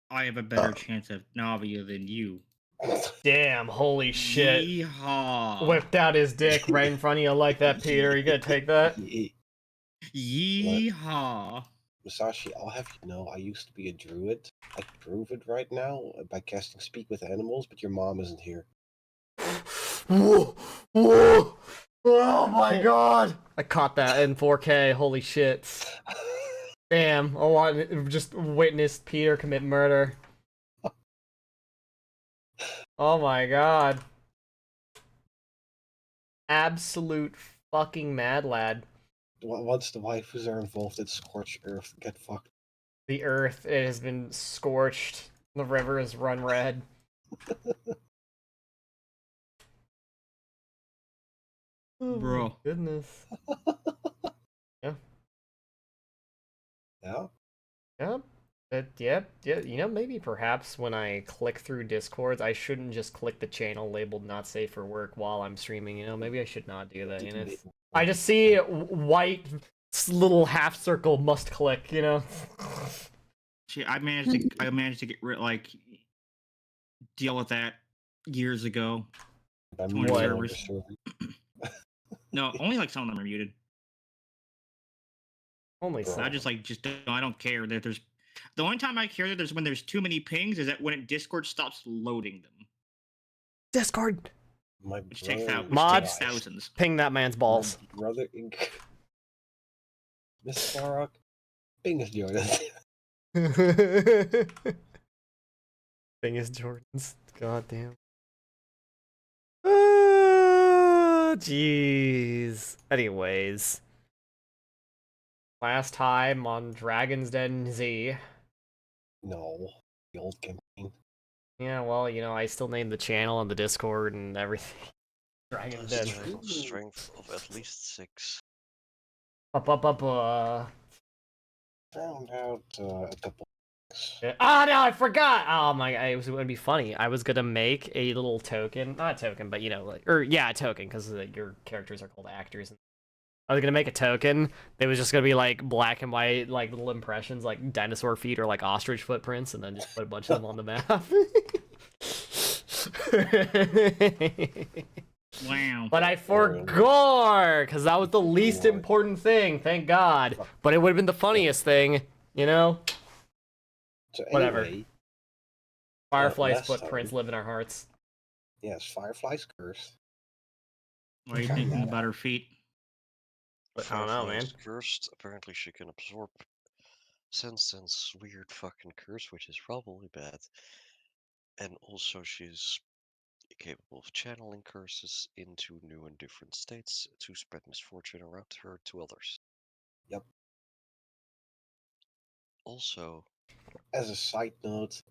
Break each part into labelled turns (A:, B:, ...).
A: I have a better chance of Navia than you.
B: Damn, holy shit.
A: Yeehaw!
B: Whipped out his dick right in front of you like that, Peter. You gonna take that?
A: Yeehaw!
C: Musashi, I'll have you know, I used to be a druid. I can prove it right now by casting Speak with Animals, but your mom isn't here.
B: Whoa! Whoa! Oh my god! I caught that in 4K. Holy shit. Damn, just witnessed Peter commit murder. Oh my god. Absolute fucking mad lad.
C: Once the waifus are involved in Scorched Earth, get fucked.
B: The earth, it has been scorched. The river has run red. Oh
A: Bro.
B: my goodness. Yeah.
C: Yeah?
B: Yeah. Yeah, you know, maybe perhaps when I click through Discords, I shouldn't just click the channel labeled not safe for work while I'm streaming, you know? Maybe I should not do that, you know? I just see white little half circle must click, you know?
A: See, I managed to get like deal with that years ago.
C: By
A: Too many
B: What?
A: servers. No, only like some of them are muted.
B: Only
C: Bro.
B: some.
A: I just I don't care that there's. The only time I care that there's when there's too many pings is that when Discord stops loading them,
B: Discord!
C: My
A: which
C: brother
A: takes
B: Mods.
A: thousands.
B: Ping that man's balls.
C: My brother Miss Farrock, ping us, Jordan.
B: Thing is Jordan's. God damn. Ah, jeez. Anyways. Last time on Dragon's Den Z.
C: No, the old campaign.
B: Yeah, well, you know, I still named the channel and the Discord and everything. Dragon's Den.
D: Strength of at least 6.
C: Found out a couple.
B: Oh no, I forgot! Oh my, it was gonna be funny. I was gonna make a little token, not a token, but you know, like, or yeah, a token, because your characters are called actors. I was gonna make a token that was just gonna be like black and white, like little impressions, like dinosaur feet or like ostrich footprints, and then just put a bunch of them on the map.
A: Wow.
B: But I forgot, because that was the least important thing, thank God. But it would have been the funniest thing, you know?
C: So
B: Whatever.
C: anyway,
B: Firefly's footprints live in our hearts.
C: Yes, Firefly's curse.
A: What are you thinking about her feet?
B: I don't know, man.
D: Cursed. Apparently she can absorb Sensen's weird fucking curse, which is probably bad. And also she's capable of channeling curses into new and different states to spread misfortune around her to others.
C: Yep.
D: Also,
C: as a side note,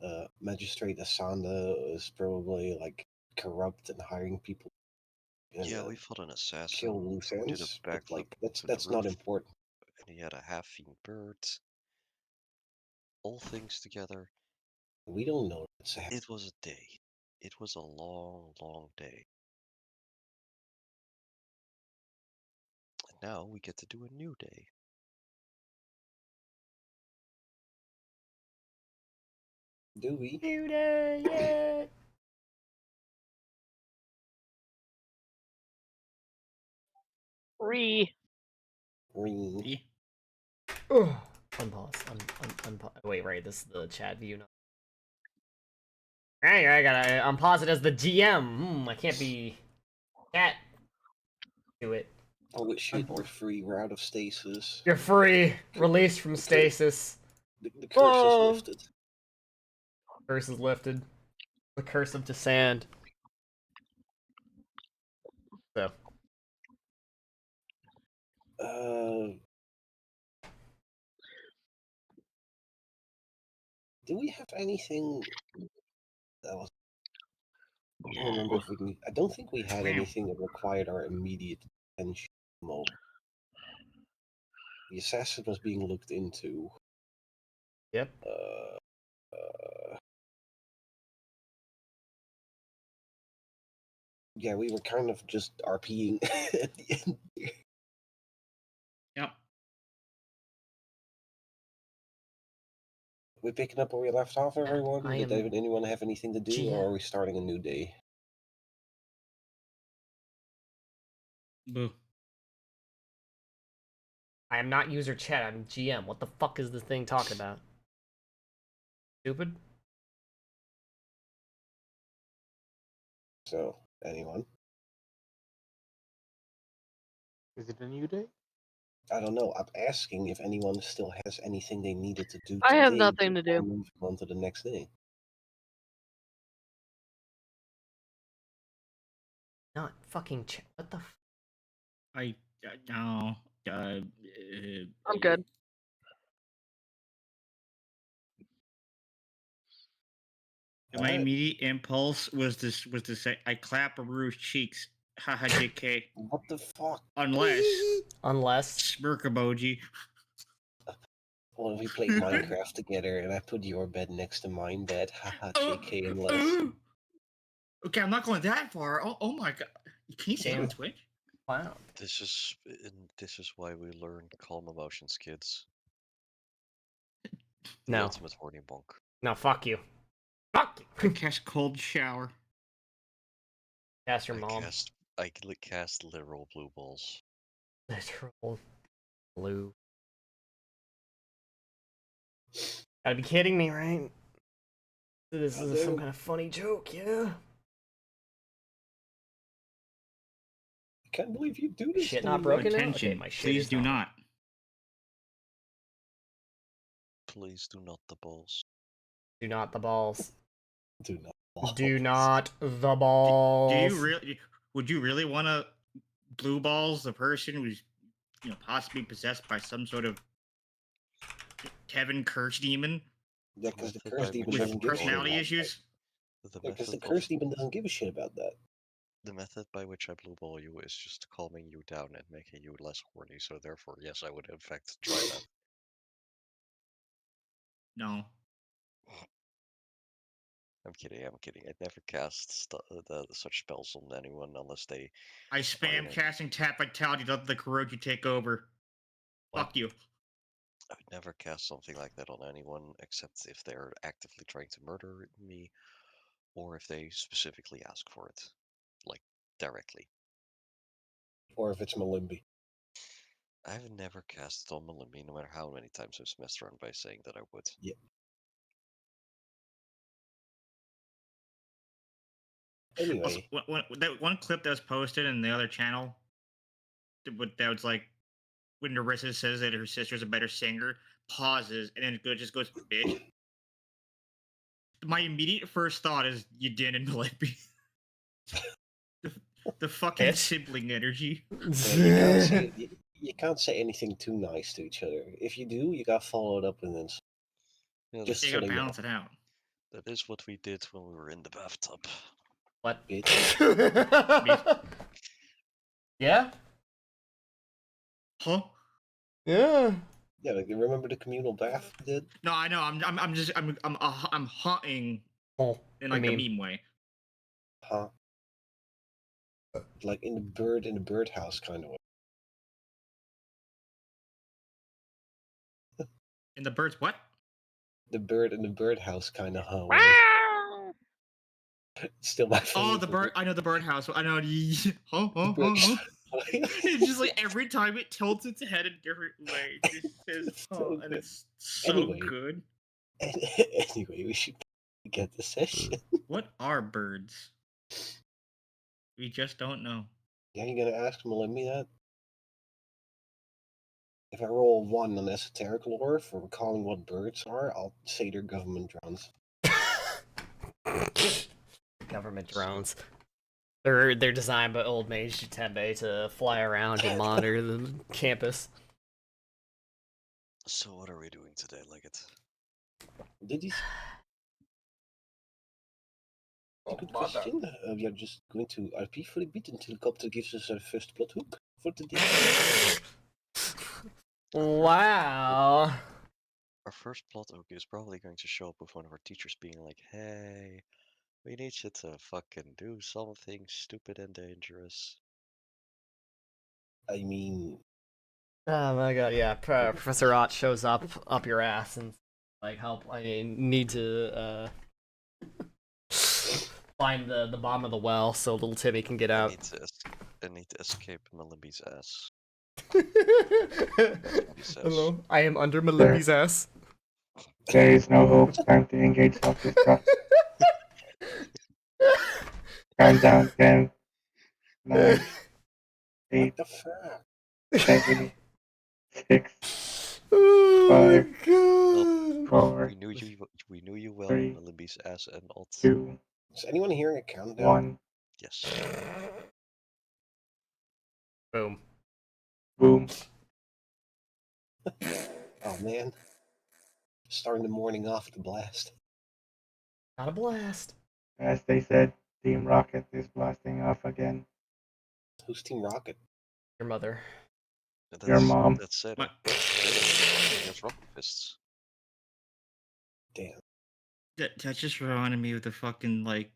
C: Magistrate Asanda is probably like corrupt and hiring people.
D: Yeah, we fought an assassin
C: kill loose
D: who did
C: ends,
D: a
C: but
D: backflip
C: like
D: to the
C: that's not
D: roof,
C: important.
D: and he had a half-fiend bird. All things together,
C: We don't know.
D: it was a day. It was a long, long day. And now we get to do a new day.
C: Do we?
B: New day, yeah.
E: Re.
B: Unpause. Unpause. Wait, right. This is the chat view now. Hey, I gotta unpause it as the GM. I can't be chat. Do it.
C: Oh shit, we're free. We're out of stasis.
B: You're free. Released from stasis.
C: The curse is lifted.
B: Curse is lifted. The curse of Desand. So.
C: Do we have anything that was? I don't remember if we. I don't think we had anything that required our immediate attention. The assassin was being looked into.
B: Yep.
C: Yeah, we were kind of just RPing at the end here.
A: Yep.
C: we picking up where we left off, everyone?
B: I
C: Did
B: am
C: anyone have anything to do, or are we starting a new day?
A: Boo.
B: I am not user chat, I'm GM. What the fuck is this thing talking about? Stupid?
C: So, anyone?
E: Is it a new day?
C: I don't know. I'm asking if anyone still has anything they needed to do
F: I
C: today
F: have nothing to
C: before
F: do.
C: moving on to the next day.
B: Not fucking chat. What the f-
A: No.
F: I'm good.
A: My
C: Alright.
A: immediate impulse was to say I clap Aru's cheeks. Haha, JK.
C: What the fuck?
A: Unless
B: Unless.
A: smirk emoji.
C: Well, if we played Minecraft together and I put your bed next to mine bed, haha, JK, unless.
A: Okay, I'm not going that far. Oh my god. Can you say it on
B: Damn.
A: Twitch?
B: Wow.
D: This is why we learn calm emotions, kids. The
B: No.
D: ultimate horny bonk.
B: No, fuck you. Fuck
A: I
B: you.
A: cast cold shower.
B: Ask your mom.
D: I cast literal blue balls.
B: Literal blue. Gotta be kidding me, right? This is some kind of funny joke, yeah?
C: I can't believe you do this.
B: Shit
C: to
B: not
C: me,
B: broken now?
A: Attention.
B: Okay, my shit
A: Please
B: is
A: do not.
D: Please do not the balls.
B: Do not the balls.
C: Do not.
B: Do not the
A: Do
B: balls.
A: you really? Would you really want to blue balls the person who's, possibly possessed by some sort of Kevin curse demon
C: Yeah, because the
D: Method
C: curse
D: by
C: demon
D: which
A: with
C: doesn't give a shit
A: personality
C: about
A: issues?
D: The
C: that. Because the
D: method
C: curse
D: of
C: demon doesn't give a shit about that.
D: the method by which I blue ball you is just calming you down and making you less horny. So therefore, yes, I would in fact try that.
A: No.
D: I'm kidding. I'm kidding. I'd never cast such spells on anyone unless they.
A: I spam casting tap vitality to let the Kuroji take over.
B: What?
A: Fuck you.
D: I would never cast something like that on anyone except if they're actively trying to murder me, or if they specifically ask for it, like directly.
C: Or if it's Malimbi.
D: I've never cast it on Malimbi, no matter how many times I've messed around by saying that I would.
C: Yeah.
A: Also,
C: Anyway,
A: that one clip that was posted in the other channel, that was like when Narissa says that her sister's a better singer, pauses, and then it just goes, bitch. My immediate first thought is you didn't let me. the fucking
B: Bitch.
A: sibling energy.
C: yeah, you can't say anything too nice to each other. If you do, you gotta follow it up with this.
D: Yeah,
C: Just
A: You
C: so
A: gotta
C: they know.
A: balance it out.
D: that is what we did when we were in the bathtub.
B: What?
C: Bitch.
B: Yeah?
A: Huh?
B: Yeah.
C: Yeah, like you remember the communal bath we did?
A: No, I know. I'm hunting
B: Oh,
A: in
B: I
A: like a
B: mean,
A: meme way.
C: Huh? Like in the birdhouse kind of way.
A: In the birds, what?
C: The bird in the birdhouse kind of way. Still my favorite.
A: Oh, the bird. I know the birdhouse. I know. Huh?
C: The bird-
A: It's just like every time it tilts its head a different way. It just says,
C: It's
A: huh,
C: so
A: and
C: good.
A: it's so
C: Anyway.
A: good.
C: Anyway, we should get the session.
A: What are birds? We just don't know.
C: Yeah, you gonna ask Malimbi that? If I roll 1 on esoteric lore for recalling what birds are, I'll say they're government drones.
B: government drones. They're designed by old mage Tembe to fly around and monitor the campus.
D: So what are we doing today, Leggett?
C: Did you? Good question. We are just going to RP for a bit until Copter gives us our first plot hook for the day.
B: Wow.
D: Our first plot hook is probably going to show up with one of our teachers being like, hey, we need you to fucking do something stupid and dangerous.
C: I mean,
B: Oh my god, yeah. Professor Ott shows up your ass and like help. I need to find the bottom of the well so little Timmy can get
D: I
B: out.
D: need to escape Malimbi's ass.
B: Hello, I am under Malimbi's ass.
G: There is no hope. Time to engage self-destruct. Countdown 10, 9, 8,
C: What the fuck?
G: 7, 6,
B: Oh my
G: 5,
B: god.
G: 4,
D: We knew you well,
G: 3,
D: Malimbi's ass and alt.
G: 2,
C: Is anyone hearing a countdown?
G: 1.
D: Yes.
B: Boom.
G: Boom.
C: Oh man. Starting the morning off with a blast.
B: Got a blast.
G: As they said, Team Rocket is blasting off again.
C: Who's Team Rocket?
B: Your mother.
G: Your mom.
D: That's it.
A: What?
D: There's rocket fists.
C: Damn.
A: That just reminded me of the fucking like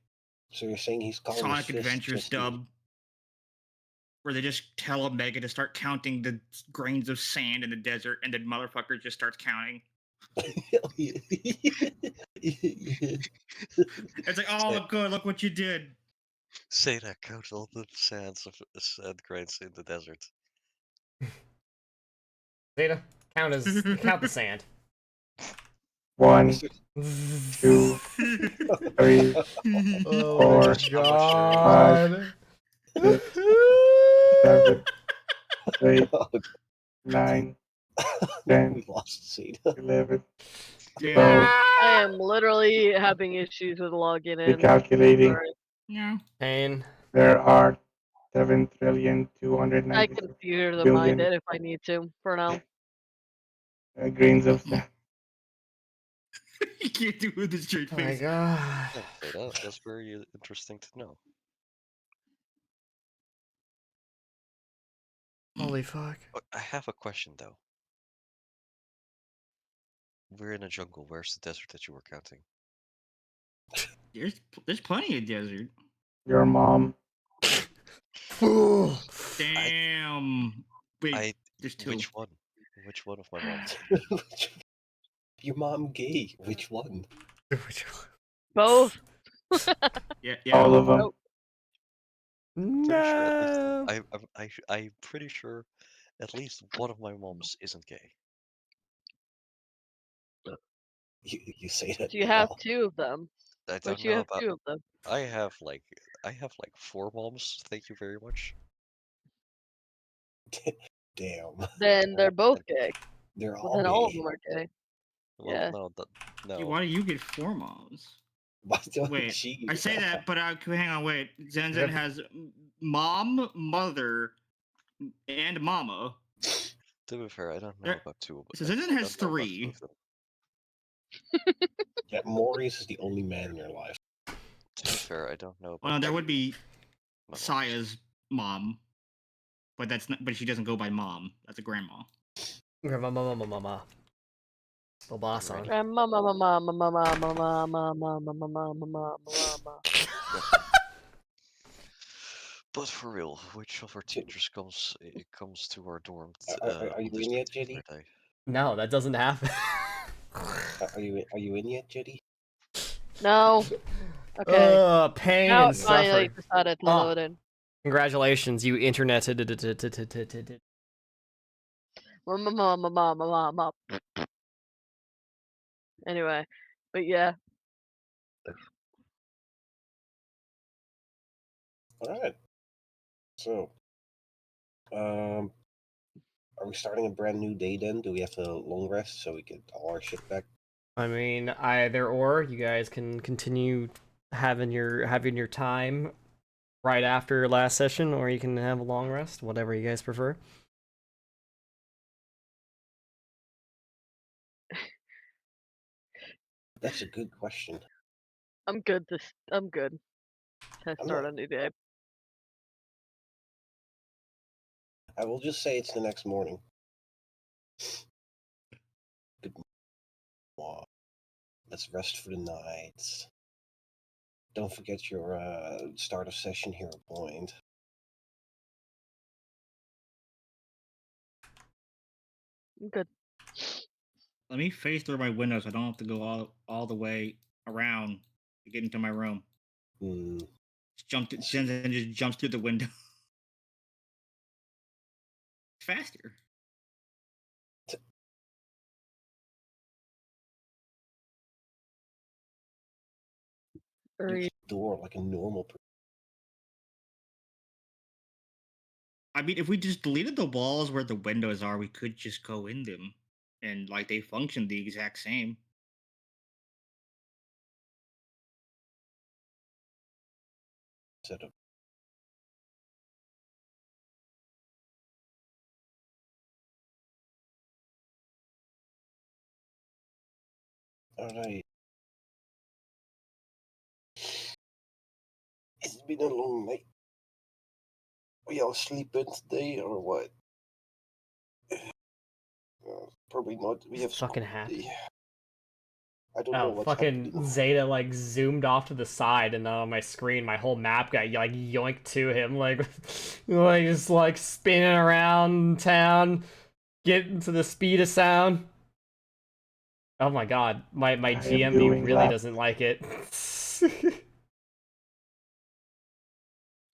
C: So you're saying he's calling
A: Sonic
C: his fist
A: Adventures
C: just
A: dub, where they just tell Omega to start counting the grains of sand in the desert, and the motherfucker just starts counting. It's like, oh, good, look what you did.
D: Say that, count all the sand grains in the desert.
B: Zeta, count the sand.
G: 1, 2, 3,
B: Oh
G: 4,
B: my god.
G: 6, 7, 8, 9, 10,
C: we lost Zeta.
G: 11,
A: Yeah.
G: 12.
F: I am literally having issues with logging in.
G: Recalculating.
F: Sorry.
A: Yeah.
B: Pain.
G: There are 7
F: I
G: trillion
F: can
G: 296
F: theater the
G: billion
F: mind it if I need to, for now.
G: grains of sand.
A: You can't do it with a straight
B: Oh my
A: face.
B: god.
D: Okay, that's very interesting to know.
B: Holy fuck.
D: I have a question though. We're in a jungle. Where's the desert that you were counting?
A: There's plenty of desert.
G: Your mom.
A: Damn. Wait, there's two.
D: Which one? Which one of my moms?
C: Your mom gay. Which one?
F: Both.
A: Yeah.
G: All of them.
F: Oh.
D: Pretty sure at least
B: No.
D: I'm pretty sure at least one of my moms isn't gay.
C: You say that
F: So you have
C: now.
F: 2 of them.
D: I
F: But
D: don't
F: you
D: know
F: have
D: about.
F: 2 of them.
D: I have like 4 moms. Thank you very much.
C: Damn.
F: Then they're both gay.
C: They're
F: Well,
C: all
F: then
C: gay.
F: all of them are gay.
D: Well,
F: Yeah.
D: no.
A: Why do you get 4 moms?
C: Why don't
A: Wait,
C: she?
A: I say that, but hang on, wait. Zenzen has mom, mother, and mama.
D: To be fair, I don't know about 2 of
A: So
D: them.
A: Zenzen has 3.
C: Yeah, Maurice is the only man in your life.
D: To be fair, I don't know about.
A: Well, there would be
D: my moms.
A: Saya's mom, but that's not. But she doesn't go by mom. That's a grandma.
B: Mama. The boss song.
D: But for real, which of our teachers comes to our dorm?
C: Are you in yet, Jetty?
B: No, that doesn't happen.
C: Are you in yet, Jetty?
F: No. Okay.
B: Pain
F: Now
B: and
F: it finally
B: suffering.
F: decided to load in.
B: Congratulations, you internet.
F: Anyway, but yeah.
C: All right. So, are we starting a brand new day then? Do we have to long rest so we get all our shit back?
B: I mean, either or. You guys can continue having your time right after your last session, or you can have a long rest, whatever you guys prefer.
C: That's a good question.
F: I'm good. I'm good. I start a new day.
C: I will just say it's the next morning. Good morning. Let's rest for the night. Don't forget your start of session hero point.
F: I'm good.
A: Let me face through my window so I don't have to go all the way around to get into my room.
C: Hmm.
A: And just jumps through the window. It's faster.
F: Or you-
C: Door like a normal person.
A: I mean, if we just deleted the walls where the windows are, we could just go in them, and like they function the exact same.
C: Set up. Alright. It's been a long night. We all sleeping today or what? Probably not. We have
B: fucking
C: school
B: happened?
C: today. I don't know
B: Oh,
C: what's
B: fucking
C: happening.
B: Zeta like zoomed off to the side, and then on my screen, my whole map got like yoinked to him, like, like just like spinning around town, getting to the speed of sound. Oh my god, my
G: I am
B: GMB
G: doing
B: really
G: that.
B: doesn't like it.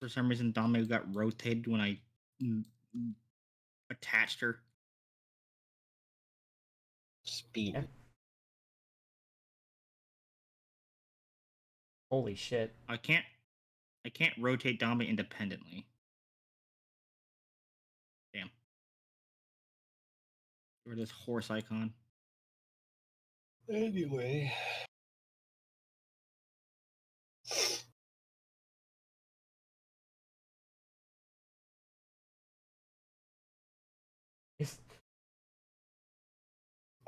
A: For some reason, Dominic got rotated when I mm, mm, attached her.
C: Speed.
B: Yeah. Holy shit.
A: I can't rotate Dominic independently. Damn. Or this horse icon.
C: Anyway.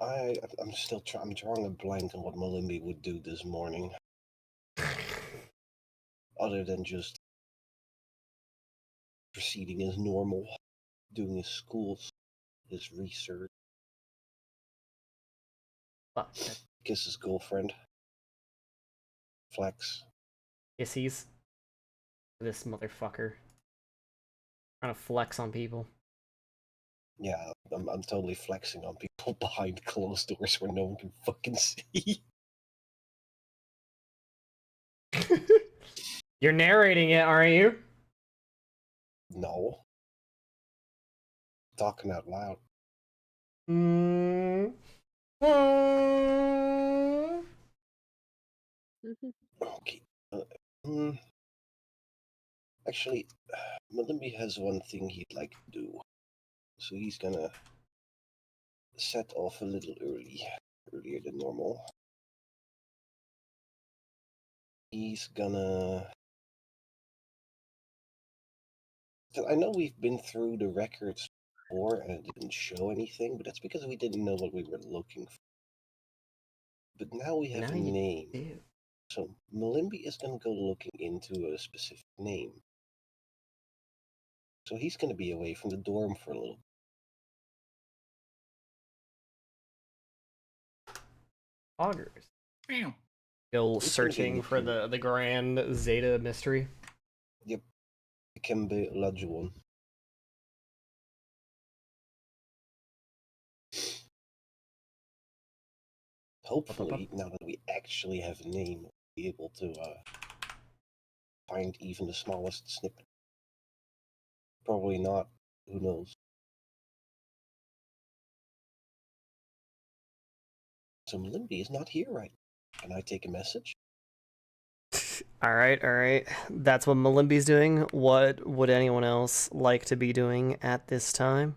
C: I'm still I'm drawing a blank on what Malimbi would do this morning. Other than just proceeding as normal, doing his schools, his research,
B: Fuck.
C: kiss his girlfriend, flex.
B: Issies. This motherfucker. Trying to flex on people.
C: Yeah, I'm totally flexing on people behind closed doors where no one can fucking see.
B: You're narrating it, aren't you?
C: No. Talking out loud.
B: Mm.
F: Mhm.
C: Okay. Hmm. Actually, Malimbi has one thing he'd like to do. So he's gonna set off a little earlier than normal. He's gonna... I know we've been through the records before and it didn't show anything, but that's because we didn't know what we were looking for. But now we have
B: Now
C: a
B: you
C: name.
B: do.
C: So Malimbi is gonna go looking into a specific name. So he's gonna be away from the dorm for a little.
B: Augers.
A: Meow.
B: Go
C: It's gonna be
B: searching for
C: looking-
B: the grand Zeta mystery.
C: Yep. Kembe Lajuan. Hopefully, now that we actually have a name, we'll be able to find even the smallest snippet. Probably not. Who knows? So Malimbi is not here right now. Can I take a message?
B: Alright, alright. That's what Malimbi's doing. What would anyone else like to be doing at this time?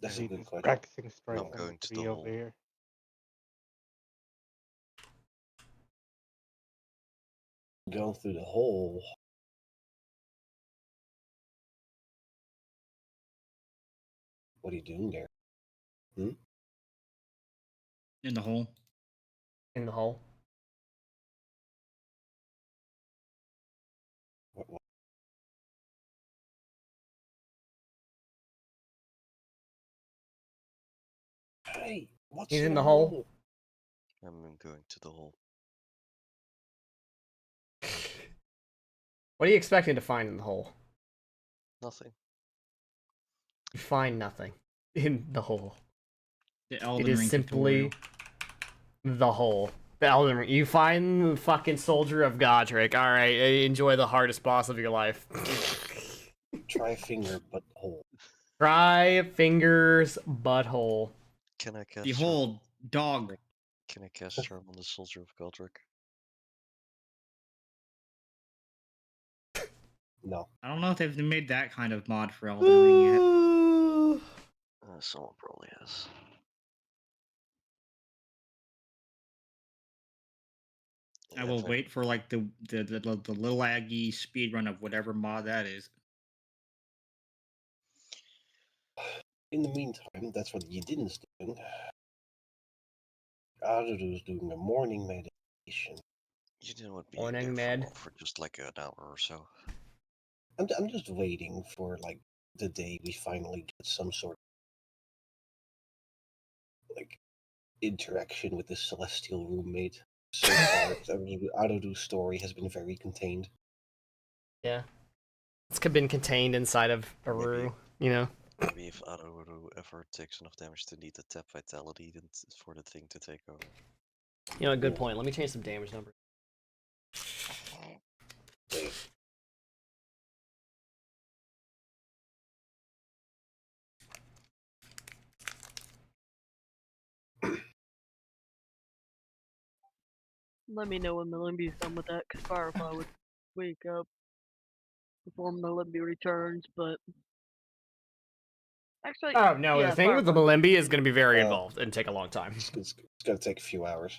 C: That's a
E: He's
C: good
E: just
C: question.
E: practicing strikes
D: I'm
E: on
D: going
E: the
D: to the
E: tree over
D: hall.
E: here.
C: Going through the hole. What are you doing there?
A: In the hole.
B: In the hole?
C: What? Hey, what's
B: He's
C: in
B: in
C: the
B: the hole.
C: hole?
D: I'm going to the hall.
B: What are you expecting to find in the hole?
D: Nothing.
B: You find nothing in the hole.
A: The Elden
B: It is
A: Ring
B: simply
A: tutorial.
B: the hole. The Elden Ring. You find the fucking Soldier of Godric. Alright, enjoy the hardest boss of your life.
C: Try finger butthole.
B: Try fingers butthole.
D: Can I cast
A: Behold, dog.
D: Charm? Can I cast Charm on the Soldier of Godric?
C: No.
A: I don't know if they've made that kind of mod for Elden Ring yet.
D: Someone probably has.
A: I
D: Yeah,
A: will
D: if I-
A: wait for like the little Aggie speed run of whatever mod that is.
C: In the meantime, that's what Yedin's doing. Aruru's doing a morning meditation.
D: You didn't want me
B: Morning,
D: there
B: Med.
D: for just like an hour or so.
C: I'm just waiting for like the day we finally get some sort of like interaction with this celestial roommate. So far, Aruru's story has been very contained.
B: Yeah. It's been contained inside of
D: Maybe.
B: Aru, you know?
D: Maybe if Aru ever takes enough damage to need to tap Vitality, then for the thing to take over.
B: You know, a good point. Let me change some damage numbers.
F: Let me know when Malimby's done with that, because Firefly would wake up before Malimby returns, but... Actually,
B: Oh, no,
F: yeah,
B: the thing with the
F: Firefly.
B: Malimby is going to be very involved and take a long time.
C: It's gonna take a few hours.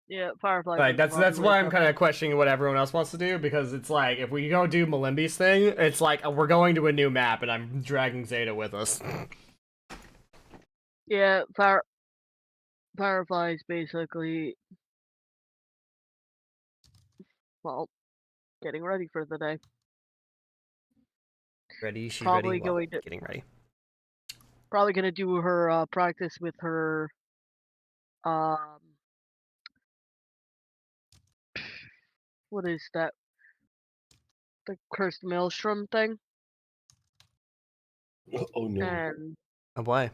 F: Yeah, Firefly.
B: Like,
F: would
B: that's
F: probably
B: why
F: wake
B: I'm
F: up.
B: kind of questioning what everyone else wants to do, because it's like, if we go do Malimby's thing, it's like, we're going to a new map, and I'm dragging Zeta with us.
F: Yeah, Firefly's basically, well, getting ready for the day.
B: Ready? She
F: Probably
B: ready? Well,
F: going to
B: getting ready.
F: probably gonna do her practice with her what is that? The cursed maelstrom thing,
C: Oh no.
F: and
B: Oh, boy.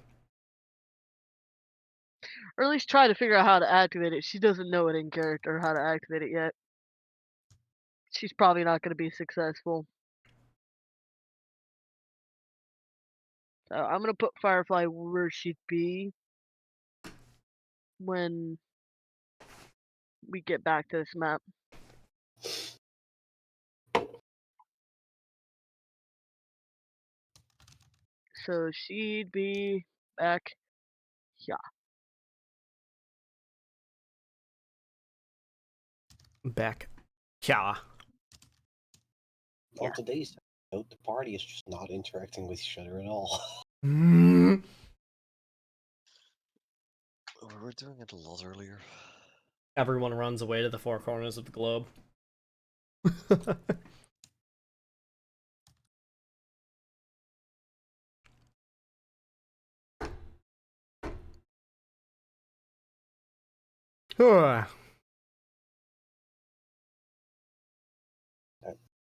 F: or at least try to figure out how to activate it. She doesn't know it in character how to activate it yet. She's probably not gonna be successful. So I'm gonna put Firefly where she'd be when we get back to this map. So she'd be back. Yeah.
B: Back. Yeah.
C: On today's note, the party is just not interacting with each other at all.
B: Mm.
D: We were doing it a lot earlier.
B: Everyone runs away to the four corners of the globe.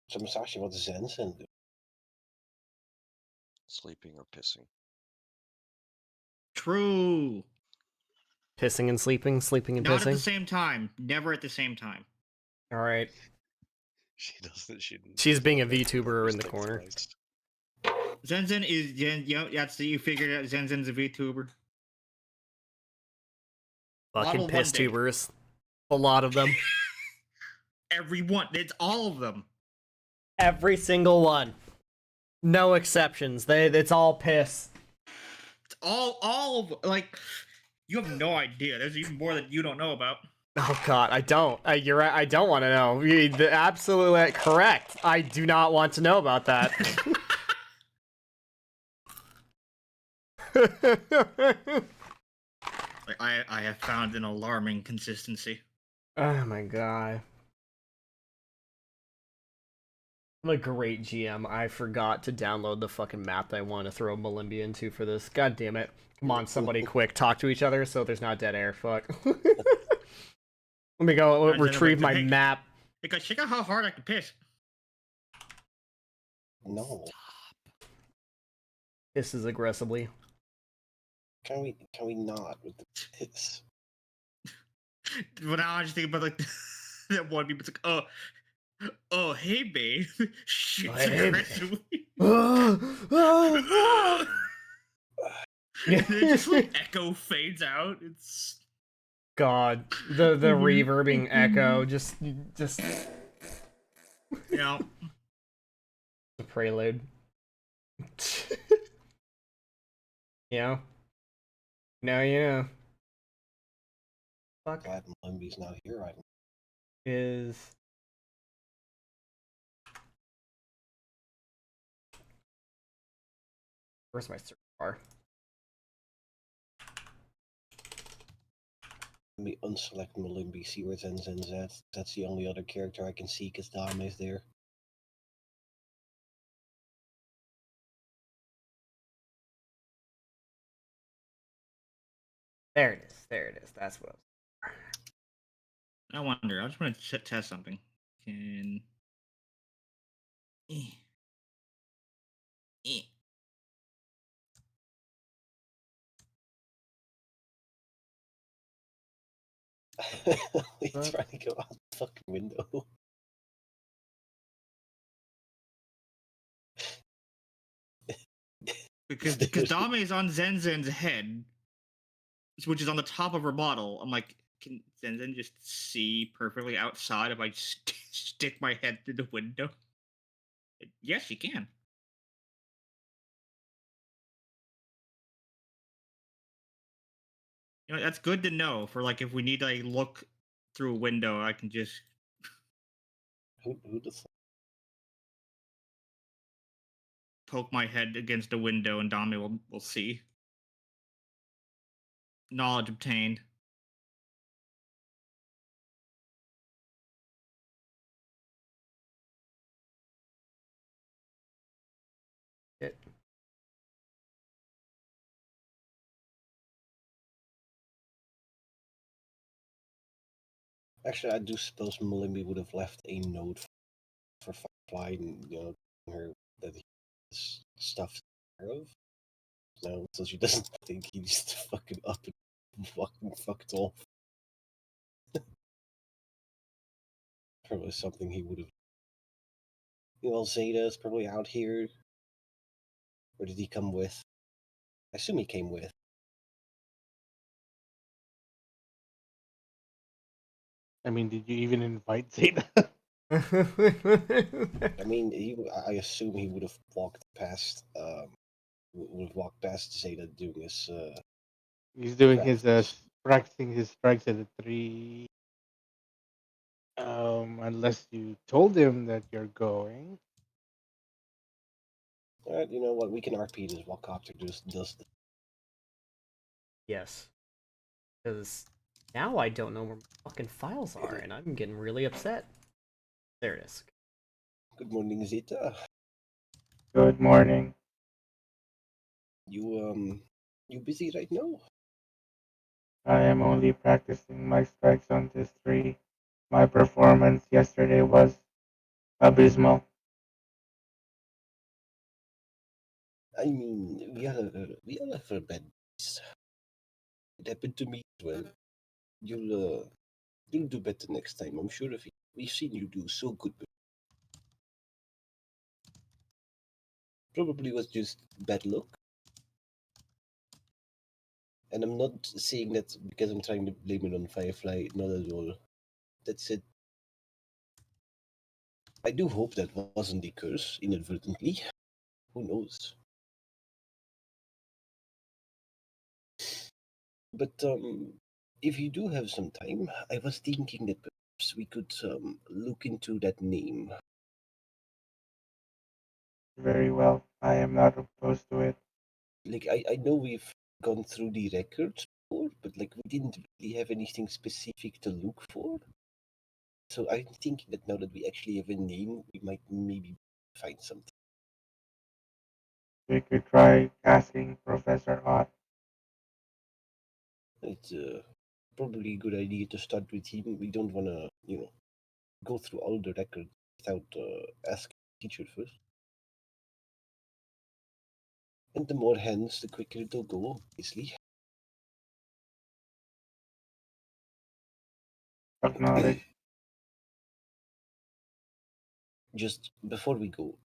C: So Masashi, what does Zensen do?
D: Sleeping or pissing.
A: True.
B: Pissing and sleeping, sleeping and
A: Not at the
B: pissing.
A: same time. Never at the same time.
B: All right.
D: She doesn't.
B: She's being a
D: doesn't
B: VTuber in the
D: think
B: corner.
D: twice.
A: Zenzen is that's you figured out. Zenzen's a VTuber.
B: Fucking
A: Model
B: piss
A: one day.
B: tubers. A lot of them.
A: Everyone. It's all of them.
B: Every single one. No exceptions. It's all piss.
A: It's all of like. You have no idea. There's even more that you don't know about.
B: Oh god, I don't. You're right. I don't want to know. Absolutely correct. I do not want to know about that.
A: Like, I have found an alarming consistency.
B: Oh my god. I'm a great GM. I forgot to download the fucking map that I want to throw Malimby into for this. God damn it. Come on, somebody quick. Talk to each other so there's not dead air. Fuck. Let me go retrieve my map.
A: Because check out how hard I can piss.
C: No.
B: hisses aggressively.
C: Can we not with the hiss?
A: But now I just think about like that one people. It's like, oh, hey, babe. Shit's
B: Hey, babe.
A: aggressively.
B: Yeah.
A: And then it just like echo fades out. It's
B: God, the
A: Mhm,
B: reverbing echo, just
A: you know.
B: the prelude. Yeah. No, yeah. Fuck
C: Glad Lumby's not here right now.
B: is where's my search bar?
C: Let me unselect Malimby, see where Zen's at. That's the only other character I can see because Dame is there.
B: There it is. There it is. That's what.
A: I wonder. I just want to test something. Can. Eh. Eh.
C: He's trying to go out the fucking window.
A: Because Dame is on Zen's head, which is on the top of her bottle. I'm like, can Zen just see perfectly outside if I stick my head through the window? Yes, she can. You know, that's good to know for like if we need to like look through a window, I can just
C: Who the fuck?
A: poke my head against a window and Dami will see. Knowledge obtained.
B: It.
C: Actually, I do suppose Malimby would have left a note for Firefly and, telling her that he's stuff to take care of. No, so she doesn't think he needs to fucking up and fucking fucked off. Probably something he would have. Zeta's probably out here. Or did he come with? I assume he came with.
E: I mean, did you even invite Zeta?
C: I mean, I assume he would have walked past. Would have walked past Zeta doing his.
E: He's doing his
C: practice.
E: practicing his strikes at a 3. Unless you told him that you're going.
C: Alright, you know what? We can RP this while Copter does this.
B: Yes. Because now I don't know where my fucking files are, and I'm getting really upset. There it is.
C: Good morning, Zeta.
G: Good morning.
C: You busy right now?
G: I am only practicing my strikes on this tree. My performance yesterday was abysmal.
C: I mean, we all have our bad days. It happened to me as well. You'll do better next time. I'm sure of it. We've seen you do so good. Probably was just bad luck. And I'm not saying that because I'm trying to blame it on Firefly. Not at all. That's it. I do hope that wasn't the curse inadvertently. Who knows? But if you do have some time, I was thinking that perhaps we could look into that name.
G: Very well. I am not opposed to it.
C: Like I know we've gone through the records before, but like we didn't really have anything specific to look for. So I'm thinking that now that we actually have a name, we might maybe find something.
G: We could try asking Professor Ott.
C: It's probably a good idea to start with him. We don't want to, go through all the records without asking the teacher first. And the more hens, the quicker it'll go, obviously.
G: Acknowledge.
C: Just before we go,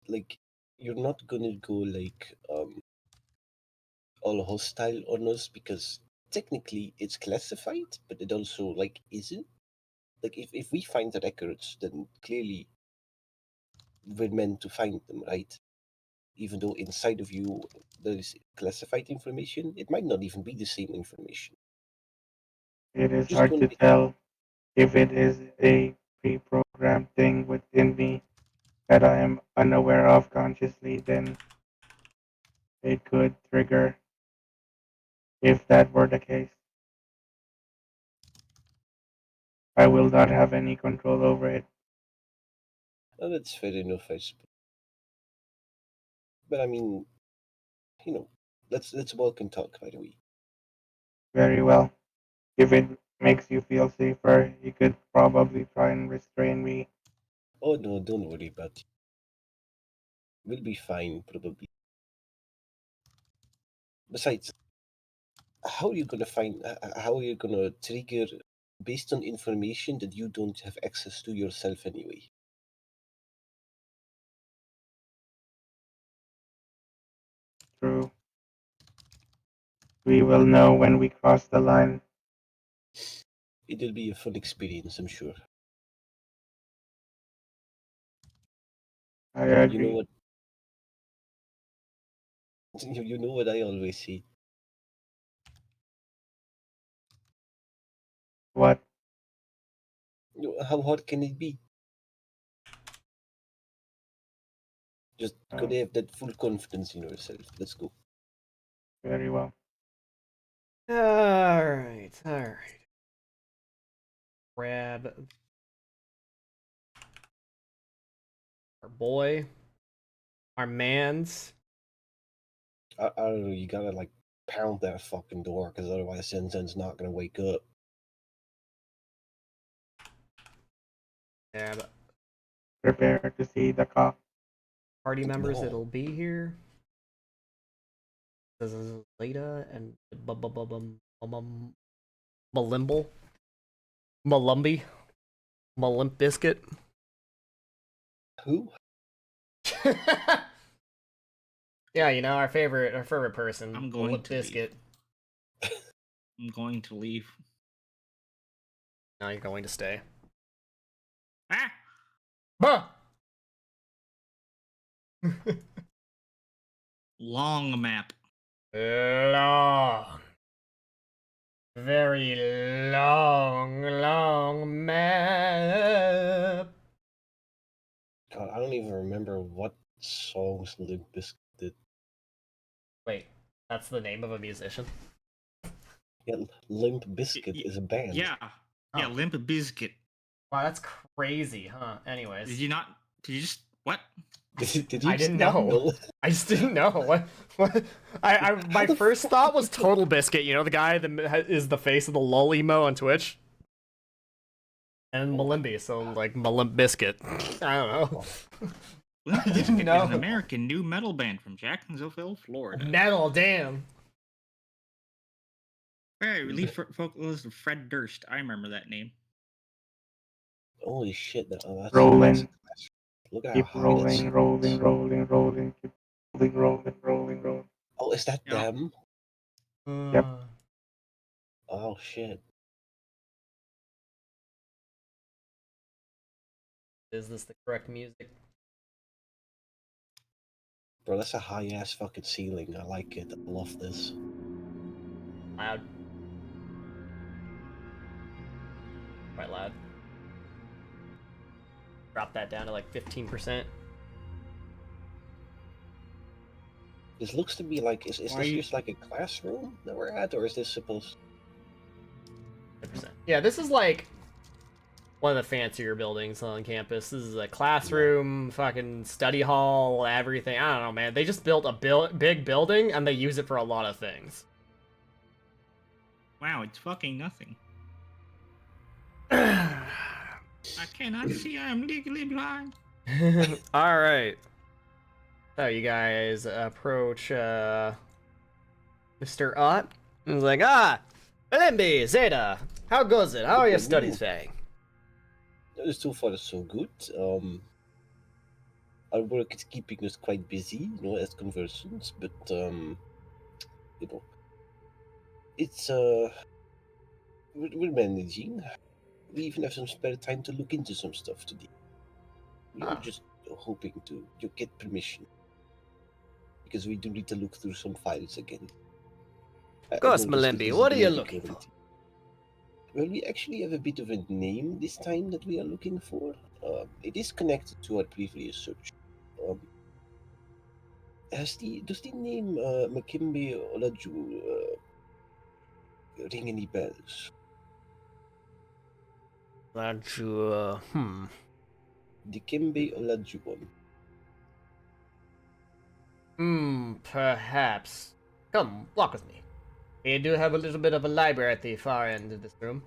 C: like, you're not gonna go like all hostile on us because technically it's classified, but it also like isn't. Like if we find the records, then clearly we're meant to find them, right? Even though inside of you there is classified information, it might not even be the same information.
G: It is
C: Just
G: hard
C: gonna
G: to
C: be
G: tell if it is a pre-programmed thing within me that I am unaware of consciously, then it could trigger if that were the case. I will not have any control over it.
C: oh, that's fair enough, I suppose. But I mean, let's walk and talk, by the way.
G: Very well. If it makes you feel safer, you could probably try and restrain me.
C: Oh no, don't worry about it. We'll be fine, probably. Besides, how are you gonna find? How are you gonna trigger based on information that you don't have access to yourself anyway?
G: True. We will know when we cross the line.
C: It'll be a fun experience, I'm sure.
G: I
C: You know
G: agree.
C: what? You know what I always say.
G: What?
C: How hard can it be? Just gotta have that full confidence in yourself. Let's go.
G: Very well.
B: Alright, alright. Grab our boy. Our mans.
C: I don't know. You gotta like pound that fucking door because otherwise Sensen's not gonna wake up.
B: Grab
G: Prepare to see the cop.
B: party members
C: No.
B: that'll be here. This is Leda and Malimble. Malumbi. Malimp Biscuit.
C: Who?
B: Yeah, you know, our favorite person.
A: I'm going
B: Malimp
A: to leave.
B: Biscuit.
A: I'm going to leave.
B: Now you're going to stay.
A: Ah!
B: Bah!
A: Long map.
B: Long. Very long map.
C: God, I don't even remember what songs Limp Bizkit did.
B: Wait, that's the name of a musician?
C: Yeah, Limp Bizkit is a band.
A: Yeah. Yeah,
B: Oh.
A: Limp Bizkit.
B: Wow, that's crazy, huh? Anyways.
A: Did you not? Did you just. What?
C: Did you
B: I didn't
C: not
B: know. I just didn't know. What? My
C: the
B: first
C: fuck
B: thought was
C: is that?
B: Total Biscuit. You know, the guy that is the face of the lol emo on Twitch? And Malimby, so like Malimp Biscuit. I don't know.
A: Limp
B: I didn't
A: Bizkit is
B: know.
A: an American new metal band from Jacksonville, Florida.
B: Metal, damn.
A: Hey, lead vocalist of Fred Durst. I remember that name.
C: Holy shit! That's
G: Rolling.
C: Look at
G: Keep
C: how high
G: rolling,
C: that
G: rolling,
C: sounds.
G: rolling, rolling. Keep rolling, rolling, rolling, rolling.
C: Oh, is that
A: Yeah.
C: them?
G: Yep.
C: Oh shit!
B: Is this the correct music?
C: Bro, that's a high ass fucking ceiling. I like it. I love this.
B: Loud. Quite loud. Drop that down to like 15%.
C: This looks to be like, is
A: Why
C: this
A: you-
C: just like a classroom that we're at, or is this supposed?
B: 100%. Yeah, this is like one of the fancier buildings on campus. This is a classroom, fucking study hall, everything. I don't know, man. They just built a big building and they use it for a lot of things.
A: Wow, it's fucking nothing. I cannot see. I am legally blind.
B: All right. So you guys approach Mr. Ott. He's like, Malembe, Zeta, how goes it? How are your studies faring?
C: So far, so good. Our work is keeping us quite busy, as conversions, but it's we're managing. We even have some spare time to look into some stuff today. We were just hoping to get permission because we do need to look through some files again.
B: Of course, Malembe, what are you looking for?
C: Well, we actually have a bit of a name this time that we are looking for. It is connected to our previous search. Does the name Makimbe Olaju ring any bells?
B: Olaju,
C: Dikembe Olajuwon.
B: Perhaps. Come, walk with me. We do have a little bit of a library at the far end of this room.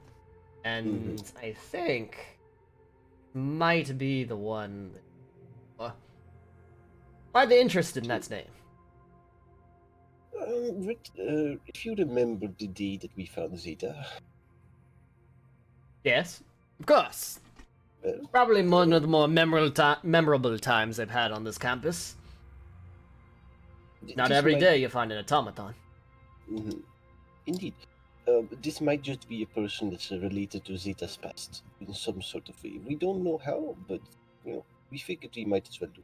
B: And I think might be the one. Why the interest in that name?
C: If you remember the day that we found Zeta.
B: Yes, of course. Probably one of the more memorable times I've had on this campus. Not every day you find an automaton.
C: Indeed. This might just be a person that's related to Zeta's past in some sort of way. We don't know how, but we figured we might as well do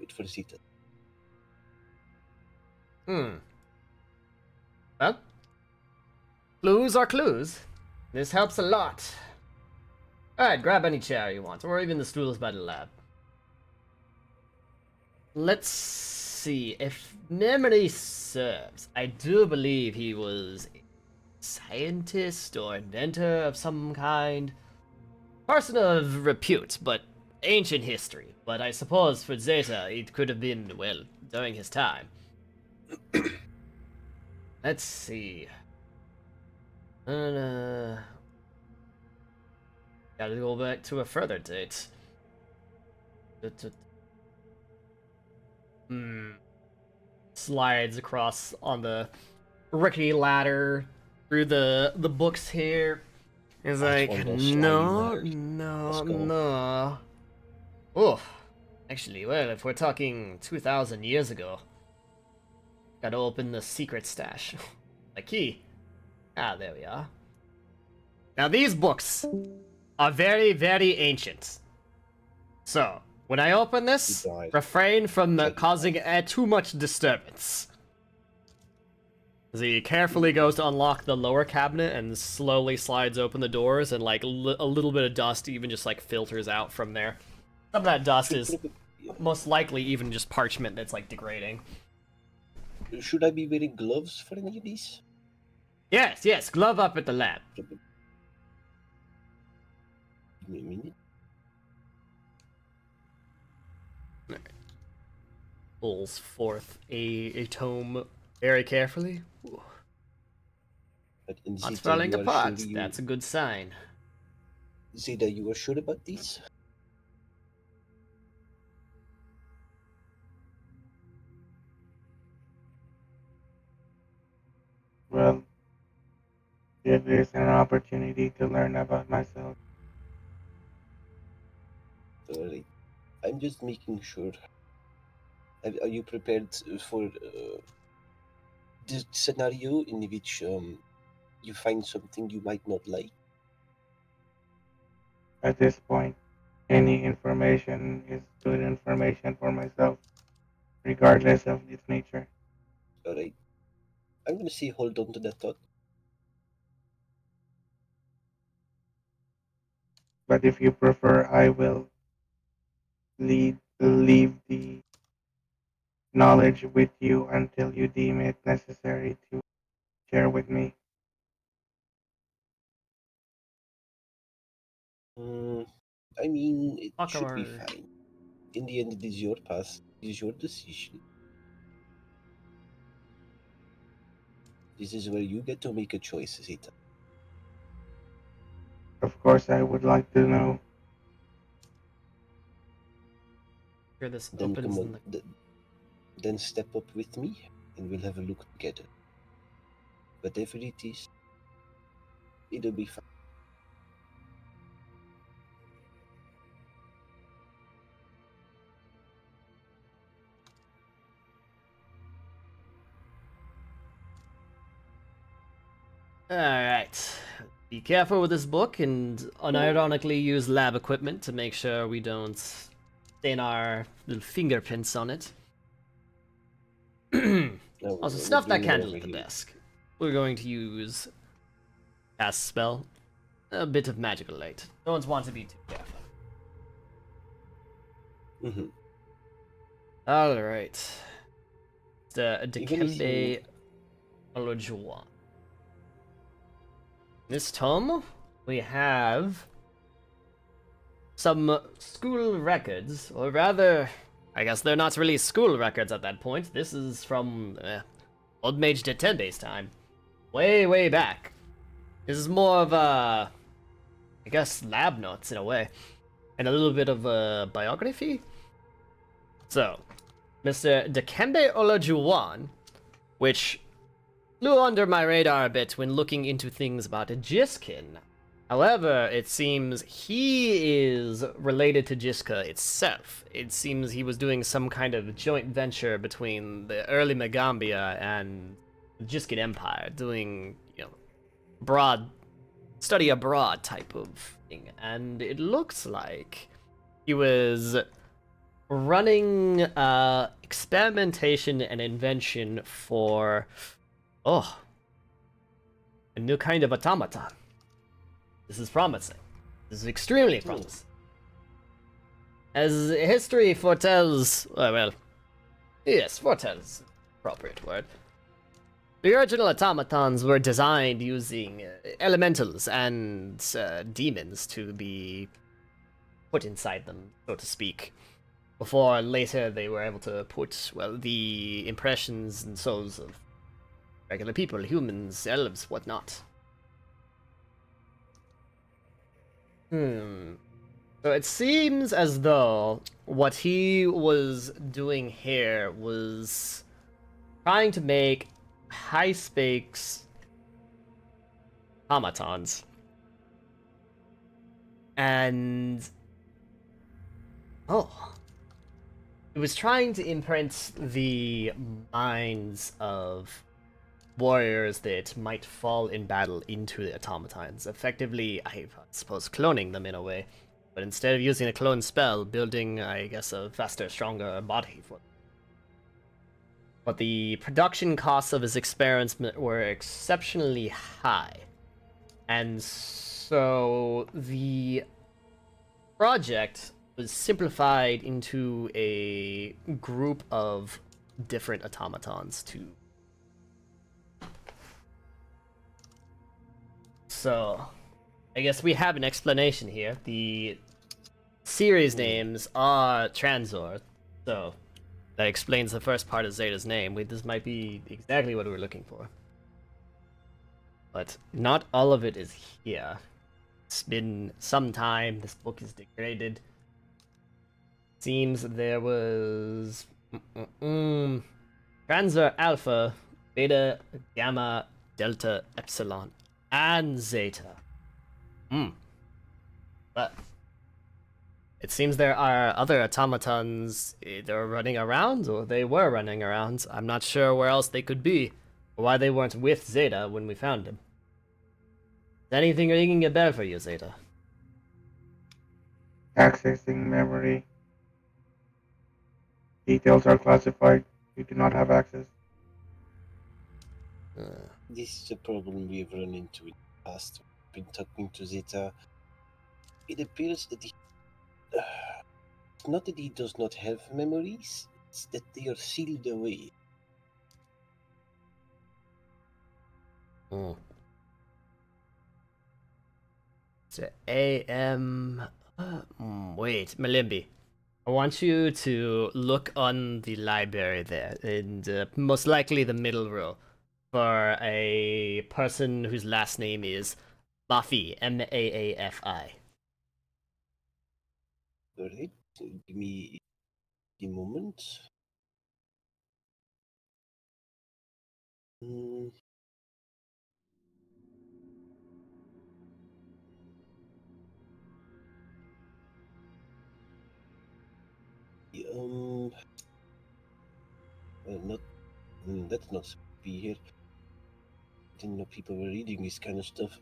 C: it for Zeta.
B: Well, clues are clues. This helps a lot. Alright, grab any chair you want, or even the stools by the lab. Let's see, if memory serves, I do believe he was a scientist or inventor of some kind. Person of repute, but ancient history. But I suppose for Zeta, it could have been, well, during his time. Let's see. Gotta go back to a further date. Slides across on the rickety ladder through the books here. It's like, no. Oh, actually, well, if we're talking 2,000 years ago, gotta open the secret stash. The key. There we are. Now, these books are very, very ancient. So, when I open this, refrain from causing too much disturbance. As he carefully goes to unlock the lower cabinet and slowly slides open the doors, and like a little bit of dust even just like filters out from there. Some of that dust is most likely even just parchment that's like degrading.
C: Should I be wearing gloves for any of these?
B: Yes, glove up at the lab.
C: Give me a minute.
B: Pulls forth a tome very carefully. Not falling apart. That's a good sign.
C: Zeta, you are sure about these?
G: Well, it is an opportunity to learn about myself.
C: Alright. I'm just making sure. Are you prepared for the scenario in which you find something you might not like?
G: At this point, any information is good information for myself, regardless of its nature.
C: Alright. I'm gonna say hold on to that thought.
G: But if you prefer, I will leave the knowledge with you until you deem it necessary to share with me.
C: I mean, it should be fine. In the end, it is your path. It is your decision. This is where you get to make a choice, Zeta.
G: Of course, I would like to know.
B: Here, this
C: Then
B: opens
C: come on. then step up with me and we'll have a look together. Whatever it is, it'll be fine.
B: Alright. Be careful with this book and unironically use lab equipment to make sure we don't stain our little fingerprints on it.
C: No,
B: Also,
C: we're
B: snuff that
C: doing
B: candle
C: whatever
B: at the
C: he-
B: desk. We're going to use cast spell. A bit of magical light. Don't want to be too careful.
C: Mhm.
B: Alright. The
C: Even if
B: Dikembe
C: you-
B: Olajuwon. In this tome, we have some school records, or rather, I guess they're not really school records at that point. This is from Old Mage Dikembe's time. Way, way back. This is more of a, I guess, lab notes in a way. And a little bit of a biography. So, Mr. Dikembe Olajuwon, which flew under my radar a bit when looking into things about Jiskin. However, it seems he is related to Jiska itself. It seems he was doing some kind of joint venture between the early Megambia and the Jiskin Empire, doing, broad study abroad type of thing. And it looks like he was running experimentation and invention for a new kind of automaton. This is promising. This is extremely promising. As history foretells, yes, foretells, appropriate word. The original automatons were designed using elementals and demons to be put inside them, so to speak. Before later they were able to put, the impressions and souls of regular people, humans, elves, whatnot. So it seems as though what he was doing here was trying to make high stakes automatons. And it was trying to imprint the minds of warriors that might fall in battle into the automatons, effectively, I suppose, cloning them in a way. But instead of using a clone spell, building, I guess, a faster, stronger body for them. But the production costs of his experiments were exceptionally high. And so the project was simplified into a group of different automatons to. So, I guess we have an explanation here. The series names are Transor, so that explains the first part of Zeta's name. This might be exactly what we're looking for. But not all of it is here. It's been some time. This book is degraded. Seems there was Transor Alpha, Beta, Gamma, Delta, Epsilon, and Zeta. But it seems there are other automatons either running around or they were running around. I'm not sure where else they could be, or why they weren't with Zeta when we found them. Is anything ringing a bell for you, Zeta?
G: Accessing memory. Details are classified. You do not have access.
C: This is a problem we've run into in the past. We've been talking to Zeta. It appears that it's not that he does not have memories, it's that they are sealed away.
B: So AM. Wait, Malimbi. I want you to look on the library there, and most likely the middle row, for a person whose last name is Mafi, Maafi.
C: Alright, give me a moment. Mm. Not. That's not supposed to be here. Didn't know people were reading this kind of stuff.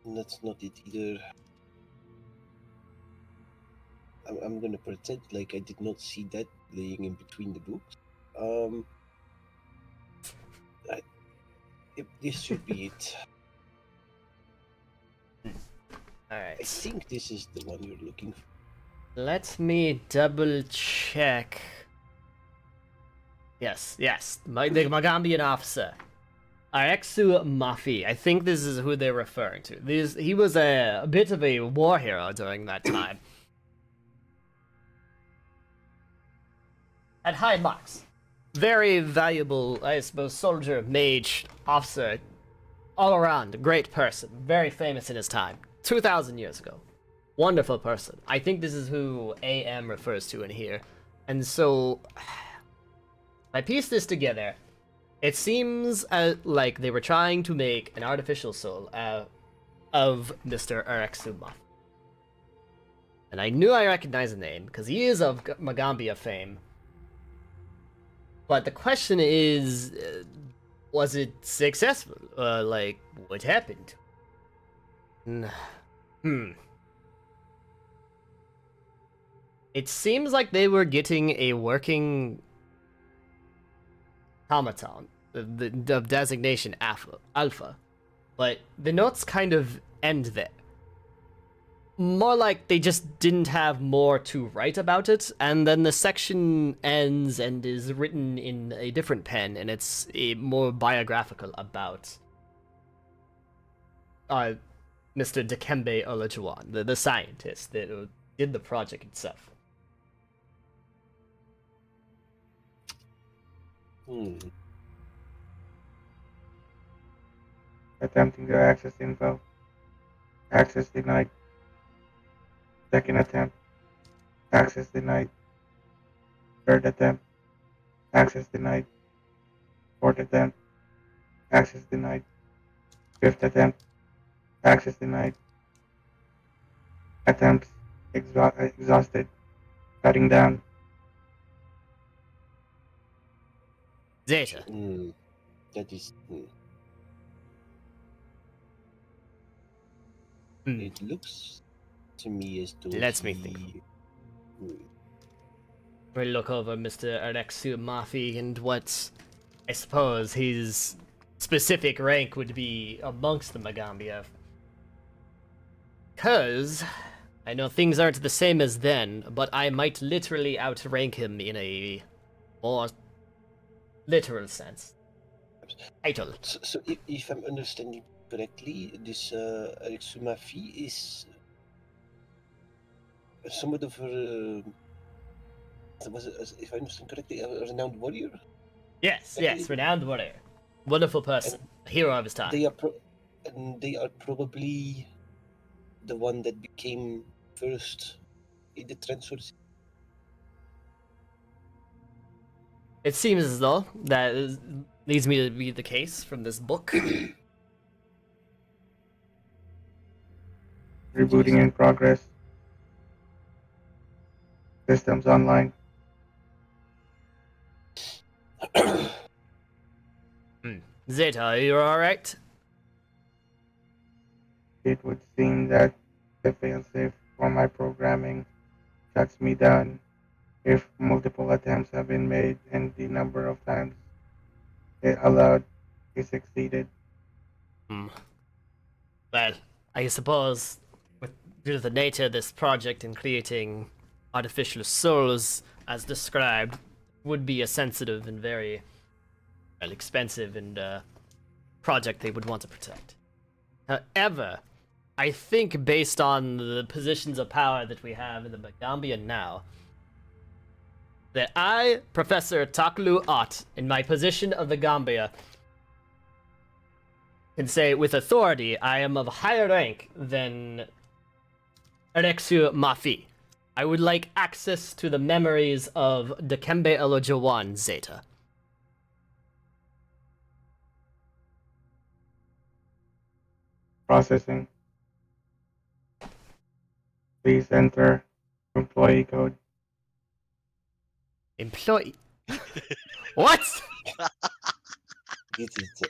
C: That's not it either. I'm gonna pretend like I did not see that laying in between the books. This should be it.
B: All
C: I
B: right.
C: think this is the one you're looking for.
B: Let me double check. Yes, the Magambian officer. Arexu Mafi. I think this is who they're referring to. He was a bit of a war hero during that time. Had high marks. Very valuable, I suppose, soldier, mage, officer. All around, great person. Very famous in his time. 2,000 years ago. Wonderful person. I think this is who AM refers to in here. And so, I pieced this together. It seems like they were trying to make an artificial soul of Mr. Arexuma. And I knew I recognized the name, because he is of Magambia fame. But the question is, was it successful? Like, what happened? It seems like they were getting a working automaton, the designation alpha, but the notes kind of end there. More like they just didn't have more to write about it, and then the section ends and is written in a different pen, and it's more biographical about Mr. Dikembe Olajuwon, the scientist that did the project itself.
G: Attempting to access info. Access denied. Second attempt. Access denied. Third attempt. Access denied. Fourth attempt. Access denied. Fifth attempt. Access denied. Attempts exhausted. Shutting down.
B: Zeta.
C: That is. It looks to me as though.
B: Let me think. We'll look over Mr. Alexu Mafi and what I suppose his specific rank would be amongst the Magambia. Because I know things aren't the same as then, but I might literally outrank him in a more literal sense. Title.
C: So if I'm understanding correctly, this Alexumafi is somewhat of a, if I understand correctly, a renowned warrior?
B: Yes, renowned warrior. Wonderful person. A hero of his time.
C: They are probably the one that became first in the transfer.
B: It seems as though that leads me to be the case from this book.
G: Rebooting in progress. Systems online.
B: Zeta, are you alright?
G: It would seem that the failsafe for my programming shuts me down if multiple attempts have been made and the number of times it allowed is exceeded.
B: Well, I suppose, due to the nature of this project in creating artificial souls, as described, would be a sensitive and very expensive and project they would want to protect. However, I think based on the positions of power that we have in the Magambia now, that I, Professor Taklu Ott, in my position of the Gambia, can say with authority I am of higher rank than Alexu Mafi. I would like access to the memories of Dikembe Elojawan Zeta.
G: Processing. Please enter employee code.
B: Employee. What?
C: This is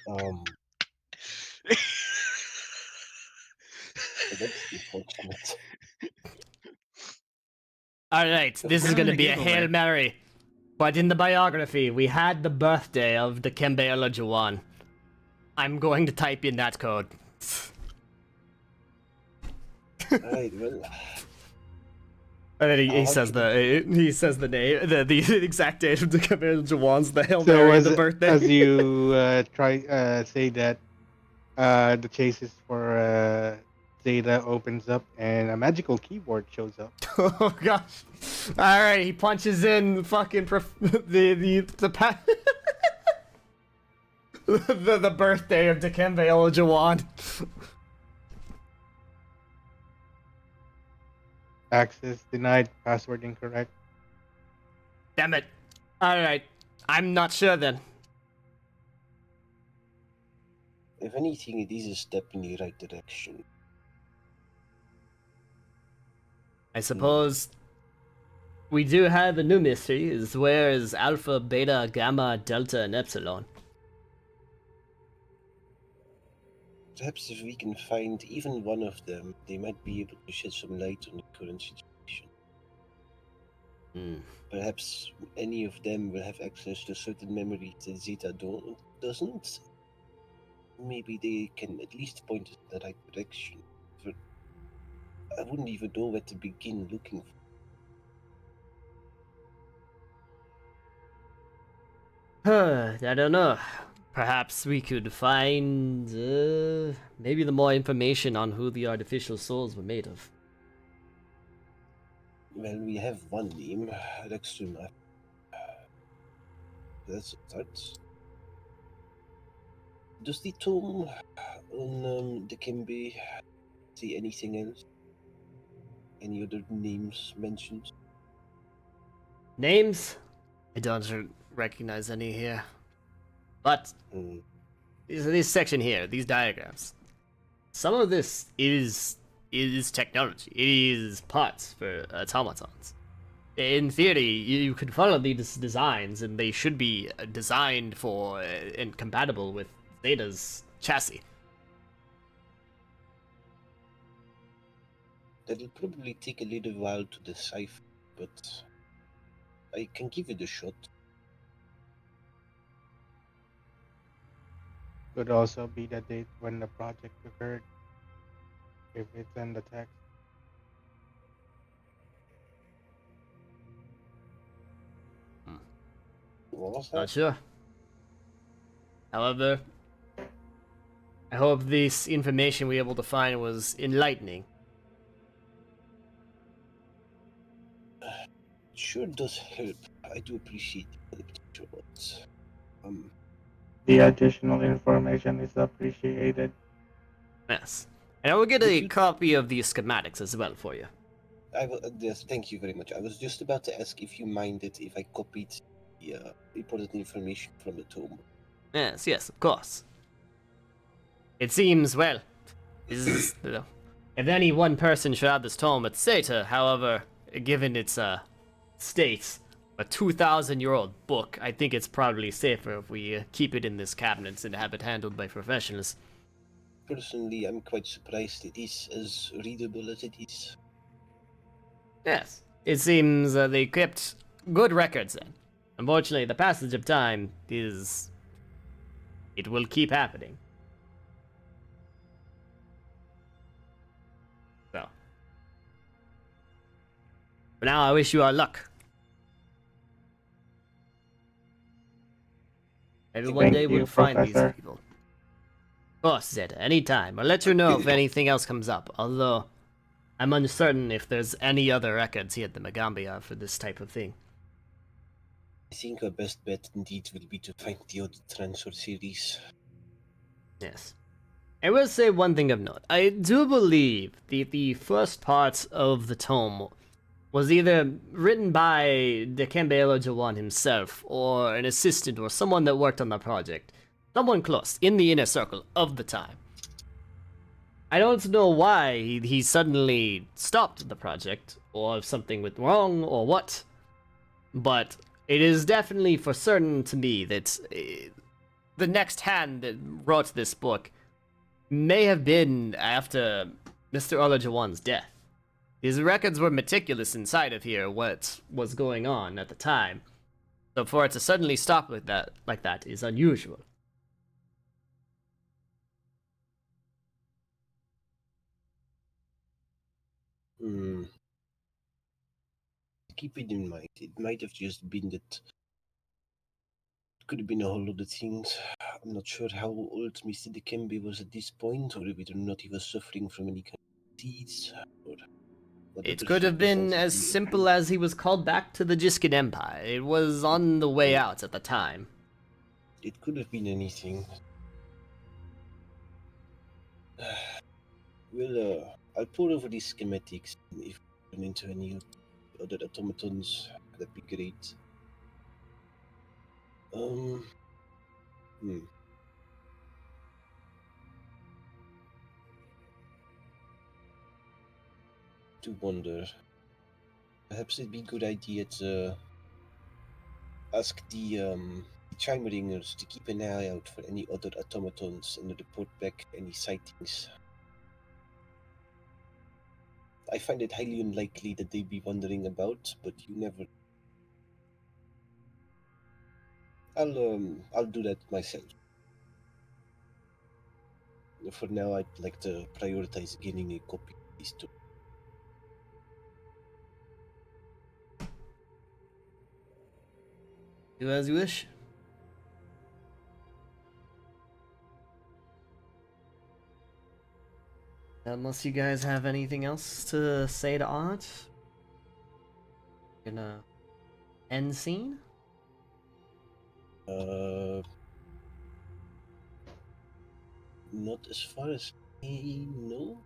C: that's unfortunate.
B: All right, this is gonna be a Hail Mary. But in the biography, we had the birthday of Dikembe Olajuwon. I'm going to type in that code.
C: Alright, well,
B: And then he
C: I'll
B: says
C: have to
B: the name, the exact date of Dikembe Olajuwon's the Hail
E: So
B: Mary
E: as,
B: of the birthday.
E: as you say that, the chases for Zeta opens up and a magical keyboard shows up.
B: Oh gosh! All right, he punches in fucking the birthday of Dikembe Olajuwon.
E: Access denied. Password incorrect.
B: Damn it! All right, I'm not sure then.
C: if anything, it is a step in the right direction.
B: I suppose we do have a new mystery. Is where is Alpha, Beta, Gamma, Delta, and Epsilon?
C: Perhaps if we can find even one of them, they might be able to shed some light on the current situation.
B: Hmm.
C: Perhaps any of them will have access to certain memories that Zeta doesn't. Maybe they can at least point us in the right direction. But I wouldn't even know where to begin looking for.
B: I don't know. Perhaps we could find maybe the more information on who the artificial souls were made of.
C: Well, we have one name, Rexuma. That's a start. Does the tome on the Kimbe see anything else? Any other names mentioned?
B: Names? I don't recognize any here. But
C: Hmm.
B: this section here, these diagrams, some of this is technology. It is parts for automatons. In theory, you could follow these designs, and they should be designed for and compatible with Zeta's chassis.
C: That'll probably take a little while to decipher, but I can give it a shot.
E: Could also be the date when the project occurred, if it's in the text.
C: What was
B: Not
C: that?
B: sure. However, I hope this information we were able to find was enlightening.
C: Sure does help. I do appreciate the potential odds.
G: The additional information is appreciated.
B: Yes. And I will get
C: Would
B: a
C: you-
B: copy of the schematics as well for you.
C: I will, yes, thank you very much. I was just about to ask if you minded if I copied the important information from the tome.
B: Yes, of course. It seems, well, this is, if any one person should have this tome, it's Zeta. However, given its state, a 2,000-year-old book, I think it's probably safer if we keep it in this cabinet and have it handled by professionals.
C: Personally, I'm quite surprised it is as readable as it is.
B: Yes. It seems they kept good records then. Unfortunately, the passage of time is... it will keep happening. So. For now, I wish you all luck. Maybe one
G: Thank
B: day we'll
G: you,
B: find these
G: Professor.
B: people. Of course, Zeta, anytime. I'll let you know if anything else comes up, although I'm uncertain if there's any other records here at the Magambia for this type of thing.
C: I think our best bet indeed will be to find the other transfer series.
B: Yes. I will say one thing of note. I do believe the first part of the tome was either written by Dikembe Olajuwon himself, or an assistant, or someone that worked on the project. Someone close, in the inner circle of the time. I don't know why he suddenly stopped the project, or if something went wrong, or what. But it is definitely for certain to me that the next hand that wrote this book may have been after Mr. Olajuwon's death. His records were meticulous inside of here, what was going on at the time. So for it to suddenly stop like that is unusual.
C: Hmm. Keep it in mind. It might have just been that. It could have been a whole lot of things. I'm not sure how old Mr. Dikembe was at this point, or whether or not he was suffering from any kind of disease, or what
B: It
C: other
B: could have been
C: circumstances
B: as
C: may have
B: simple as he was called back to the Jiskin Empire. It was on the way out at the time.
C: It could have been anything. Well, I'll pour over these schematics. If we run into any other automatons, that'd be great. Hmm. To wonder. Perhaps it'd be a good idea to ask the Chimeringers to keep an eye out for any other automatons and report back any sightings. I find it highly unlikely that they'd be wandering about, but you never. I'll do that myself. For now, I'd like to prioritize getting a copy of these two.
B: Do as you wish. Unless you guys have anything else to say to Art. Gonna end scene?
C: Not as far as I know.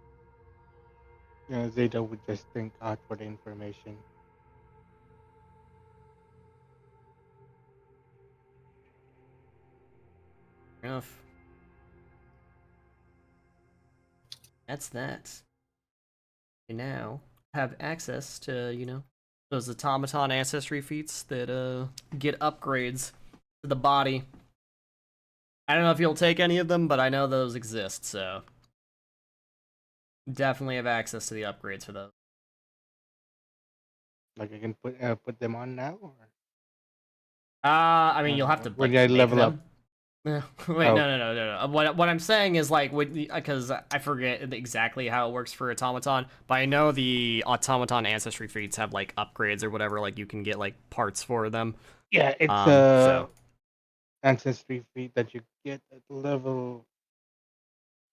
E: Zeta would just thank God for the information.
B: Fair enough. That's that. You now have access to, those automaton ancestry feats that get upgrades to the body. I don't know if you'll take any of them, but I know those exist, so definitely have access to the upgrades for those.
E: Like I can put them on now, or
B: I mean, you'll have to
E: when
B: like
E: I
B: make
E: level up.
B: them. Wait,
E: Oh.
B: no. What I'm saying is like, because I forget exactly how it works for automaton, but I know the automaton ancestry feats have like upgrades or whatever. Like you can get like parts for them.
E: Yeah, it's
B: So
E: ancestry feat that you get at level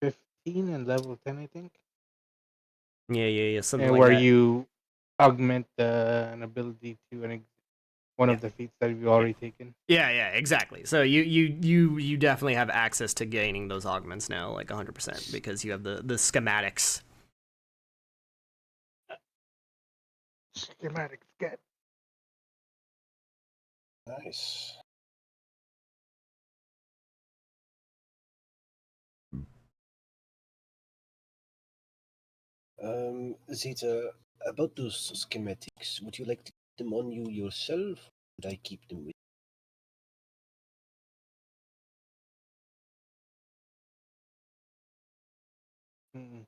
E: 15 and level 10, I think.
B: yeah, something
E: And
B: like
E: where
B: that.
E: you augment an ability to one
B: Yeah.
E: of the feats that you've already taken.
B: Yeah, exactly. So you definitely have access to gaining those augments now, like 100%, because you have the schematics.
E: Schematics get.
C: Nice. Zeta, about those schematics, would you like to keep them on you yourself? Or would I keep them with
E: Mm.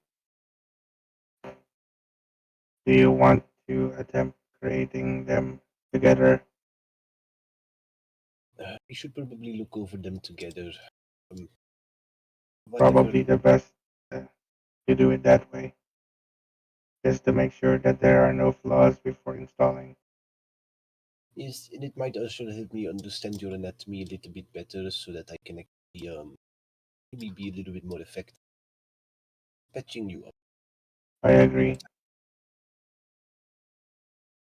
E: Do you want to attempt creating them together?
C: We should probably look over them together. Whatever.
E: Probably the best to do it that way, just to make sure that there are no flaws before installing.
C: Yes, and it might also help me understand your anatomy a little bit better so that I can actually maybe be a little bit more effective patching you up.
E: I agree.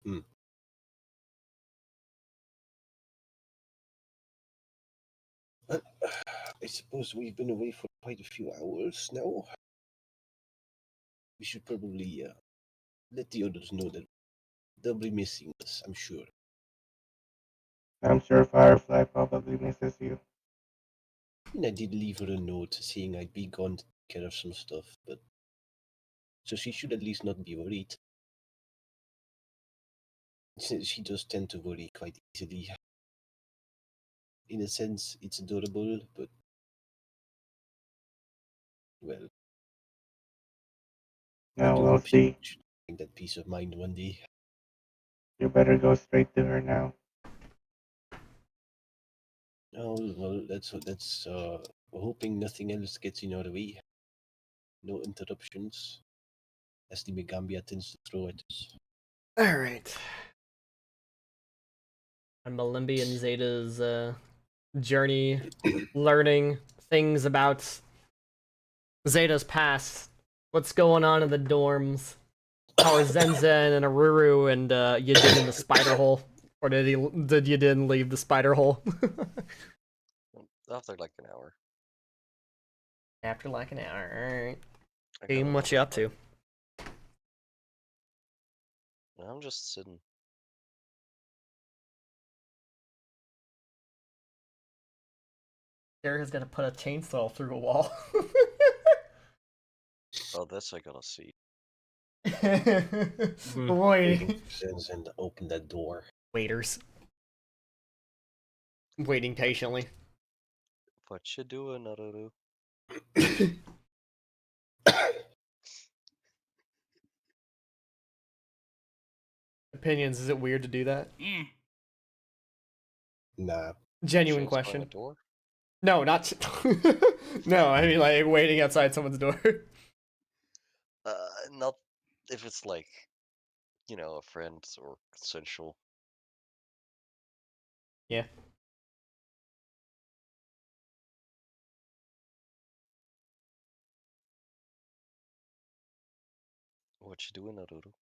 C: Hmm. Well, I suppose we've been away for quite a few hours now. We should probably let the others know that they'll be missing us, I'm sure.
E: I'm sure Firefly probably misses you.
C: And I did leave her a note saying I'd be gone to take care of some stuff, but So she should at least not be worried. She does tend to worry quite easily. In a sense, it's adorable, but well, I
G: No,
C: do
G: we'll
C: hope she
G: see.
C: should find that peace of mind one day.
G: You better go straight to her now.
C: Oh well, that's hoping nothing else gets in our way. No interruptions, as the Megambia tends to throw at us.
B: All right. And Malimbi and Zeta's journey, learning things about Zeta's past. What's going on in the dorms? How are Zen and Aruru and Yadin in the spider hole? Or did Yadin leave the spider hole?
D: After like an hour.
B: After like an hour, alright.
D: I
B: Game,
D: got
B: what you up to?
D: I'm just sitting.
B: Sarah's gonna put a chainsaw through a wall.
D: Oh, this I gotta see.
C: Waiting
B: Waiting.
C: for Zen to open that door.
B: Waiters. Waiting patiently.
D: What you doing, Naruto?
B: Opinions, is it weird to do that?
C: Nah.
B: Genuine
D: Chainsawing
B: question.
D: a door?
B: No, not. No, I mean like waiting outside someone's door.
D: Not if it's like, you know, a friend or consensual.
B: Yeah.
D: What you doing, Naruto?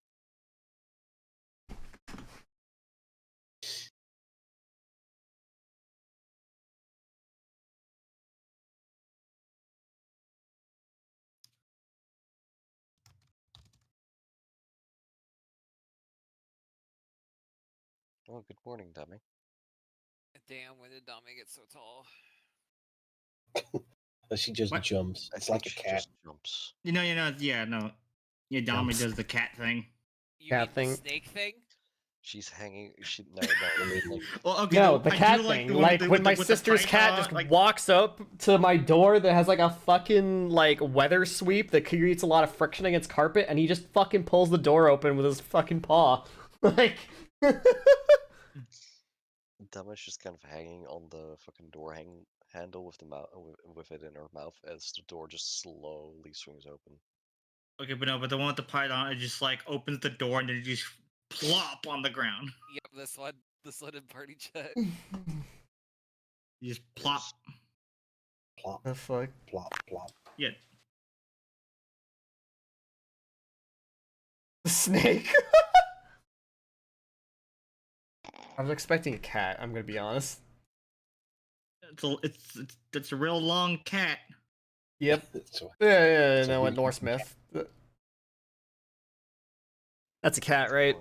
D: Oh, good morning, dummy.
H: Damn, when did Dami get so tall?
C: She just
A: What?
C: jumps.
D: I
C: It's
D: think
C: like a
D: she
C: cat.
D: just jumps.
A: Yeah, no. Yeah, Dami
B: Jumps.
A: does the cat thing.
H: You
B: Cat
H: mean
B: thing.
H: the snake thing?
D: She's hanging. No, I mean like.
A: Well, okay,
B: No,
A: though,
B: the
A: I
B: cat
A: do like
B: thing.
A: the one
B: Like
A: with the,
B: when
A: with
B: my
A: the, with the
B: sister's
A: fight,
B: cat just
A: like,
B: walks up to my door that has like a fucking like weather sweep that creates a lot of friction against carpet, and he just fucking pulls the door open with his fucking paw. Like.
D: Dama's just kind of hanging on the fucking door handle with the with it in her mouth as the door just slowly swings open.
A: okay, but no, but the one with the python, it just like opens the door and then you just plop on the ground.
H: Yep, this one in party chat.
A: You just plop.
D: Yes.
C: Plop,
B: The fuck?
C: plop, plop.
A: Yeah.
B: The snake. I was expecting a cat. I'm gonna be honest.
A: It's a real long cat.
B: Yep.
C: So,
B: Yeah.
C: It's a
B: No, what
C: weird
B: North
C: looking
B: Smith. That's a cat, right?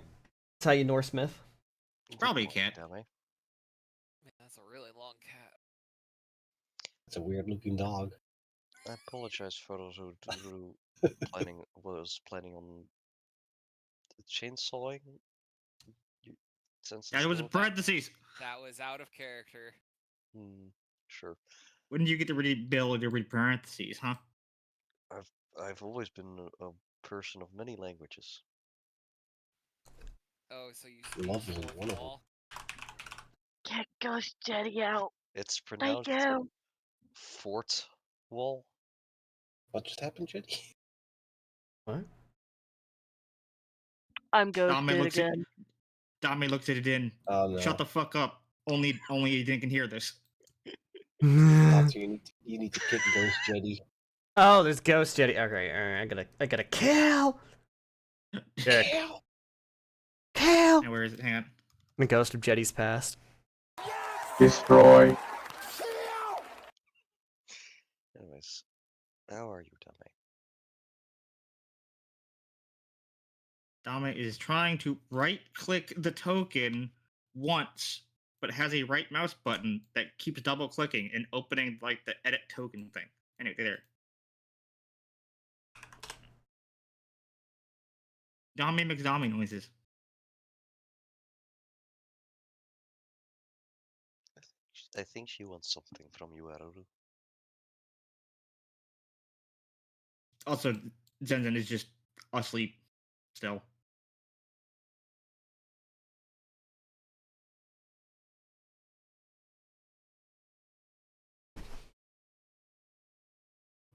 B: That's how you North Smith.
A: Probably a cat.
D: Dummy.
H: Man, that's a really long cat.
C: it's a weird looking dog.
D: I apologize for those who was planning on chainsawing. Since
A: That was in parentheses.
H: That was out of character.
D: Sure.
A: When did you get to read Bill to read parentheses, huh?
D: I've always been a person of many languages.
H: Oh, so you speak
C: Love is
H: fourth
C: one of them.
H: wall?
F: Get Ghost Jetty out.
D: It's
F: Thank
D: pronounced
F: you.
D: Fort Wall.
C: What just happened, Jetty?
B: What?
F: I'm
A: Dame
F: ghosted
A: looks
F: again.
A: Dame looks at it in.
C: Oh no.
A: Shut the fuck up. Only Aiden can hear this.
C: That's you need to kick Ghost Jetty.
B: Oh, there's Ghost Jetty. Okay, alright, I gotta kill. Good. Kill.
A: Now where is it? Hang on.
B: The ghost of Jetty's past.
G: Destroy.
D: Anyways, how are you, dummy?
A: Dame is trying to right-click the token once, but has a right mouse button that keeps double-clicking and opening like the edit token thing. Anyway, there. Dami makes Dami noises.
D: I think she wants something from you, Aruru.
A: Also, Zenzen is just asleep still.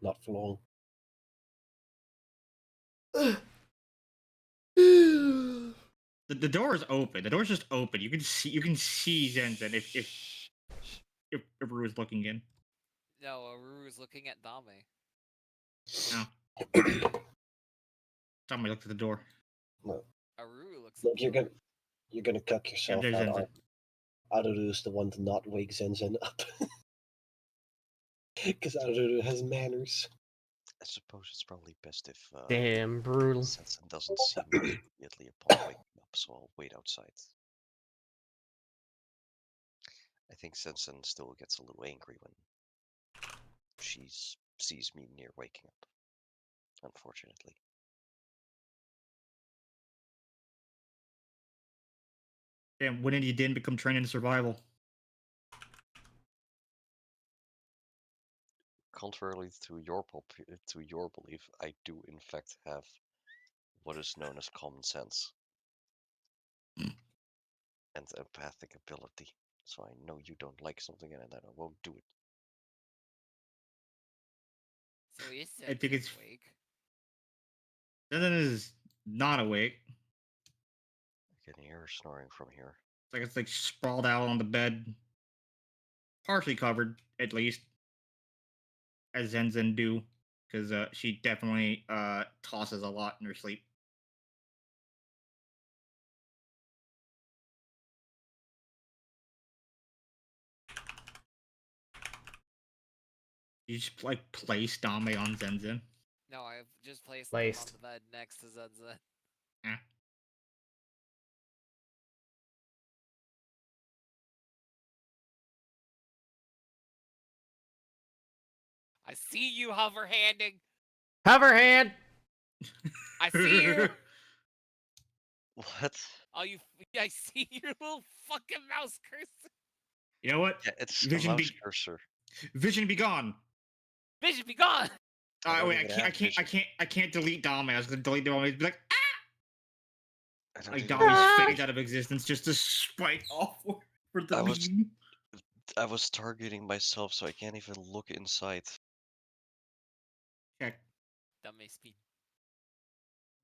C: Not for long.
A: The door is open. The door's just open. You can see Zenzen if Rue is looking in.
H: No, Aruru is looking at Dame.
A: No. Somebody looked at the door.
C: No.
H: Aruru looks.
C: Look, you're gonna cuck yourself
A: there's
C: out.
A: Zenzen.
C: Aruru's the one to not wake Zenzen up. Because Aruru has manners.
D: I suppose it's probably best if
B: Damn brutal.
D: Sensen doesn't see me immediately upon waking up, so I'll wait outside. I think Sensen still gets a little angry when she sees me near waking up. Unfortunately.
A: Damn, when you didn't become trained in survival.
D: Contrarily to your belief, I do in fact have what is known as common sense and empathic ability. So I know you don't like something and then I won't do it.
H: So is
A: I think it's
H: awake.
A: Zenzen is not awake.
D: I can hear her snoring from here.
A: It's like sprawled out on the bed, partially covered at least, as Zenzen do, because she definitely tosses a lot in her sleep. You just like place Dame on Zenzen.
H: No, I've just placed
B: Placed.
H: them on the bed next to Zenzen.
A: Yeah.
H: I see you hover handing.
B: Hover hand.
H: I see you.
D: What?
H: Oh, I see your little fucking mouse cursor.
A: You know what?
D: Yeah, it's
A: Vision
D: a mouse
A: be
D: cursor.
A: Vision be gone.
H: Vision be gone.
D: I don't
A: Wait,
D: even have vision.
A: I can't delete Dame. I was gonna delete Dame. Be like,
D: I don't
A: like
D: even
A: Dame's
D: have
A: fades
D: vision.
A: out of existence just to spite off for the
D: I was-
A: beam.
D: I was targeting myself, so I can't even look inside.
A: Check.
H: Dummy speed.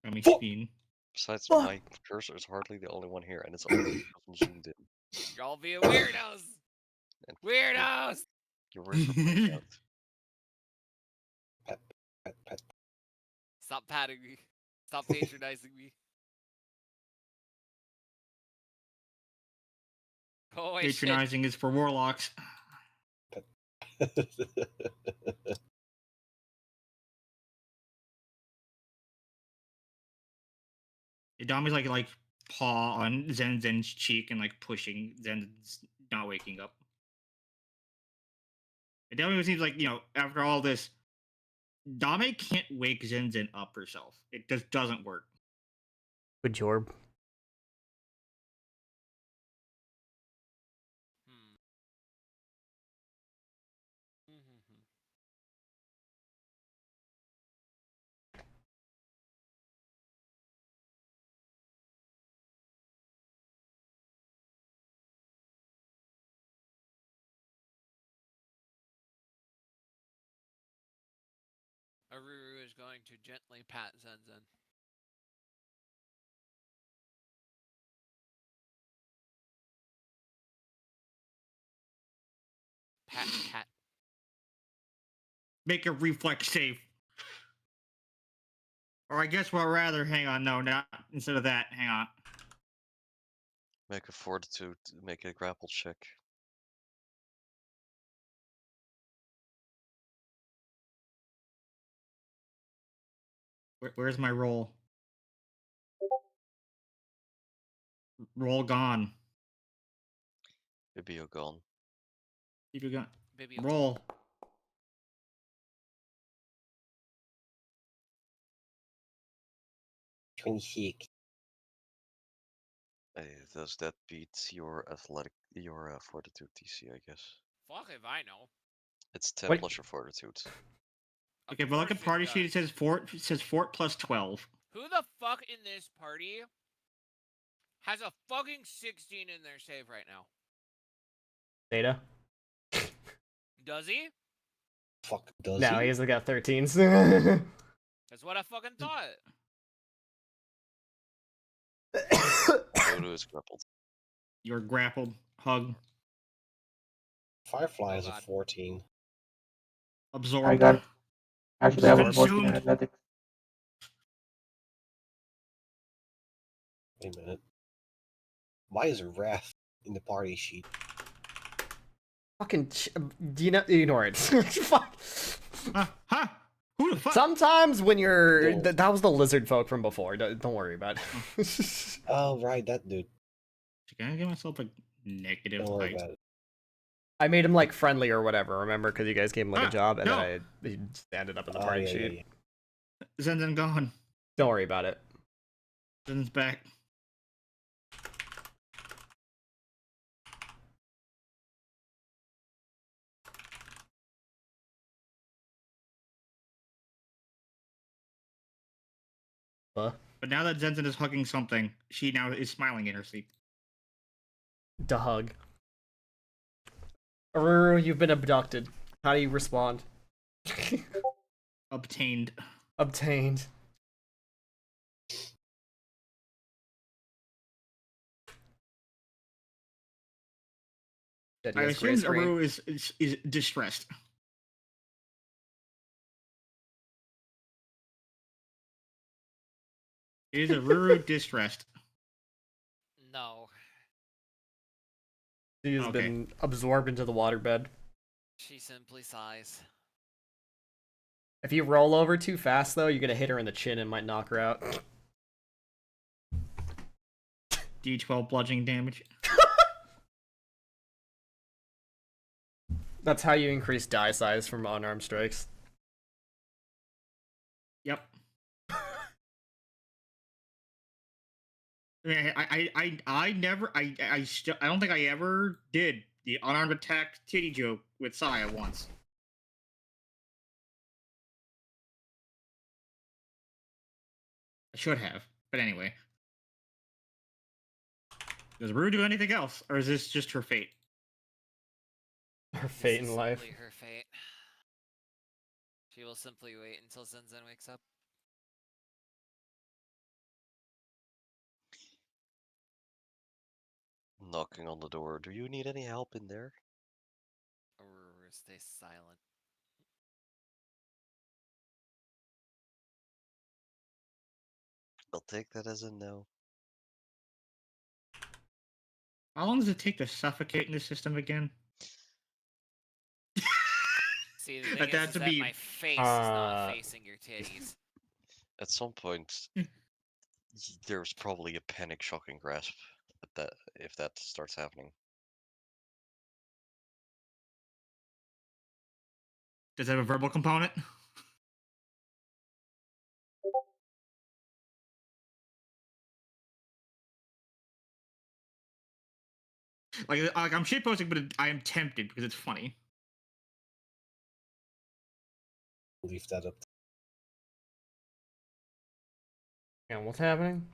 A: Dame spin.
D: Besides, my cursor is hardly the only one here, and it's only zoomed in.
H: Y'all being weirdos.
D: And
H: Weirdos.
D: Your words are playing out.
C: Pet.
H: Stop patting me. Stop patronizing me. Go away, shit.
A: Patronizing is for warlocks. Dame's like paw on Zenzen's cheek and like pushing Zenzen's not waking up. It definitely seems like, after all this, Dame can't wake Zenzen up herself. It just doesn't work.
B: Good job.
H: Aruru is going to gently pat Zenzen. Pat.
A: Make a reflex save. Or I guess we'll rather, hang on, no, not instead of that, hang on.
D: Make a fortitude, make a grapple check.
A: Where's my roll? Roll gone.
D: Maybe you're gone.
A: If you got
H: Baby,
A: roll.
C: 26.
D: Does that beat your fortitude DC? I guess
H: Fuck if I know.
D: it's 10
B: Wait.
D: plus your fortitude.
H: Of
A: Okay, but look
H: course
A: at party sheet. It
H: does.
A: says fort plus 12.
H: Who the fuck in this party has a fucking 16 in their save right now?
B: Data?
H: Does he?
C: Fuck, does
B: No,
C: he?
B: he's got 13s.
H: That's what I fucking thought.
D: Dodo is grappled.
A: You're grappled. Hug.
C: Firefly
H: Oh,
C: has a
H: God.
C: 14.
A: Absorb.
G: I got actually I have a
B: Absorb.
G: 14 in athletics.
C: Wait a minute. Why is Wrath in the party sheet?
B: Fucking. Do you know? Ignore it. Fuck.
A: Huh? Who the fuck?
B: Sometimes when you're.
C: No.
B: That was the lizard folk from before. Don't worry about it.
C: Oh, right, that dude.
A: Can I give myself a negative
C: Don't worry
A: height?
C: about it.
B: I made him like friendly or whatever, remember? Because you guys gave him like
A: Ah,
B: a job and
A: no.
B: then he ended up in the
C: Oh,
B: party
C: yeah,
B: sheet.
C: yeah, yeah.
A: Zenzen gone.
B: Don't worry about it.
A: Zenzen's back.
B: Huh?
A: But now that Zenzen is hugging something, she now is smiling in her sleep.
B: To hug. Aruru, you've been abducted. How do you respond?
A: Obtained.
B: Obtained. That he
A: I
B: has
A: assume
B: grace green.
A: Aru is distressed. Is Aruru distressed?
H: No.
B: He has
A: Okay.
B: been absorbed into the waterbed.
H: She simply sighs.
B: If you roll over too fast, though, you're gonna hit her in the chin and might knock her out.
A: D12 bludgeoning damage.
B: That's how you increase die size from unarmed strikes.
A: Yep. I never I don't think I ever did the unarmed attack titty joke with Saya once. I should have, but anyway. Does Rue do anything else, or is this just her fate?
B: Her
H: This
B: fate
H: is
B: in life.
H: simply her fate. She will simply wait until Zenzen wakes up.
D: Knocking on the door. Do you need any help in there?
H: Or stay silent.
D: I'll take that as a no.
A: How long does it take to suffocate in the system again?
H: See, the thing
A: That's
H: is
A: to
H: that
A: be
H: my face is not facing your titties.
D: At some point, there's probably a panic shocking grasp at that if that starts happening.
A: does it have a verbal component? Like I'm shitposting, but I am tempted because it's funny.
C: Leave that up.
B: And what's happening?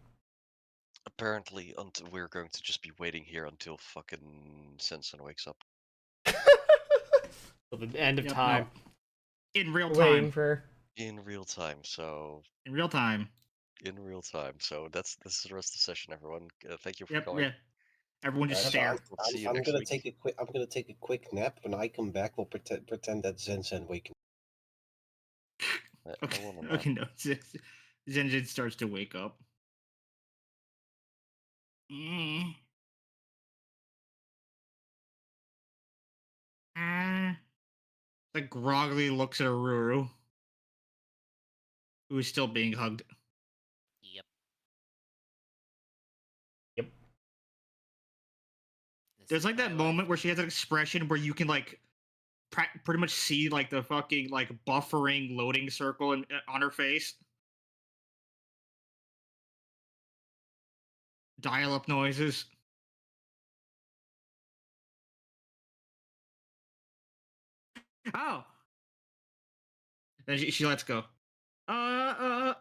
D: Apparently, until we're going to just be waiting here until fucking Sensen wakes up.
B: Till the end of
A: Yep, no.
B: time.
A: In real
B: Waiting
A: time.
B: for.
D: In real time, so
A: In real time.
D: that's this is the rest of the session, everyone. Thank you for
A: Yep.
D: coming.
A: Yeah. Everyone just stare.
D: See you
C: I'm
D: next
C: gonna
D: week.
C: take a quick. I'm gonna take a quick nap. When I come back, we'll pretend that Zenzen waking.
D: I
A: Okay.
D: wanna nap.
A: Okay. No. Zenjin starts to wake up. Like groggily looks at Aruru, who is still being hugged.
H: Yep.
B: Yep.
H: This
A: There's
H: is
A: like that
H: my
A: moment
H: life.
A: where she has an expression where you can like pretty much see like the fucking like buffering loading circle on her face. Dial-up noises. Oh. Then she lets go. Oh,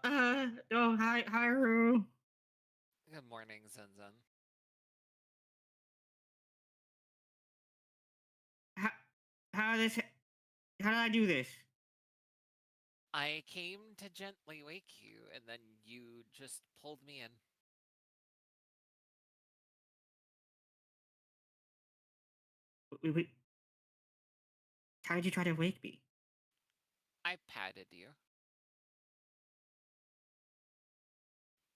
A: hi, Roo.
H: Good morning, Zenzen.
A: How, how this? How did I do this?
H: I came to gently wake you, and then you just pulled me in.
A: Wait. How did you try to wake me?
H: I patted you.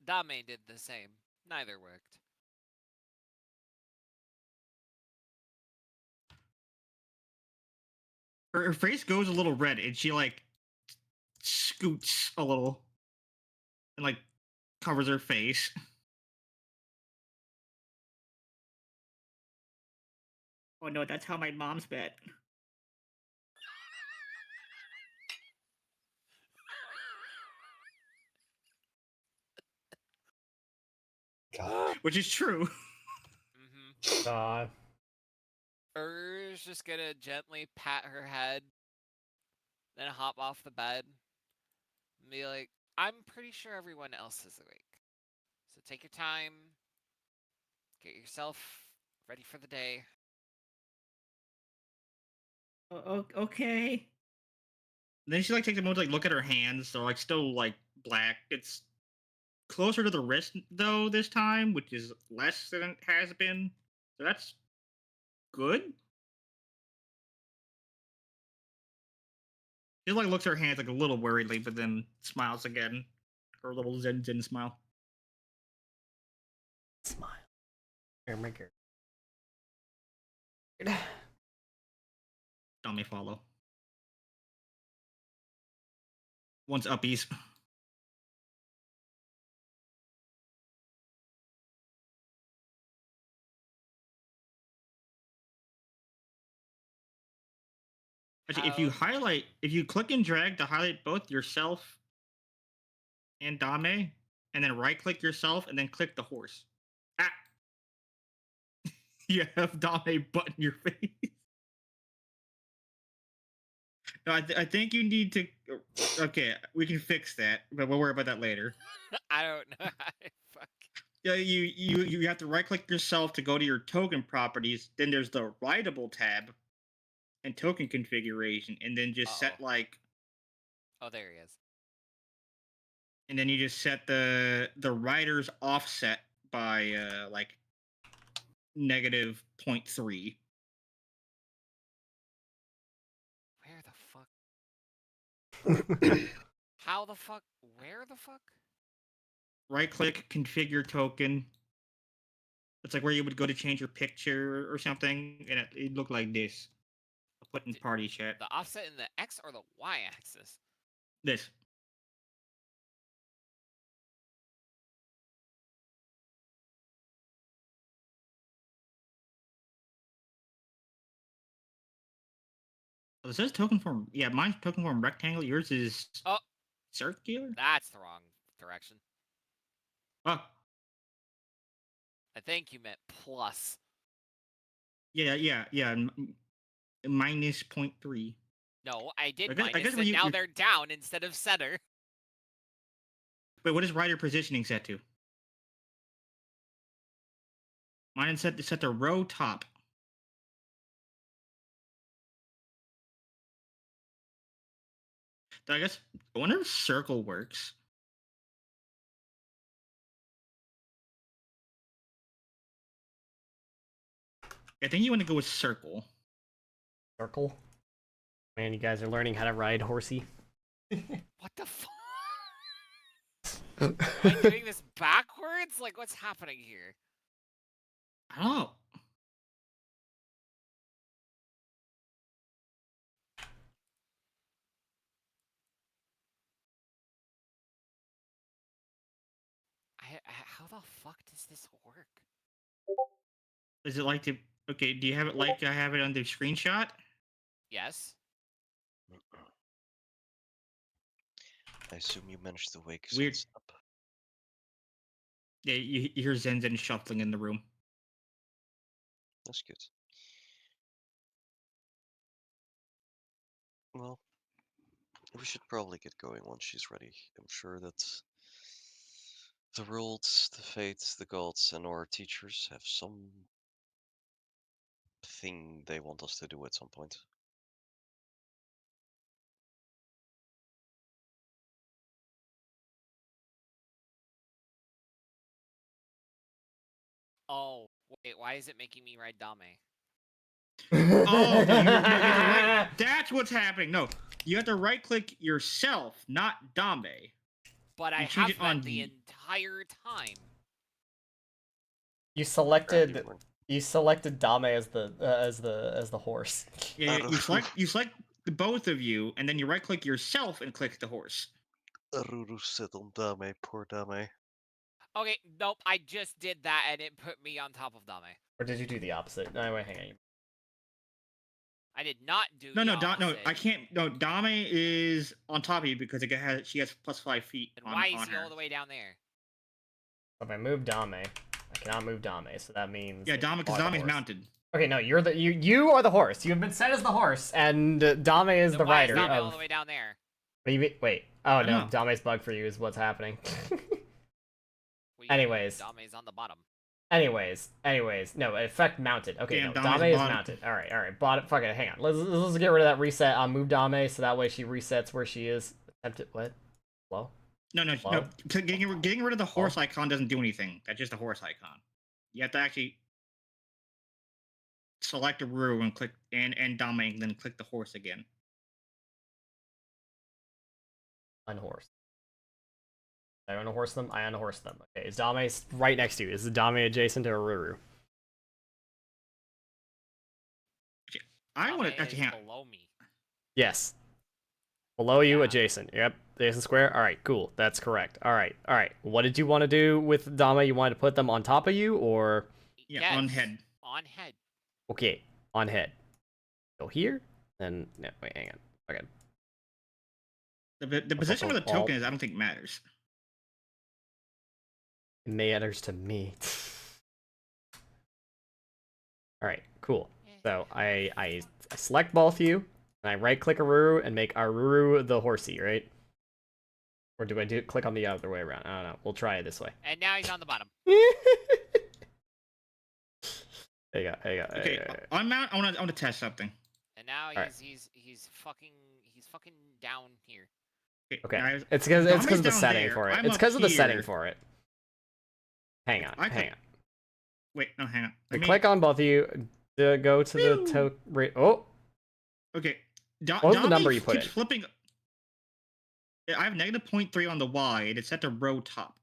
H: Dame did the same. Neither worked.
A: Her face goes a little red, and she like scoots a little, and like covers her face. Oh no, that's how my mom's bed.
C: God.
A: Which is true.
H: Mm-hmm.
B: God.
H: Just gonna gently pat her head, then hop off the bed, and be like, I'm pretty sure everyone else is awake. So take your time, get yourself ready for the day.
A: Okay. Then she like takes a moment to like look at her hands. They're like still like black. It's closer to the wrist though this time, which is less than it has been. So that's good. She like looks at her hands like a little worriedly, but then smiles again. Her little zen smile.
B: Smile. Here, make her.
A: Don't me follow. One's uppies. Actually, if you click and drag to highlight both yourself and Dame, and then right click yourself and then click the horse. Ah! You have Dame butt in your face. No, I think you need to. Okay, we can fix that, but we'll worry about that later.
H: I don't know. Fuck.
A: Yeah, you have to right click yourself to go to your token properties. Then there's the writable tab and token configuration, and then just set
H: Uh-oh.
A: like,
H: Oh, there he is.
A: and then you just set the writer's offset by like negative 0.3.
H: Where the fuck? How the fuck? Where the fuck?
A: Right click, configure token. It's like where you would go to change your picture or something, and it looked like this. I'll put in party chat.
H: The offset in the X or the Y axis?
A: This. Oh, this says token form. Yeah, mine's token form rectangle. Yours is circular.
H: That's the wrong direction.
A: Oh,
H: I think you meant plus.
A: yeah. Minus 0.3.
H: No, I did
A: I guess
H: minus,
A: when
H: and
A: you-
H: now
A: you-
H: they're down instead of center.
A: Wait, what is writer positioning set to? Mine is set to row top. I guess I wonder if circle works. I think you want to go with circle.
B: Circle. Man, you guys are learning how to ride horsey.
H: What the fuck? Am I doing this backwards? Like, what's happening here?
A: I don't know.
H: How the fuck does this work?
A: Is it like to? Okay, do you have it like I have it on the screenshot?
H: Yes.
D: I assume you managed to wake
A: Weird.
D: Sense up.
A: Yeah, you hear Zenzen shuffling in the room.
D: That's good. Well, we should probably get going once she's ready. I'm sure that the worlds, the fates, the gods, and our teachers have some thing they want us to do at some point.
H: Oh, wait, why is it making me ride Dame?
A: Oh, no, you have to right. That's what's happening. No, you have to right click yourself, not Dame.
H: But I
A: You change
H: have
A: it
H: that
A: on
H: the
A: you.
H: entire time.
B: You
D: Grab
B: selected
D: you one.
B: Dame as the horse.
A: Yeah, you
D: Aruru,
A: select the both of you, and then you right click yourself and click the horse.
D: Aruru sit on Dame, poor Dame.
H: Okay, nope, I just did that and it put me on top of Dame.
B: Or did you do the opposite? No, wait, hang on.
H: I did not do
A: No,
H: the
A: no,
H: opposite.
A: I can't. No, Dame is on top of you because she has plus 5 feet
H: And
A: on,
H: why is
A: on
H: he
A: her.
H: all the way down there?
B: If I move Dame, I cannot move Dame, so that means
A: Yeah,
B: that
A: Dame,
B: you
A: because
B: are the
A: Dame's
B: horse.
A: mounted.
B: Okay, no, you are the horse. You have been set as the horse, and Dame is
H: Then
B: the
H: why is
B: rider
H: Dame all
B: of.
H: the way down there?
B: Wait. Oh
A: I
B: no,
A: know.
B: Dame's bug for you is what's happening.
H: Well,
B: Anyways.
H: Dame's on the bottom.
B: Anyways, no, effect mounted. Okay,
A: Damn,
B: no,
A: Dame's
B: Dame is
A: bottom.
B: mounted. All right, bottom. Fuck it, hang on. Let's get rid of that reset. I'll move Dame so that way she resets where she is. Attempted what? Hello?
A: No.
B: Hello?
A: Getting rid of the horse icon doesn't do anything. That's just a horse icon. You have to actually select a Ruru and click and Dame, and then click the horse again.
B: Unhorse. I unhorse them. I unhorse them. Okay, is Dame right next to you? Is Dame adjacent to Aruru?
A: I want
H: Dame
A: to actually
H: is
A: hang on.
H: below me.
B: Yes. Below you,
H: Yeah.
B: adjacent. Yep, adjacent square. All right, cool. That's correct. All right. What did you want to do with Dame? You wanted to put them on top of you, or
A: Yeah,
H: Yes,
A: on head.
H: On head.
B: okay, on head? Go here. Then no, wait, hang on. Okay.
A: The position where the
B: All-
A: token is, I don't think matters.
B: It matters to me. All right, cool. So I select both of you, and I right click Aruru and make Aruru the horsey, right? Or do I click on the other way around? I don't know. We'll try it this way.
H: And now he's on the bottom.
B: There you go.
A: Okay, on mount. I want to test something.
H: And now
B: Alright.
H: he's fucking down here.
B: Okay.
A: Guys,
B: It's because of the
A: Dame's down
B: setting
A: there,
B: for it.
A: I'm
B: It's
A: up
B: because of the setting
A: here.
B: for it. Hang on.
A: Wait, no, hang on.
B: I click on both of you. Go to the oh.
A: Okay.
B: What was the
A: Dame
B: number you put
A: keeps
B: in?
A: flipping. I have negative 0.3 on the Y, and it's at the row top.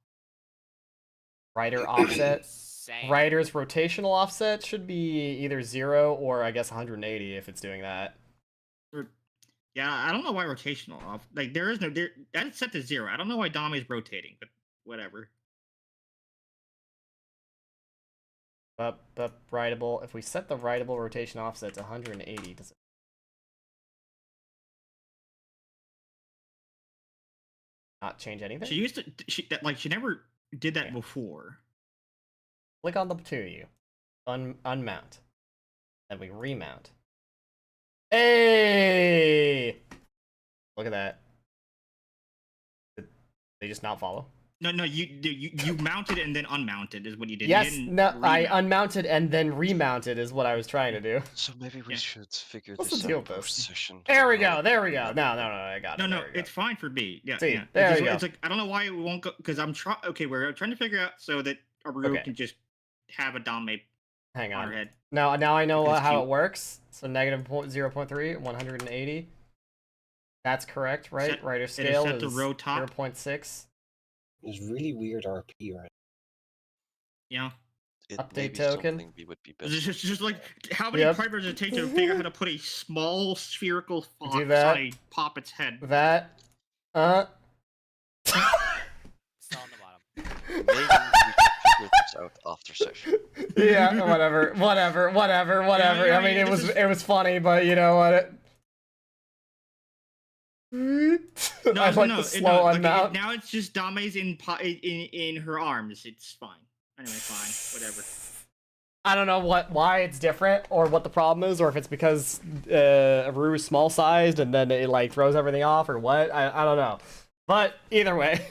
B: Rider offset.
H: Same.
B: Rider's rotational offset should be either 0 or I guess 180 if it's doing that.
A: Yeah, I don't know why rotational off. Like there is no there. That's set to 0. I don't know why Dame is rotating, but whatever.
B: But rideable. If we set the rideable rotation offset to 180, does it not change anything?
A: She used to. She never did that before.
B: Click on the two of you. Unmount. Then we remount. Hey! Look at that. Did they just not follow?
A: No, you mounted and then unmounted is what you did.
B: Yes,
A: you didn't
B: no, I
A: remount.
B: unmounted and then remounted is what I was trying to do.
D: So maybe we should figure
B: What's
D: this
B: the deal
D: out
B: with
D: post
B: this?
D: session.
B: There we go. No, I got it.
A: No,
B: There we go.
A: it's fine for B. Yeah,
B: See,
A: yeah.
B: there
A: it's
B: we
A: just,
B: go.
A: It's like I don't know why it won't go because I'm trying. Okay, we're trying to figure out so that Aru
B: Okay.
A: can just have a Dame
B: Hang
A: on her
B: on.
A: head.
B: Now I know
A: Because
B: how
A: cute.
B: it works. So negative 0.3, 180. That's correct, right?
A: Set-
B: Rider
A: it is
B: scale
A: set
B: is
A: to row top.
B: 0.6.
C: There's really weird RP, right?
A: Yeah.
D: It
B: Update
D: may be
B: token.
D: something we would be best.
A: It's just like how many
B: Yep.
A: primers does it take to figure out how to put a small spherical fox
B: Do that.
A: on a poppet's head?
B: That.
H: Still on the bottom.
D: Maybe we should figure this out after session.
B: Yeah, whatever.
A: Yeah,
B: I mean,
A: this
B: it was funny, but you know what?
A: No,
B: I like the slow unmount.
A: now it's just Dame's in her arms. It's fine. Anyway, fine, whatever.
B: I don't know why it's different or what the problem is, or if it's because Rue is small sized and then it like throws everything off or what. I don't know. But either way.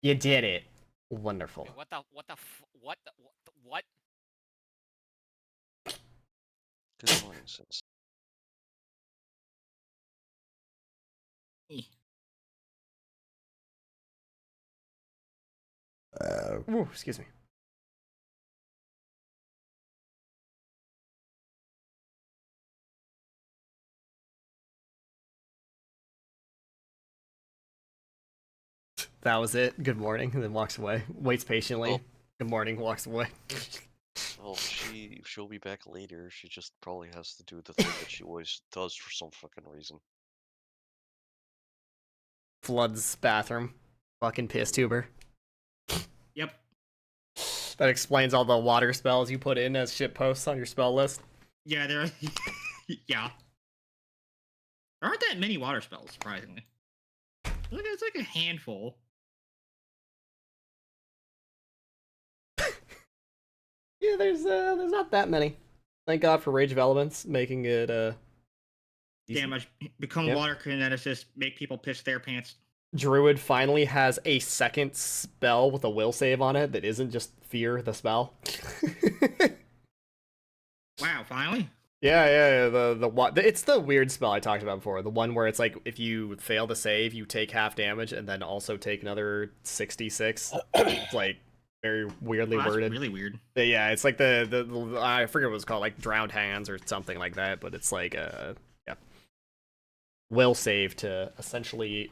B: You did it. Wonderful.
H: Wait, what the what?
D: Good morning, Sensei.
B: Ooh, excuse me. That was it. Good morning, and then walks away. Waits patiently.
D: Well-
B: Good morning, walks away.
D: Well, she'll be back later. She just probably has to do the thing that she always does for some fucking reason.
B: Floods bathroom. Fucking piss tuber.
A: Yep.
B: That explains all the water spells you put in as shit posts on your spell list.
A: Yeah, there. Yeah. There aren't that many water spells, surprisingly. It's like a handful.
B: Yeah, there's not that many. Thank God for Rage of Elements, making it decent.
A: Damage. Become
B: Yep.
A: water kineticist. Make people piss their pants.
B: Druid finally has a second spell with a will save on it that isn't just fear the spell.
A: Wow, finally.
B: Yeah. It's the weird spell I talked about before. The one where it's like if you fail to save, you take half damage and then also take another 66. It's like very weirdly
A: Wow, that's
B: worded.
A: really weird.
B: Yeah, it's like the I forget what it's called, like drowned hands or something like that. But it's like will save to essentially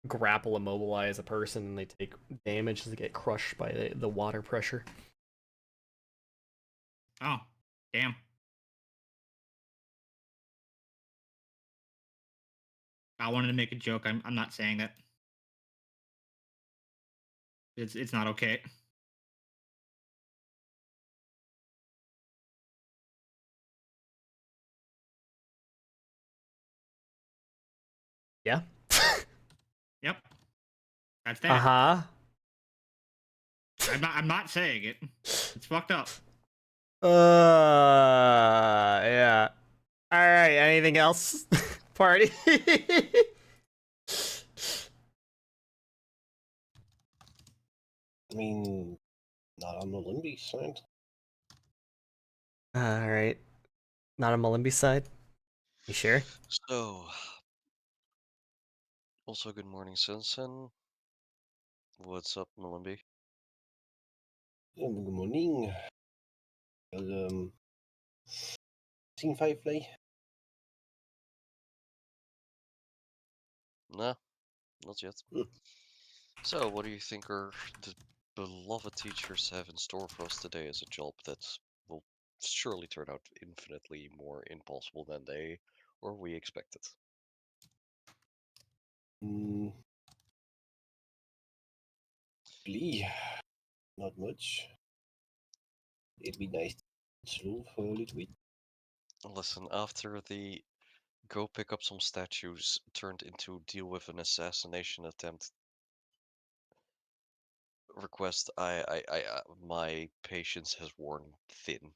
B: grapple immobilize a person and they take damage as they get crushed by the water pressure.
A: Oh, damn. I wanted to make a joke. I'm not saying that. It's not okay.
B: Yeah.
A: Yep. That's that.
B: Uh-huh.
A: I'm not saying it. It's fucked up.
B: Yeah. All right, anything else? Party.
C: I mean, not on the Limby side.
B: All right. Not on Malimby's side? You sure?
D: So, also good morning, Sensen. What's up, Malimby?
C: Good morning. Seen Firefly?
D: Nah, not yet.
C: Hmm.
D: So, what do you think the beloved teachers have in store for us today as a job that will surely turn out infinitely more impossible than they or we expected?
C: Glee. Not much. It'd be nice to slow for a little bit.
D: Listen, after the go pick up some statues turned into deal with an assassination attempt request, my patience has worn thin.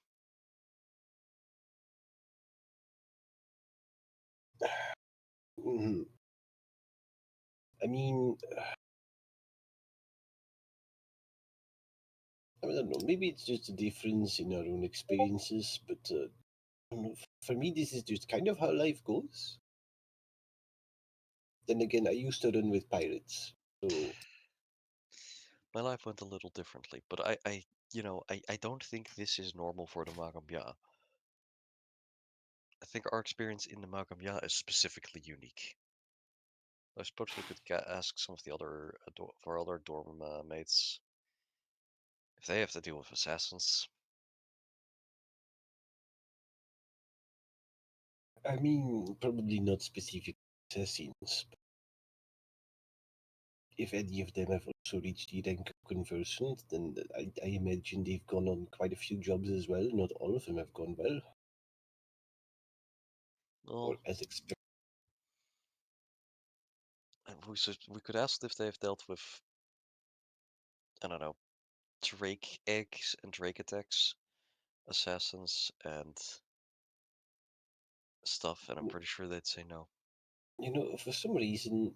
C: Mhm. I mean, I don't know. Maybe it's just a difference in our own experiences, but I don't know. For me, this is just kind of how life goes. Then again, I used to run with pirates, so
D: My life went a little differently, but I don't think this is normal for the Magambya. I think our experience in the Magambya is specifically unique. I suppose we could ask some of the other for other dorm mates if they have to deal with assassins.
C: I mean, probably not specific assassins. But if any of them have also reached the rank of conversant, then I imagine they've gone on quite a few jobs as well. Not all of them have gone well. or
D: Well,
C: as expected.
D: and we could ask if they've dealt with, I don't know, Drake eggs and Drake attacks, assassins, and stuff, and I'm pretty sure they'd say no.
C: You know, for some reason,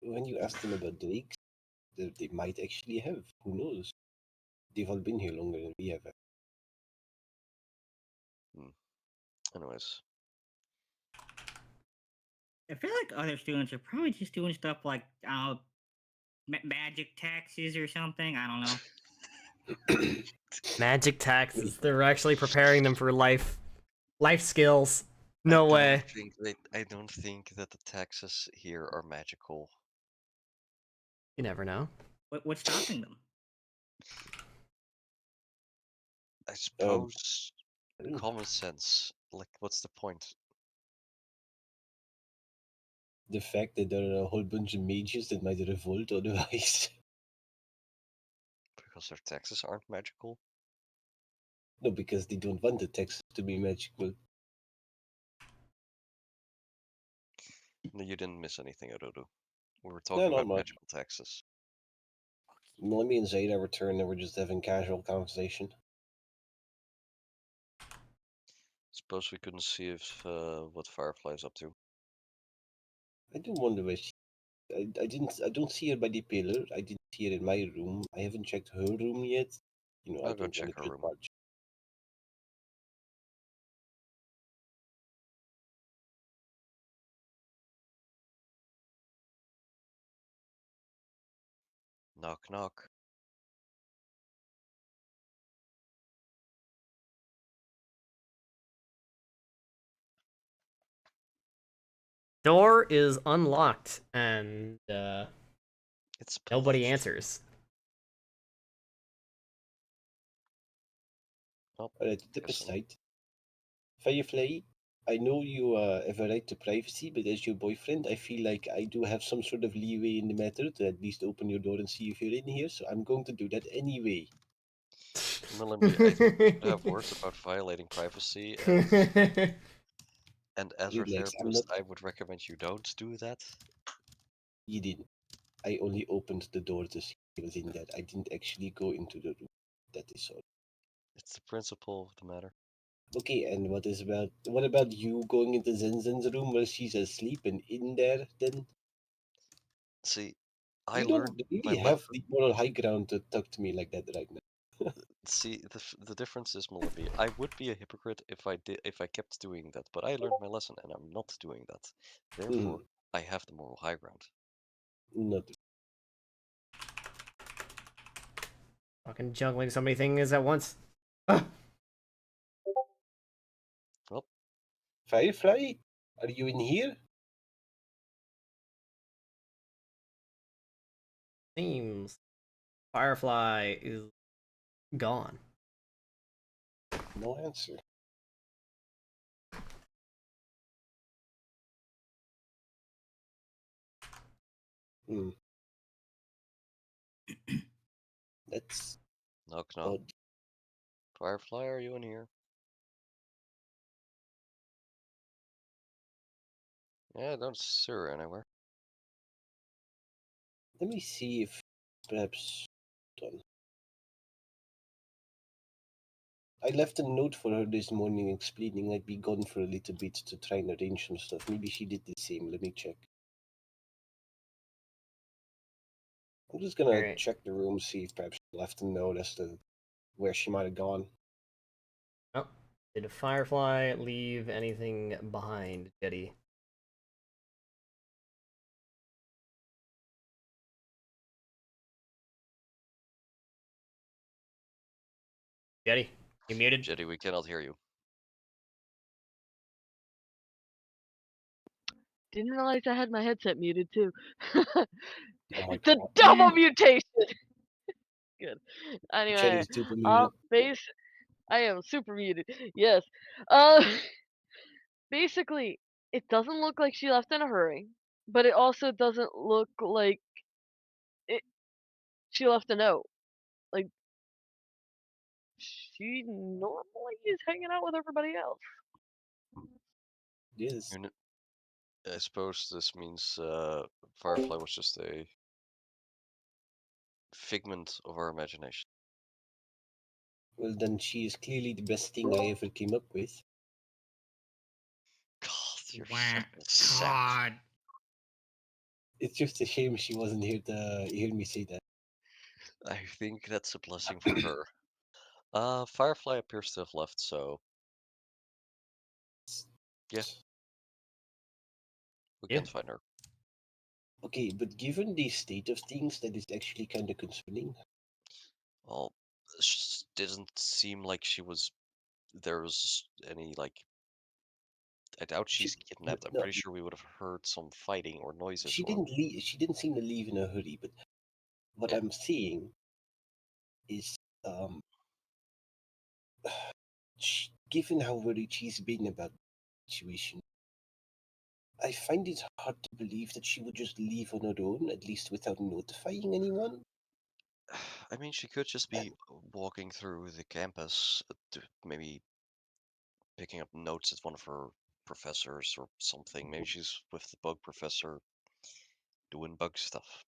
C: when you ask them about Drake, they might actually have. Who knows? They've all been here longer than we have.
D: Anyways,
A: I feel like other students are probably just doing stuff like magic taxes or something. I don't know.
B: Magic taxes. They're actually preparing them for life skills. No way.
D: I don't think that the taxes here are magical.
B: You never know.
A: What's stopping them?
D: I suppose common sense. Like, what's the point?
C: The fact that there are a whole bunch of mages that might revolt otherwise.
D: Because their taxes aren't magical?
C: No, because they don't want the text to be magical.
D: No, you didn't miss anything, Adodo. We were
C: No,
D: talking
C: not
D: about
C: much.
D: magical taxes.
C: When me and Zayda returned and we're just having casual conversation.
D: Suppose we couldn't see if what Firefly's up to.
C: I do wonder where she. I don't see her by the pillar. I didn't see her in my room. I haven't checked her room yet. You know, I
D: I'll go
C: don't
D: check
C: want
D: her
C: to
D: room.
C: judge.
D: Knock knock.
B: Door is unlocked and
D: It's
B: nobody
D: pillaged.
B: answers.
D: Oh,
C: Alright, tip
D: guess
C: aside. Firefly, I know you have a right to privacy, but as your boyfriend, I feel like I do have some sort of leeway in the matter to at least open your door and see if you're in here, so I'm going to do that anyway.
D: Millenby, I think we should have words about violating privacy, and as our
C: Relax, I'm
D: therapist,
C: not.
D: I would recommend you don't do that.
C: You didn't. I only opened the door to see he was in there. I didn't actually go into the room. That is all.
D: It's the principle of the matter.
C: Okay, and what about you going into Zenzen's room while she's asleep and in there then?
D: See, I
C: You
D: learned
C: don't really
D: my
C: have
D: lesson.
C: the moral high ground to talk to me like that right now.
D: See, the difference is, Millenby, I would be a hypocrite if I kept doing that, but I learned my lesson and I'm not doing that. Therefore, I have the moral high ground.
C: Not
B: Fucking juggling so many things at once. Ah.
D: Well,
C: Firefly? Are you in here?
B: Seems Firefly is gone.
C: No answer. Hmm. That's
D: knock knock.
C: odd.
D: Firefly, are you in here? Yeah, I don't see her anywhere.
C: Let me see if perhaps done. I left a note for her this morning explaining I'd be gone for a little bit to try and arrange some stuff. Maybe she did the same. Let me check. I'm just gonna
B: Alright.
C: check the room, see if perhaps she left a note as to where she might have gone.
B: Oh. Did Firefly leave anything behind, Jetty? Jetty, you muted?
D: Jetty, we cannot hear you.
F: Didn't realize I had my headset muted too.
C: Oh my
F: The
C: god.
F: double mutation. Good. Anyway,
C: Cherry's super muted.
F: base. I am super muted. Yes. Uh, basically, it doesn't look like she left in a hurry, but it also doesn't look like it. She left a note. Like she normally is hanging out with everybody else.
C: Yes.
D: And I suppose this means Firefly was just a figment of our imagination.
C: Well, then she is clearly the best thing I ever came up with.
D: God, you're
A: Wow.
D: such a sap.
A: God.
C: It's just a shame she wasn't here to hear me say that.
D: I think that's a blessing for her. Firefly appears to have left, so yeah, we
B: Yeah.
D: can't find her.
C: Okay, but given the state of things, that is actually kind of concerning.
D: Well, it didn't seem like there was any like. I doubt she's kidnapped. I'm
C: No,
D: pretty sure we would have heard some fighting or noises
C: she
D: or
C: didn't leave. She didn't seem to leave in a hurry. But what
D: Yeah.
C: I'm seeing is, given how worried she's been about the situation, I find it hard to believe that she would just leave on her own, at least without notifying anyone.
D: I mean, she could just be walking through the campus, maybe picking up notes at one of her professors or something. Maybe she's with the bug professor doing bug stuff.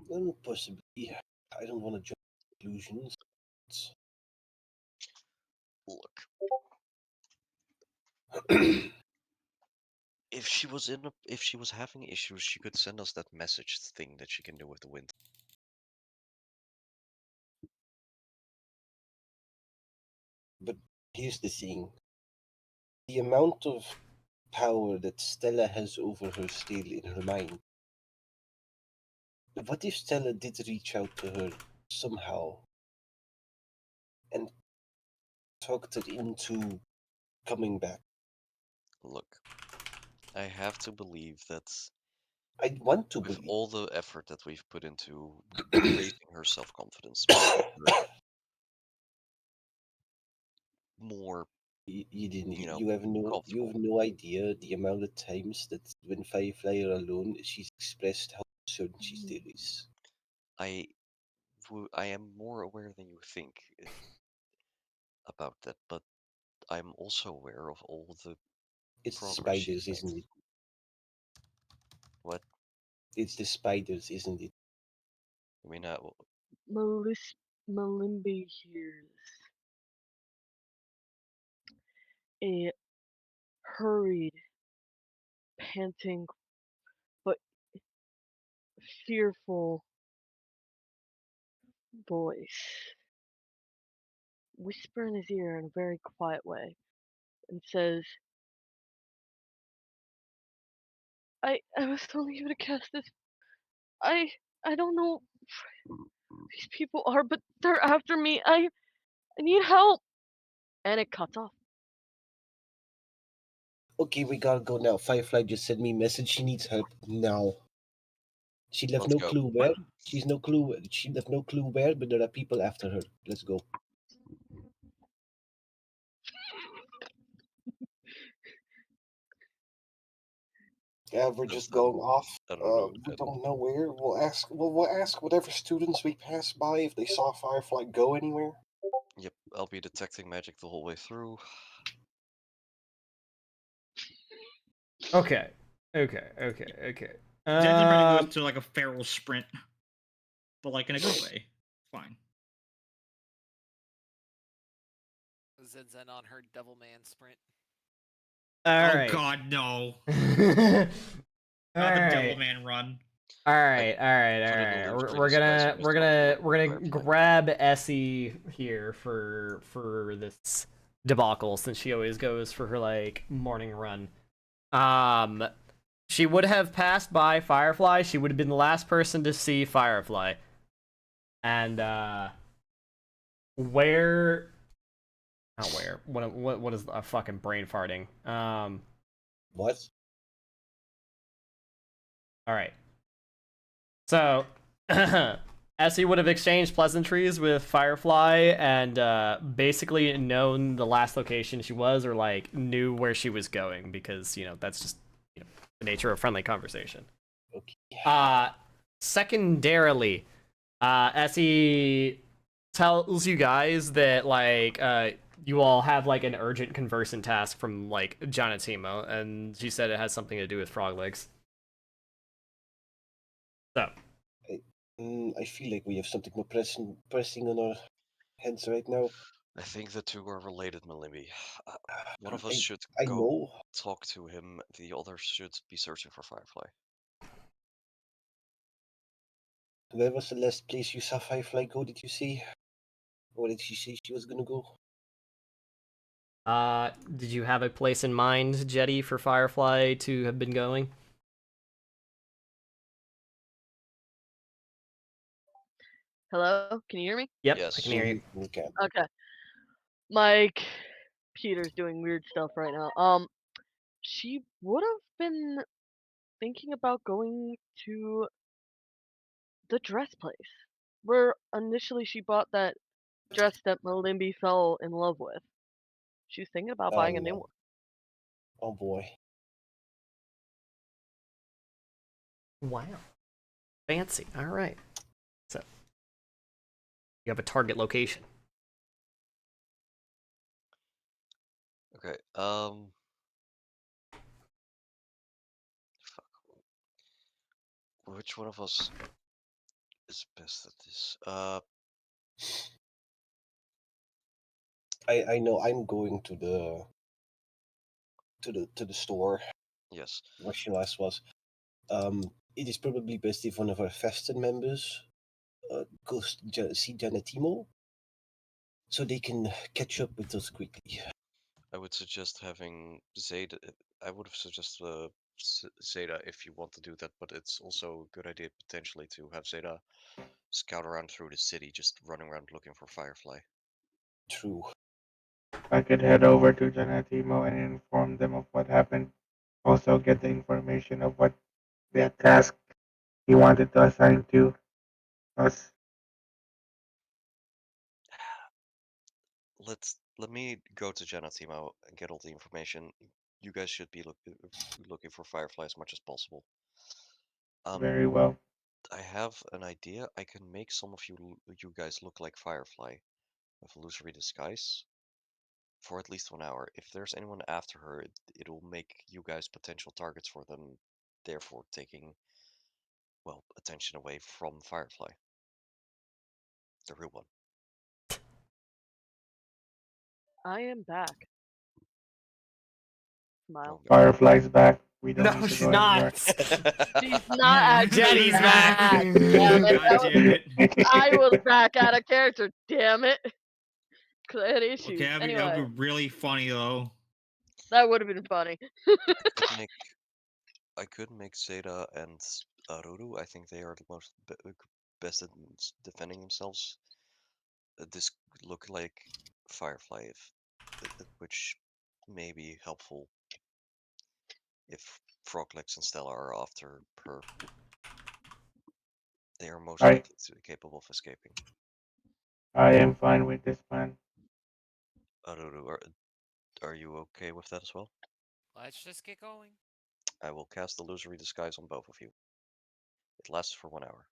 C: Well, possibly. I don't want to jump to conclusions.
D: Look, if she was having issues, she could send us that message thing that she can do with the wind.
C: But here's the thing: the amount of power that Stella has over her still in her mind. What if Stella did reach out to her somehow and talked her into coming back?
D: Look, I have to believe that
C: I want to
D: with
C: believe.
D: all the effort that we've put into raising her self-confidence, making her more,
C: You didn't.
D: you know,
C: You have
D: comfortable.
C: no idea the amount of times that when Firefly are alone, she's expressed how concerned she still is.
D: I am more aware than you think about that, but I'm also aware of all the
C: It's the
D: progress she's
C: spiders,
D: made.
C: isn't it?
D: What?
C: It's the spiders, isn't it?
D: I mean,
F: Malimbe hears a hurried, panting, but fearful voice whisper in his ear in a very quiet way and says, I was only able to cast this. I I don't know who these people are, but they're after me. I need help. And it cuts off.
C: Okay, we gotta go now. Firefly just sent me a message. She needs help now. She left
D: let's
C: no
D: go.
C: clue where. She's no clue. She left no clue where, but there are people after her. Let's go. Yeah, we're
D: That's
C: just going off.
D: I don't know.
C: We don't know where. We'll ask. We'll ask whatever students we pass by if they saw Firefly go anywhere.
D: Yep, I'll be detecting magic the whole way through.
B: Okay.
A: Jensen really goes to like a feral sprint, but like in a good way. Fine.
H: Zinzen on her Devilman sprint.
B: All
A: Oh
B: right.
A: God, no!
B: All
A: Not the
B: right.
A: Devilman run.
B: All right.
D: put an
B: We're
D: illustrator's
B: gonna
D: disguise on myself
B: we're
D: like
B: gonna
D: Firefly.
B: grab Essie here for this debacle since she always goes for her like morning run. She would have passed by Firefly. She would have been the last person to see Firefly. And where? Not where. What is a fucking brain farting?
C: What?
B: All right. So, Essie would have exchanged pleasantries with Firefly and basically known the last location she was, or like knew where she was going, because that's just the nature of friendly conversation.
C: Okay.
B: Secondarily, Essie tells you guys that like you all have like an urgent conversant task from like Janatimo, and she said it has something to do with frog legs. So
C: I feel like we have something more pressing on our hands right now.
D: I think the two are related, Malimbi. One of us
C: I
D: should
C: I
D: go
C: know.
D: talk to him, the other should be searching for Firefly.
C: Where was the last place you saw Firefly go? Did you see? Or did she say she was gonna go?
B: did you have a place in mind, Jetty, for Firefly to have been going?
F: Hello? Can you hear me?
B: Yep, I
D: Yes.
B: can hear you.
C: We can.
F: Okay. Mike, Peter's doing weird stuff right now. She would have been thinking about going to the dress place, where initially she bought that dress that Malimby fell in love with. She was thinking about
C: Oh
F: buying a new
C: no.
F: one.
C: Oh boy.
B: Wow, fancy. All right. So you have a target location.
D: Okay. Fuck. Which one of us is best at this?
C: I know I'm going to the store
D: Yes.
C: where she last was. It is probably best if one of our Festen members goes to see Janetimo, so they can catch up with us quickly.
D: I would suggest having Zeta. I would have suggested Zeta if you want to do that, but it's also a good idea potentially to have Zeta scout around through the city, just running around looking for Firefly.
C: True.
G: I could head over to Janatimo and inform them of what happened. Also get the information of what their task he wanted to assign to us.
D: Let me go to Janatimo and get all the information. You guys should be looking for Firefly as much as possible.
G: Very well.
D: I have an idea. I can make some of you guys look like Firefly with illusory disguise for at least 1 hour. If there's anyone after her, it'll make you guys potential targets for them, therefore taking, well, attention away from Firefly, the real one.
F: I am back. Smile.
D: Okay.
G: Firefly's back. We don't
B: No,
G: need to
B: she's
G: go
B: not.
F: She's not actually
B: Jetty's back.
F: back. Damn it.
A: God damn it.
G: anywhere.
F: I was back out of character. Damn it. Because I had issues.
A: Okay, that
F: Anyway,
A: would be really funny though.
F: that would have been funny.
D: I could make Zeta and Aruru. I think they are the most best at defending themselves. This look like Firefly, which may be helpful if Froglegs and Stella are after her. They are most
G: I
D: likely capable of escaping.
G: I am fine with this plan.
D: Aruru, are you okay with that as well?
H: Let's just get going.
D: I will cast illusory disguise on both of you. It lasts for 1 hour.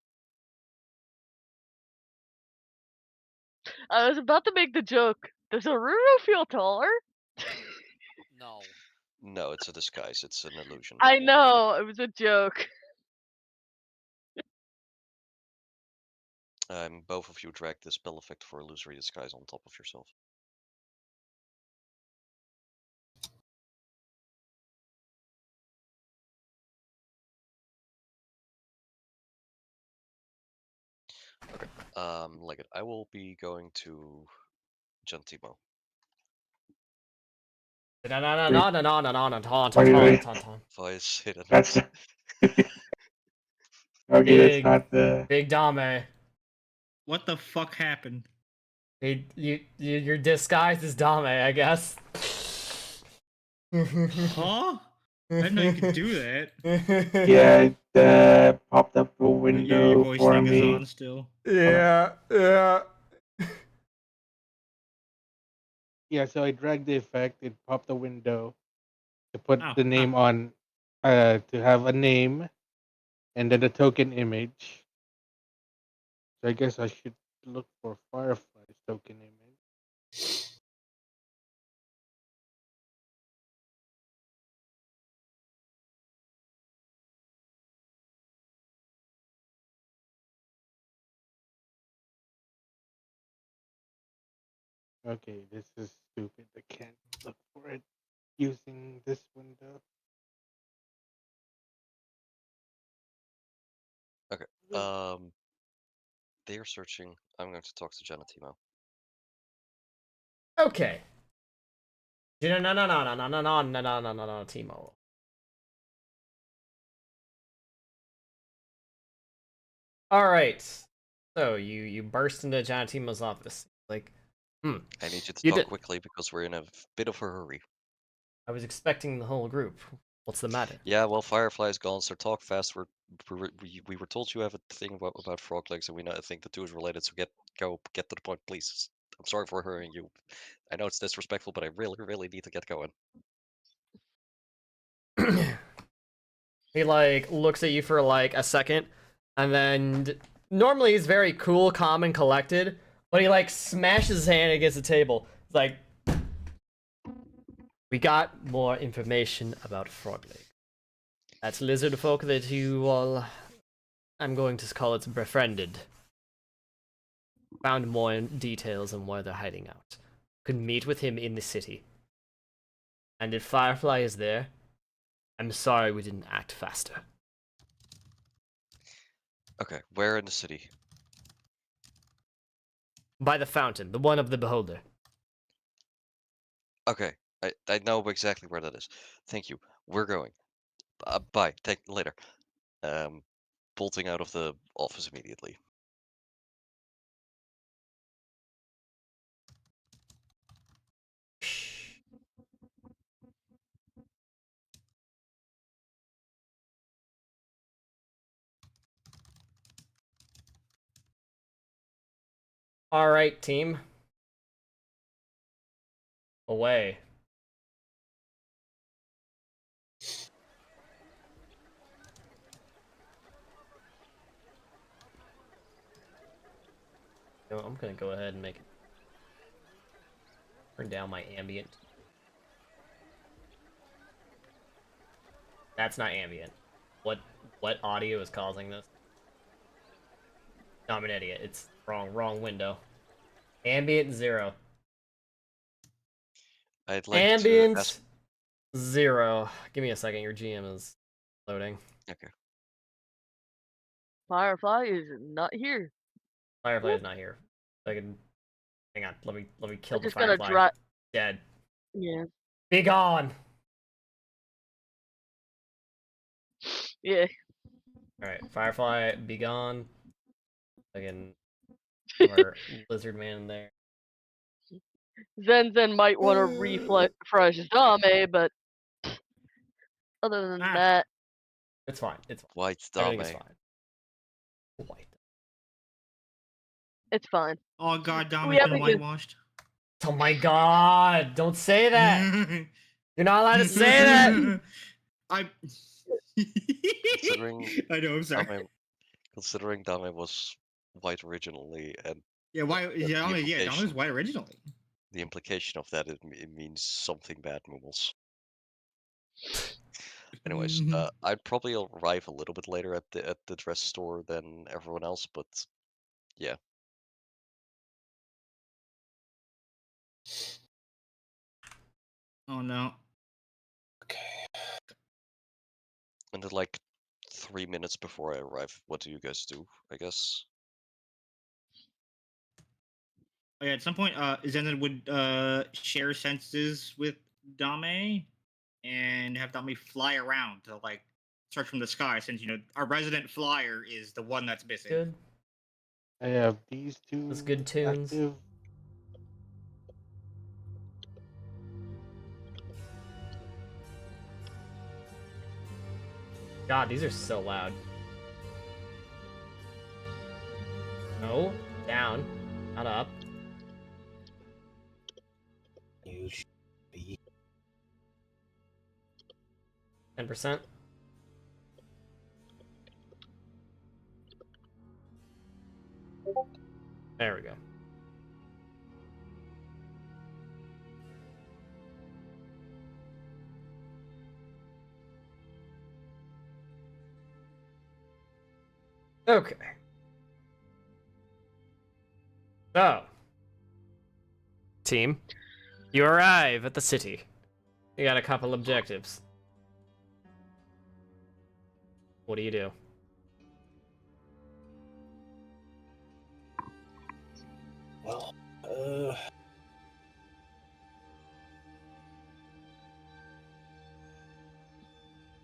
F: I was about to make the joke. Does Aruro feel taller?
H: No.
D: No, it's a disguise. It's an illusion.
F: I know. It was a joke.
D: Both of you drag the spell effect for illusory disguise on top of yourself. Okay. Leggett, I will be going to Jantimo.
B: No, no, no, no, no, no, no, no, no,
G: Wait, wait.
D: Via Zeta.
G: That's okay. That's
B: Big,
G: not the.
B: big Dame.
A: What the fuck happened?
B: You're disguised as Dame, I guess.
A: Huh? I didn't know you could do that.
G: Yeah, it popped up a
A: Yeah, your
G: window
A: voice
G: for
A: thing is
G: me.
A: on still.
B: Yeah, yeah.
E: Yeah, so I dragged the effect. It popped a window to put
A: Oh,
E: the name on, to have a name, and then a token image. So I guess I should look for Firefly's token image. Okay, this is stupid. I can't look for it using this window.
D: Okay. They are searching. I'm going to talk to Janatimo.
B: Okay. No, no, no, no, no, no, no, no, no, no, no, no, no, Timo. All right. So you burst into John Timo's office. Like,
D: I need you to
B: you
D: talk
B: did.
D: quickly because we're in a bit of a hurry.
B: I was expecting the whole group. What's the matter?
D: Yeah, well, Firefly's gone, so talk fast. We were told you have a thing about frog legs, and I think the two is related. So get to the point, please. I'm sorry for hurrying you. I know it's disrespectful, but I really need to get going.
B: He like looks at you for like a second, and then normally he's very cool, calm, and collected, but he like smashes his hand against the table. It's like, we got more information about frog leg. That's lizard folk that you all, I'm going to call it, befriended. Found more details on where they're hiding out. Could meet with him in the city. And if Firefly is there, I'm sorry we didn't act faster.
D: Okay, where in the city?
B: By the fountain, the one of the beholder.
D: Okay, I know exactly where that is. Thank you. We're going. Bye. Take later. Um, bolting out of the office immediately.
B: Alright, team. Away. You know, I'm gonna go ahead and make it. Turn down my ambient. That's not ambient. What audio is causing this? No, I'm an idiot. It's wrong window. Ambient 0.
D: I'd like to ask.
B: Ambient 0. Give me a second. Your GM is loading.
D: Okay.
F: Firefly is not here.
B: Firefly
F: Whoop.
B: is not here. I can. Hang on. Let me
F: I
B: kill the
F: just gotta
B: Firefly.
F: drop.
B: Dead.
F: Yeah.
B: Be gone.
F: Yeah.
B: All right, Firefly, be gone. Again, our lizard man in there.
F: Zen might want to refresh Dame, but other than that,
B: It's fine. It's fine.
D: White
B: Everything is
D: Dame.
B: fine. White.
F: it's fine.
A: Oh god, Dom
F: We
A: has been
F: haven't been.
A: whitewashed.
B: Oh my god! Don't say that. You're not allowed to say that.
A: I.
D: Considering
A: I know. I'm sorry.
D: Considering Dame was white originally, and
A: Yeah. Why?
D: the
A: Yeah. Yeah. Dom was
D: implication,
A: white originally.
D: the implication of that, it means something bad, Moomles. Anyways, I'd probably arrive a little bit later at the dress store than everyone else, but yeah.
A: Oh no.
D: And then like 3 minutes before I arrive, what do you guys do? I guess.
A: Oh, yeah. At some point, Zen would share senses with Dame and have Dame fly around to like search from the sky, since our resident flyer is the one that's missing.
B: Good.
E: I have these two
B: That's good tunes.
E: active.
B: God, these are so loud. No, down, not up.
C: You should be.
B: 10%. There we go. Okay. So, Team, you arrive at the city. You got a couple objectives. What do you do?
C: Well,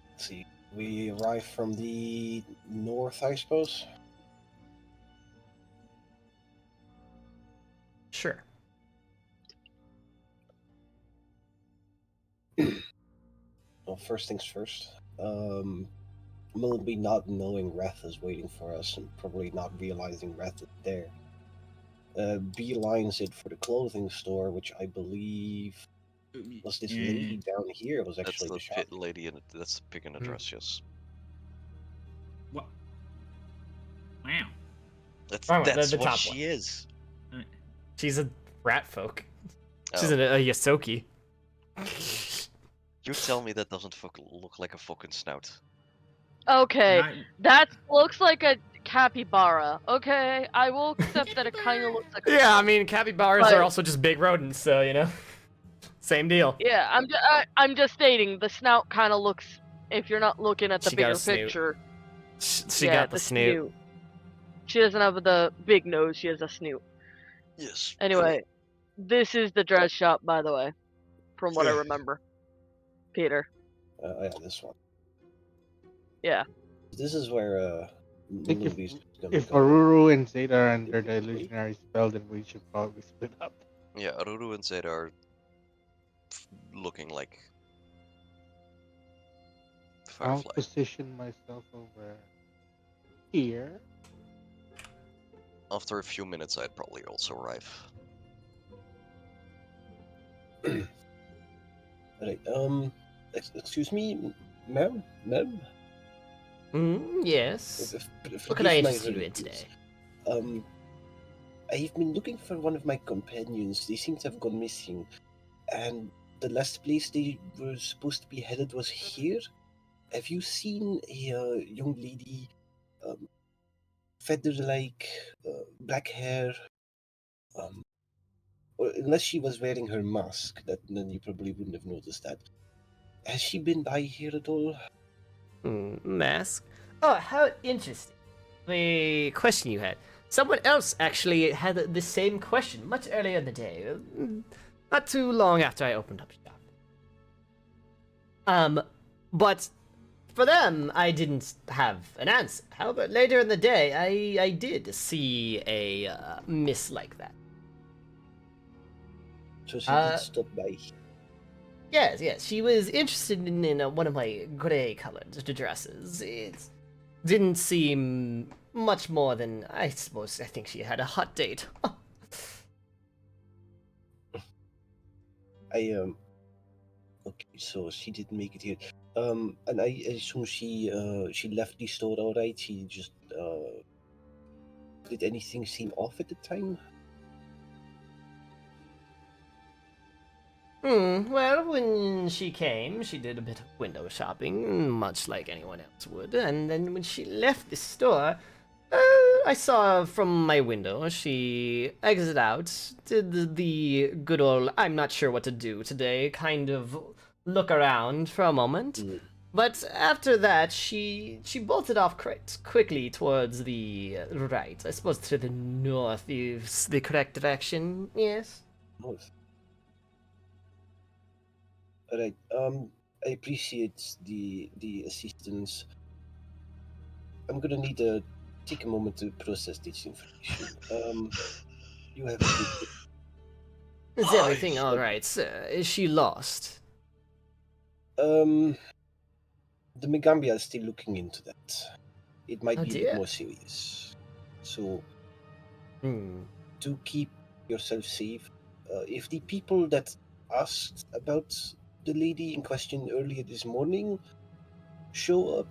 C: let's see. We arrive from the north, I suppose.
B: Sure.
C: Well, first things first. Milby not knowing Wrath is waiting for us and probably not realizing Wrath is there. Beelines it for the clothing store, which I believe was this lady down here. Was
D: That's
C: actually
D: the
C: the shop.
D: lady in that's the pig in a dress. Yes.
A: What? Wow.
D: That's
B: Oh, the
D: what
B: top
D: she is.
B: She's a rat folk. She's
D: Oh,
B: a Yosoki.
D: you tell me that doesn't look like a fucking snout.
F: Okay,
A: Not-
F: that looks like a capybara. Okay, I will accept that it kind of looks like.
B: Yeah, I mean, capybaras
F: But-
B: are also just big rodents, so you know, same deal.
F: Yeah, I'm just stating the snout kind of looks. If you're not looking at the
B: She got a
F: bigger
B: snoot.
F: picture,
B: She
F: yeah,
B: got the snoot.
F: She doesn't have the big nose. She has a snoot.
D: Yes.
F: Anyway, this is the dress shop, by the way, from what I remember. Peter.
C: Yeah, this one.
F: Yeah.
C: This is where
E: I think
C: Milby's gonna
E: if
C: go.
E: Aruru and Zeta are under the illusionary spell, then we should probably split up.
D: Yeah, Aruru and Zeta are looking like
E: I'll
D: Firefly.
E: position myself over here.
D: After a few minutes, I'd probably also arrive.
C: Right. Excuse me, ma'am.
B: Yes. What
C: Forgive
B: could I
C: my
B: interest you in
C: rudeness.
B: today?
C: I've been looking for one of my companions. They seem to have gone missing, and the last place they were supposed to be headed was here. Have you seen a young lady, feather-like, black hair? Or unless she was wearing her mask, then you probably wouldn't have noticed that. Has she been by here at all?
B: Mask? Oh, how interesting. The question you had. Someone else actually had the same question much earlier in the day. Not too long after I opened up shop. But for them, I didn't have an answer. However, later in the day, I did see a miss like that.
C: So she did stop by.
B: Yes, she was interested in one of my gray-colored dresses. It didn't seem much more than, I think she had a hot date.
C: Okay, so she didn't make it here. And I assume she left the store alright. She just did anything seem off at the time?
B: Well, when she came, she did a bit of window shopping, much like anyone else would. And then when she left the store, I saw from my window she exited out, did the good old I'm not sure what to do today kind of look around for a moment. But after that, she bolted off quite quickly towards the right. I suppose to the north is the correct direction, yes?
C: North. Alright, I appreciate the assistance. I'm gonna need to take a moment to process this information. You have a good day.
B: Is everything alright, sir? Is she lost?
C: The Megambia is still looking into that. It might
B: Oh,
C: be a
B: dear.
C: bit more serious. So, do keep yourself safe. If the people that asked about the lady in question earlier this morning show up,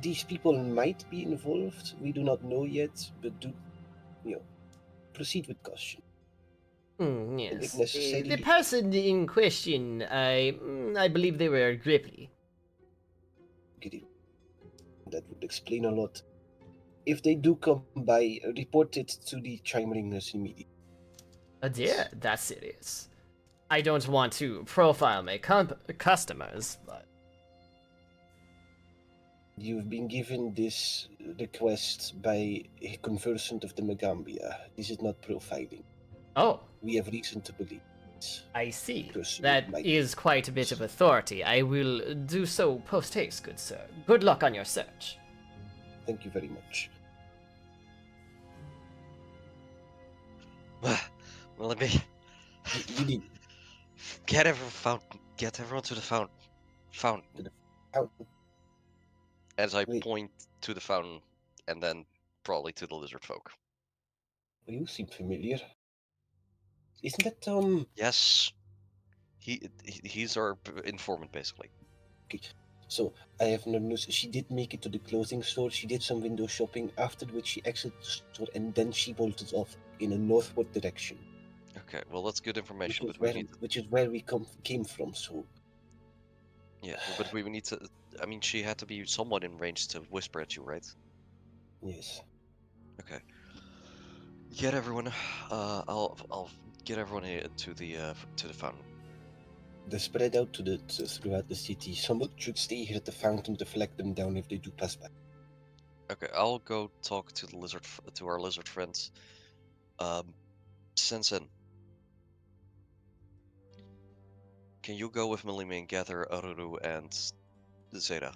C: these people might be involved. We do not know yet, but do, proceed with caution. And if
B: Yes.
C: necessary,
B: The person in question, I believe they were Gripply.
C: get it. That would explain a lot. If they do come by, report it to the Chime Ringers immediately.
B: Dear, that's serious. I don't want to profile my customers, but
C: You've been given this request by a conversant of the Megambia. This is not profiling.
B: oh,
C: We have reason to believe it.
B: I see.
C: Person
B: That
C: might
B: is quite a bit of authority. I will do so post haste, good sir. Good luck on your search.
C: Thank you very much.
D: Well, let me
C: You need
D: get everyone to the fountain.
C: how
D: As I
C: wait,
D: point to the fountain, and then probably to the lizard folk.
C: you seem familiar. Isn't that
D: Yes, he's our informant basically.
C: okay. So I have no news. She did make it to the clothing store. She did some window shopping, after which she exited the store and then she bolted off in a northward direction.
D: Okay, well that's good information,
C: Which is
D: but we
C: where
D: need
C: we came from, so
D: yeah, but we need to. I mean, she had to be somewhat in range to whisper at you, right?
C: yes.
D: Okay. Get everyone. I'll get everyone here to the fountain.
C: They're spread out throughout the city. Someone should stay here at the fountain to flag them down if they do pass by.
D: Okay, I'll go talk to to our lizard friends. Sensen, can you go with Millie and gather Aruru and Zeta?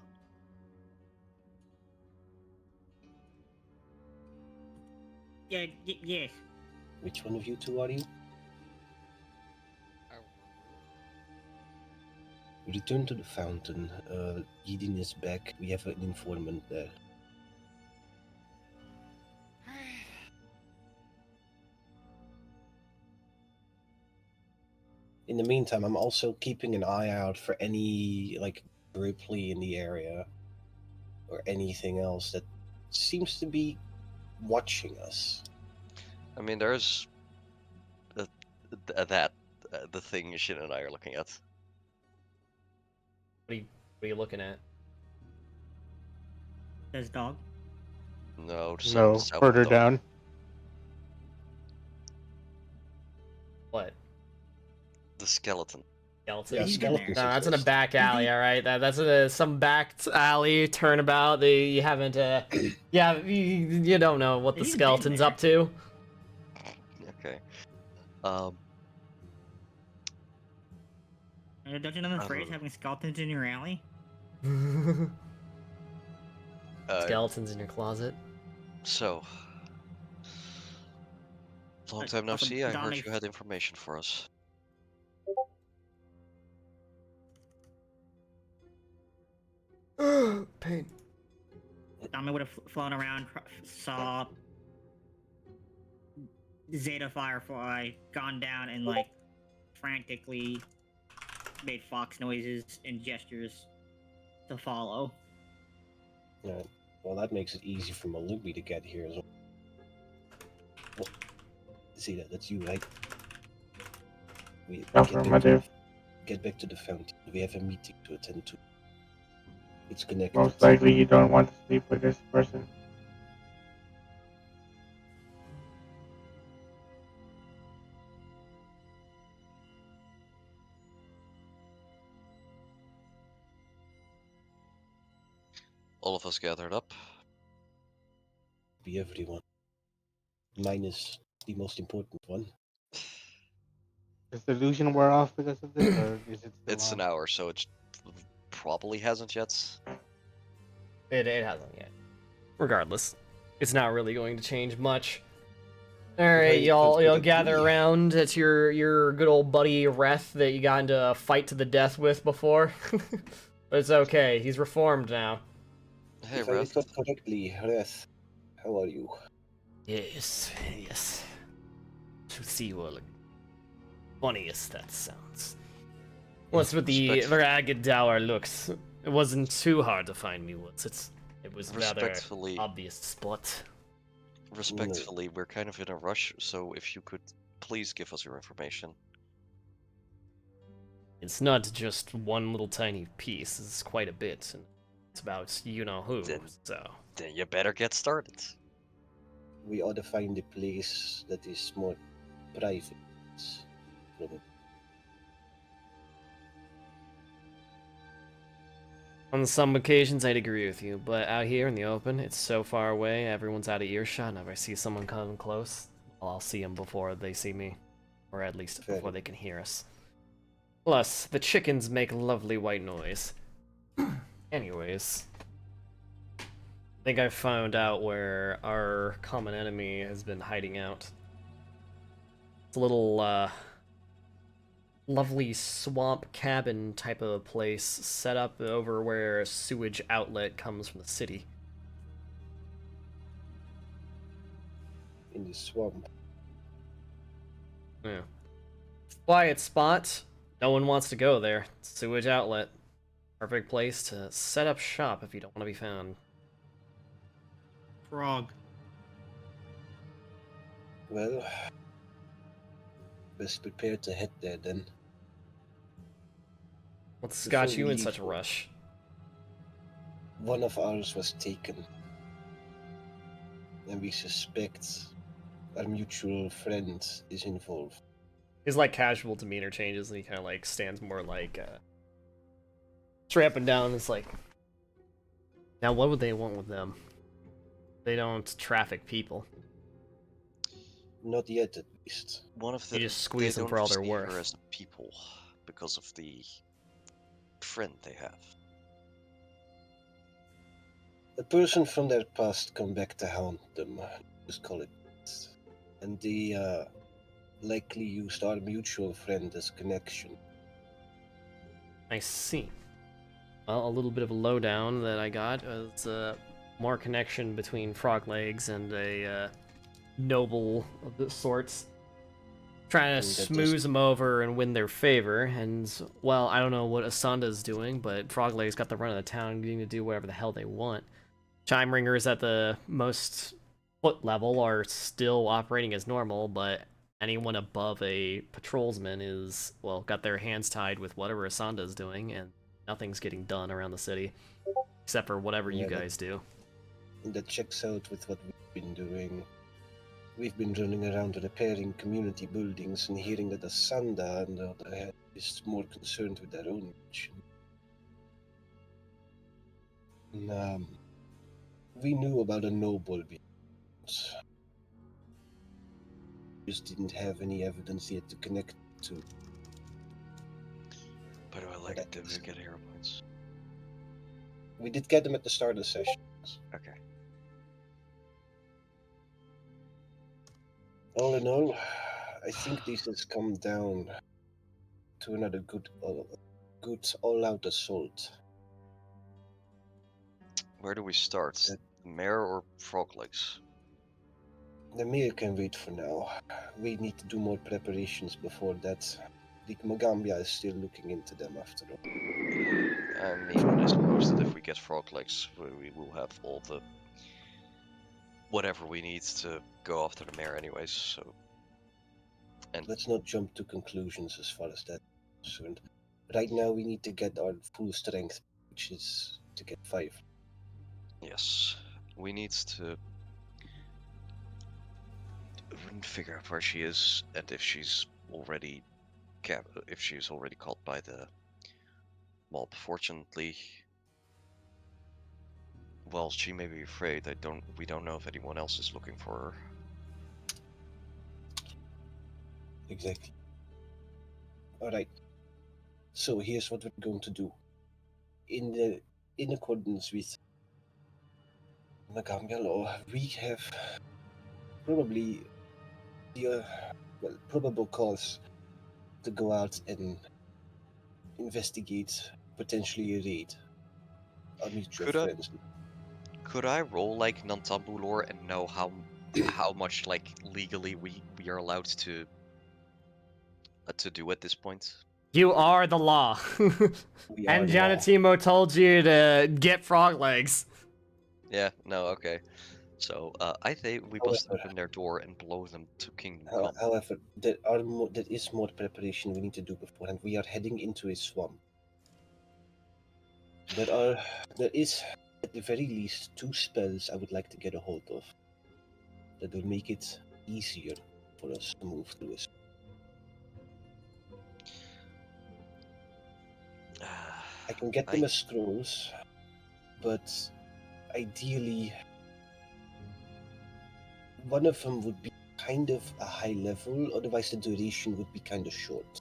A: Yeah, yes.
C: Which one of you two are you? Return to the fountain. Eden is back. We have an informant there. In the meantime, I'm also keeping an eye out for any Ripley in the area or anything else that seems to be watching us.
D: I mean, there's the thing Shin and I are looking at.
B: What are you looking at?
A: Says dog.
D: No,
E: No,
D: south
E: further
D: of
E: down.
B: What?
D: the skeleton.
B: Skeleton?
C: Yeah,
A: He's been
C: skeletons
A: there.
B: No, that's in a
C: exist.
B: back alley, all right. That's some back alley turnabout. You haven't, yeah, you don't know what the
A: He's been
B: skeleton's
A: there.
B: up to.
D: Okay. Um.
A: Don't you know the phrase
D: don't know.
A: having skeletons in your alley?
B: Skeletons in your closet.
D: So, long time no
A: Also,
D: see. I heard
A: Dominic,
D: you had information for us.
B: Pain.
A: Dominic would have flown around, saw Zeta Firefly, gone down, and frantically made fox noises and gestures to follow.
C: Yeah. Well, that makes it easy for Malumi to get here as well. Well, see that's you, right? We
G: Affirmative.
C: get back to the fountain. We have a meeting to attend to. It's connected.
G: Most likely you don't want to sleep with this person.
D: All of us gathered up.
C: Be everyone. Minus the most important one.
E: Does the illusion wear off because of this, or is it still
D: It's
E: on?
D: an hour, so it probably hasn't yet.
B: It hasn't yet. Regardless, it's not really going to change much. All right, y'all gather around. It's your good old buddy Reth that you got into a fight to the death with before. But it's okay. He's reformed now.
D: Hey,
C: If I
D: Reth.
C: recall correctly, Reth, how are you?
B: Yes. To see what funniest that sounds. What's with the ragged dour looks? It wasn't too hard to find me once. It was rather obvious spot.
D: Respectfully, we're kind of in a rush, so if you could please give us your information.
B: It's not just one little tiny piece. It's quite a bit, and it's about you-know-who, so...
D: Then you better get started.
C: We ought to find a place that is more private. It's probably
B: On some occasions, I'd agree with you, but out here in the open, it's so far away, everyone's out of earshot, and if I see someone coming close, well, I'll see them before they see me. Or at least
C: Fair
B: before
C: enough.
B: they can hear us. Plus, the chickens make lovely white noise. Anyways, I think I found out where our common enemy has been hiding out. It's a little, lovely swamp cabin type of place set up over where a sewage outlet comes from the city.
C: in the swamp.
B: Yeah. Quiet spot. No one wants to go there. Sewage outlet. Perfect place to set up shop if you don't want to be found.
A: Frog.
C: Well, best prepare to head there then.
B: What's
C: Before
B: got
C: we
B: you in
C: leave,
B: such a rush?
C: one of ours was taken, and we suspect our mutual friend is involved.
B: His like casual demeanor changes and he kind of like stands more like straight up and down. It's like, now what would they want with them? They don't traffic people.
C: Not yet, at least.
D: One of
B: You
D: them,
B: just
D: they
B: squeeze them
D: don't
B: for all they're
D: see her
B: worth.
D: as a people because of the friend they have.
C: A person from their past come back to haunt them, just call it. And they likely used our mutual friend as connection.
B: I see. Well, a little bit of a lowdown that I got was more connection between Frog Legs and a noble of the sorts. Trying to
C: And that
B: smooth them over and win their favor, and, well, I don't know what Asanda's doing, but Frog Legs got the run of the town, getting to do whatever the hell they want. Chime Ringers at the most foot level are still operating as normal, but anyone above a patrolsman is, well, got their hands tied with whatever Asanda's doing, and nothing's getting done around the city. Except for whatever you
C: Yeah,
B: guys do.
C: that checks out with what we've been doing. We've been running around repairing community buildings and hearing that Asanda, on the other hand, is more concerned with their own mission. And, we knew about a noble being. Just didn't have any evidence yet to connect to.
D: But do I like it? Did we get hero points?
C: We did get them at the start of the session.
D: Okay.
C: All in all, I think this has come down to another good all-out assault.
D: Where do we start?
C: That-
D: Mare or Frog Legs?
C: The mayor can wait for now. We need to do more preparations before that. The Magambia is still looking into them after all.
D: I mean, I suppose that if we get Frog Legs, we will have all the whatever we need to go after the Mare anyways, so... And
C: Let's not jump to conclusions as far as that's concerned. Right now, we need to get our full strength, which is to get 5.
D: yes, we need to figure out where she is and if she's already caught by the mob. Fortunately, well, she may be afraid. We don't know if anyone else is looking for her.
C: Exactly. Alright. So here's what we're going to do. In accordance with Magambia law, we have probably the probable cause to go out and investigate potentially a raid. Our mutual friends.
D: Could I roll like Nantambu lore and know how much like legally we are allowed to do at this point?
B: You are the law.
C: We are
B: And
C: the law.
B: Gianatimo told you to get Frog Legs.
D: Yeah, no, okay. So I say we bust
C: However-
D: open their door and blow them to Kingdom Come.
C: However, there is more preparation we need to do beforehand. We are heading into a swamp. There is, at the very least, 2 spells I would like to get a hold of that will make it easier for us to move through it. I can get them as scrolls, but ideally, one of them would be kind of a high level, otherwise the duration would be kind of short.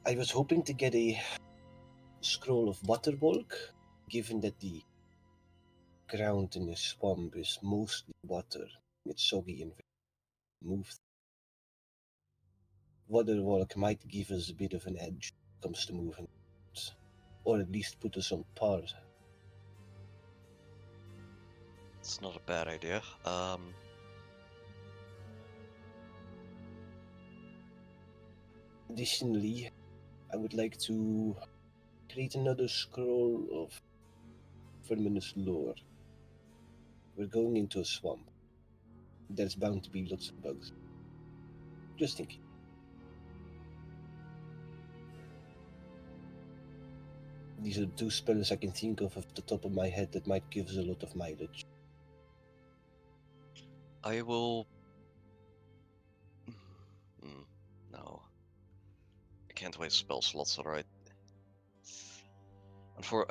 C: I was hoping to get a scroll of water bulk, given that the ground in the swamp is mostly water. It's soggy and very smooth. Water bulk might give us a bit of an edge when it comes to moving, or at least put us on par.
D: It's not a bad idea.
C: Additionally, I would like to create another scroll of Verminous lore. We're going into a swamp. There's bound to be lots of bugs. Just in case. These are two spells I can think of off the top of my head that might give us a lot of mileage.
D: I will. No. I can't waste spell slots, alright.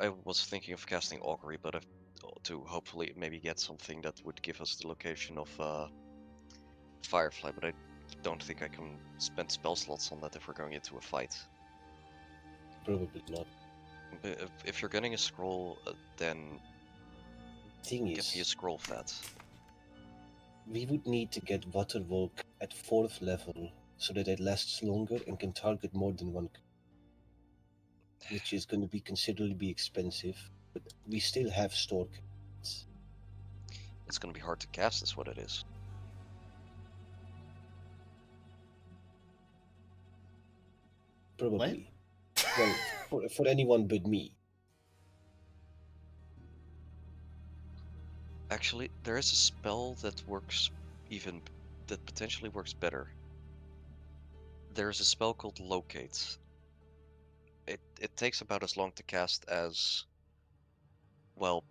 D: I was thinking of casting Augury, but to hopefully maybe get something that would give us the location of Firefly, but I don't think I can spend spell slots on that if we're going into a fight.
C: Probably not.
D: But if you're getting a scroll, then
C: Thing
D: get me a
C: is,
D: scroll fat.
C: we would need to get Water Volk at 4th level so that it lasts longer and can target more than one, which is going to be considerably expensive, but we still have store credits.
D: It's gonna be hard to cast, is what it is.
C: Probably. Well, for anyone but me.
D: Actually, there is a spell that works that potentially works better. There's a spell called Locate. It takes about as long to cast as, well,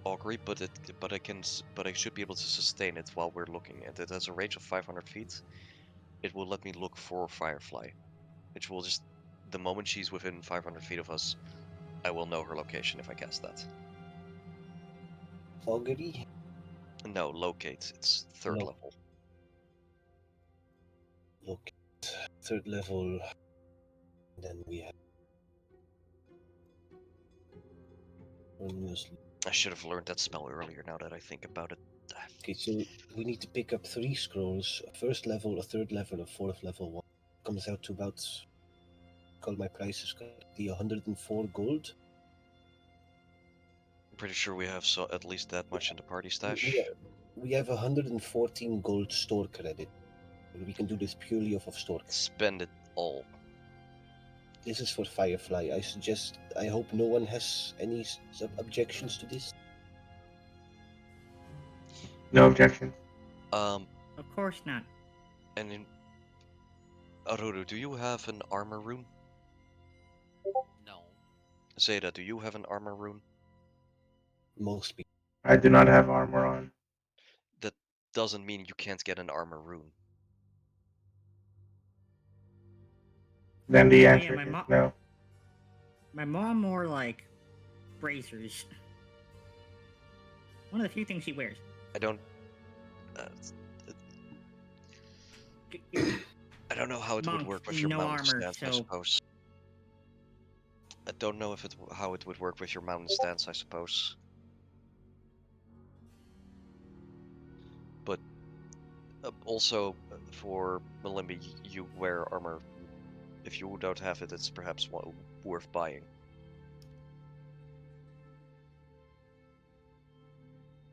D: Augury, but I should be able to sustain it while we're looking, and it has a range of 500 feet. It will let me look for Firefly, which will just, the moment she's within 500 feet of us, I will know her location if I cast that.
C: Augury?
D: No, Locate. It's 3rd level.
C: Look, 3rd level. Then we have
D: I should have learned that spell earlier now that I think about it.
C: Okay, so we need to pick up 3 scrolls, a 1st level, a 3rd level, a 4th level one. Comes out to about, call my prices correctly, 104 gold.
D: I'm pretty sure we have at least that much in the party stash.
C: We have 114 gold store credit. We can do this purely off of store credit.
D: Spend it all.
C: This is for Firefly. I hope no one has any objections to this.
G: No objections.
A: Of course not.
D: And in Aruru, do you have an armor rune?
H: No.
D: Zeta, do you have an armor rune?
C: Most people.
G: I do not have armor on.
D: That doesn't mean you can't get an armor rune.
G: Then the
A: Oh,
G: answer
A: yeah,
G: is no.
A: My mom wore like bracers. One of the few things she wears.
D: I don't. I don't know how it would
A: Monk,
D: work with your
A: no
D: mountain
A: armor,
D: stance, I
A: so
D: suppose. I don't know how it would work with your mountain stance, I suppose. But also for Malimbi, you wear armor. If you don't have it, it's perhaps worth buying.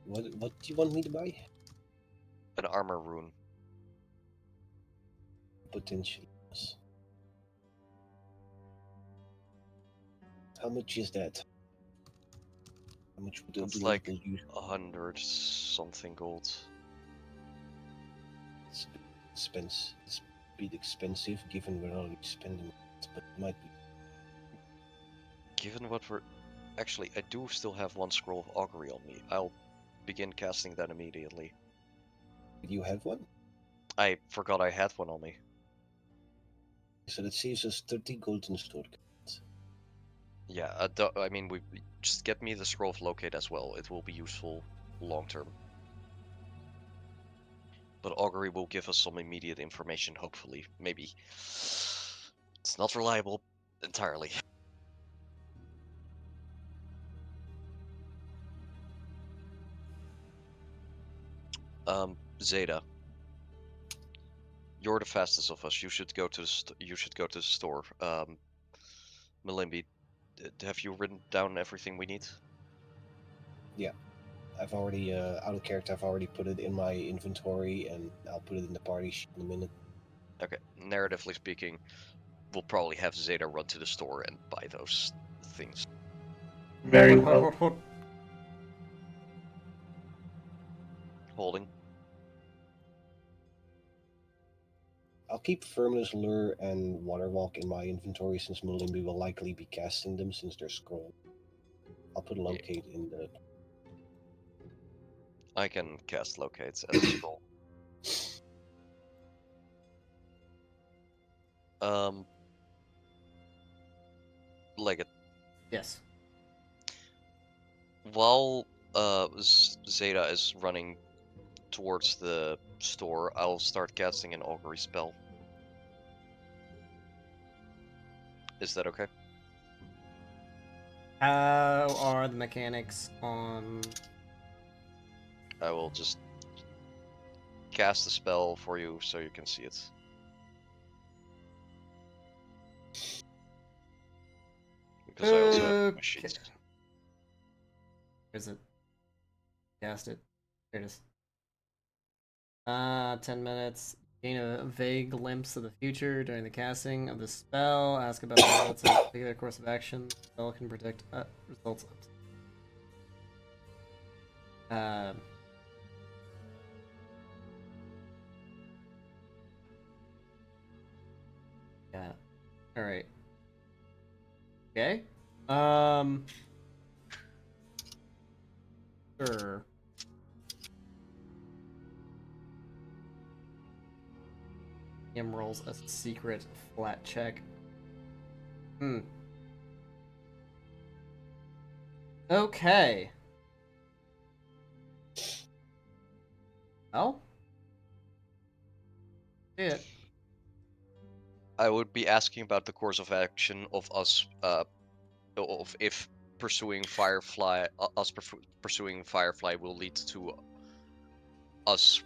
C: What do you want me to buy?
D: An armor rune.
C: Potentially. Yes. How much is that? How much would
D: It's
C: do
D: like
C: you?
D: 100 something gold.
C: It's a bit expensive given we're already spending it, but it might be.
D: Given what we're... Actually, I do still have one scroll of augury on me. I'll begin casting that immediately.
C: Do you have one?
D: I forgot I had one on me.
C: So that saves us 30 golden store cards.
D: Yeah, I mean, we just get me the scroll of locate as well. It will be useful long term. But augury will give us some immediate information, hopefully. Maybe. It's not reliable entirely. Zeta. You're the fastest of us. You should go to the store. Malimbi, have you written down everything we need?
C: Yeah. I've already, out of character, I've already put it in my inventory, and I'll put it in the party sheet in a minute.
D: Okay, narratively speaking, we'll probably have Zeta run to the store and buy those things.
G: Very well.
D: Holding.
C: I'll keep Firmness, Lure, and Waterwalk in my inventory since Malimbi will likely be casting them since they're scroll. I'll put Locate in the...
D: I can cast locates as a scroll. Leggett.
B: Yes.
D: While Zeta is running towards the store, I'll start casting an augury spell. Is that okay?
B: How are the mechanics on?
D: I will just cast the spell for you so you can see it. Because I also have my sheets.
B: Where's it? Cast it. There it is. 10 minutes. Gain a vague glimpse of the future during the casting of the spell. Ask about the results of a particular course of action. The spell can predict results. Yeah. All right. Okay. Sure. Him rolls a secret flat check. Okay. Well. Shit.
D: I would be asking about the course of action of us, of if pursuing Firefly, pursuing Firefly will lead to us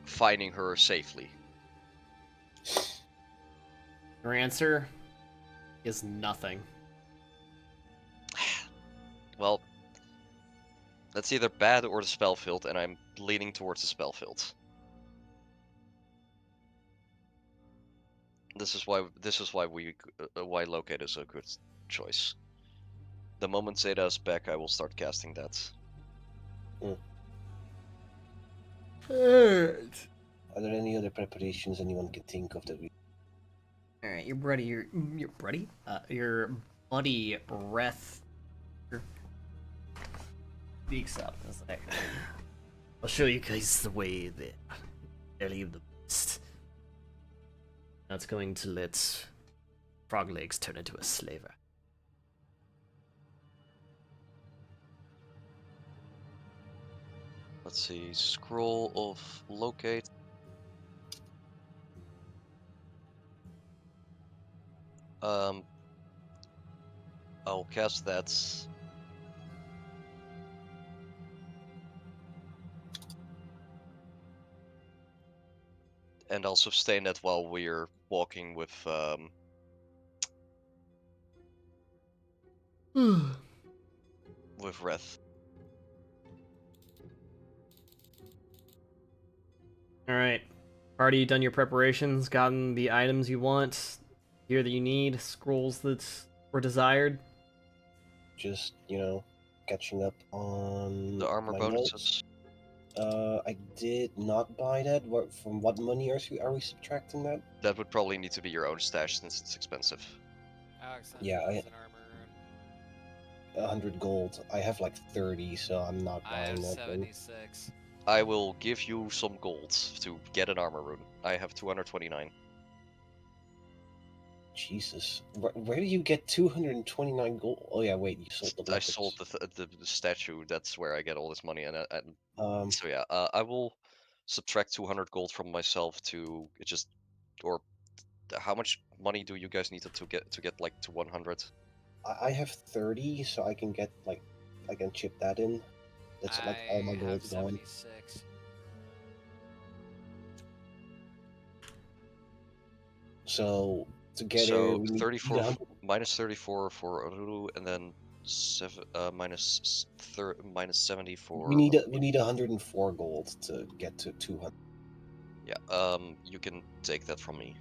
D: finding her safely.
B: Your answer is nothing.
D: Well, that's either bad or the spell field, and I'm leaning towards the spell field. This is why why locate is a good choice. The moment Zeta is back, I will start casting that.
B: Alright.
C: Are there any other preparations anyone can think of that we...
B: Alright, your buddy breath speaks up. It's like, I'll show you guys the way that I leave the beast. That's going to let Frog Legs turn into a slaver.
D: Let's see, scroll of locate. I'll cast that. And I'll sustain that while we're walking with Reth.
B: Alright. Already done your preparations, gotten the items you want, gear that you need, scrolls that were desired.
C: Just, catching up on
D: The armor
C: my
D: bonuses.
C: notes. I did not buy that. From what money are we subtracting that?
D: That would probably need to be your own stash since it's expensive.
C: Yeah,
H: An armor rune.
C: 100 gold. I have like 30, so I'm not
H: I have
C: buying that.
H: 76.
D: I will give you some gold to get an armor rune. I have 229.
C: Jesus. Where do you get 229 gold? Oh yeah, wait, you sold the
D: I
C: leopards.
D: sold the statue. That's where I get all this money, and
C: Um,
D: so yeah, I will subtract 200 gold from myself to just, or how much money do you guys need to get like to 100?
C: I have 30, so I can get like I can chip that in. That's like all my
H: I have
C: gold's gone.
H: 76.
C: So together
D: So
C: we need
D: 34
C: 100.
D: minus 34 for Oruru, and then minus 70 for
C: We need 104 gold to get to 200.
D: yeah. You can take that from me.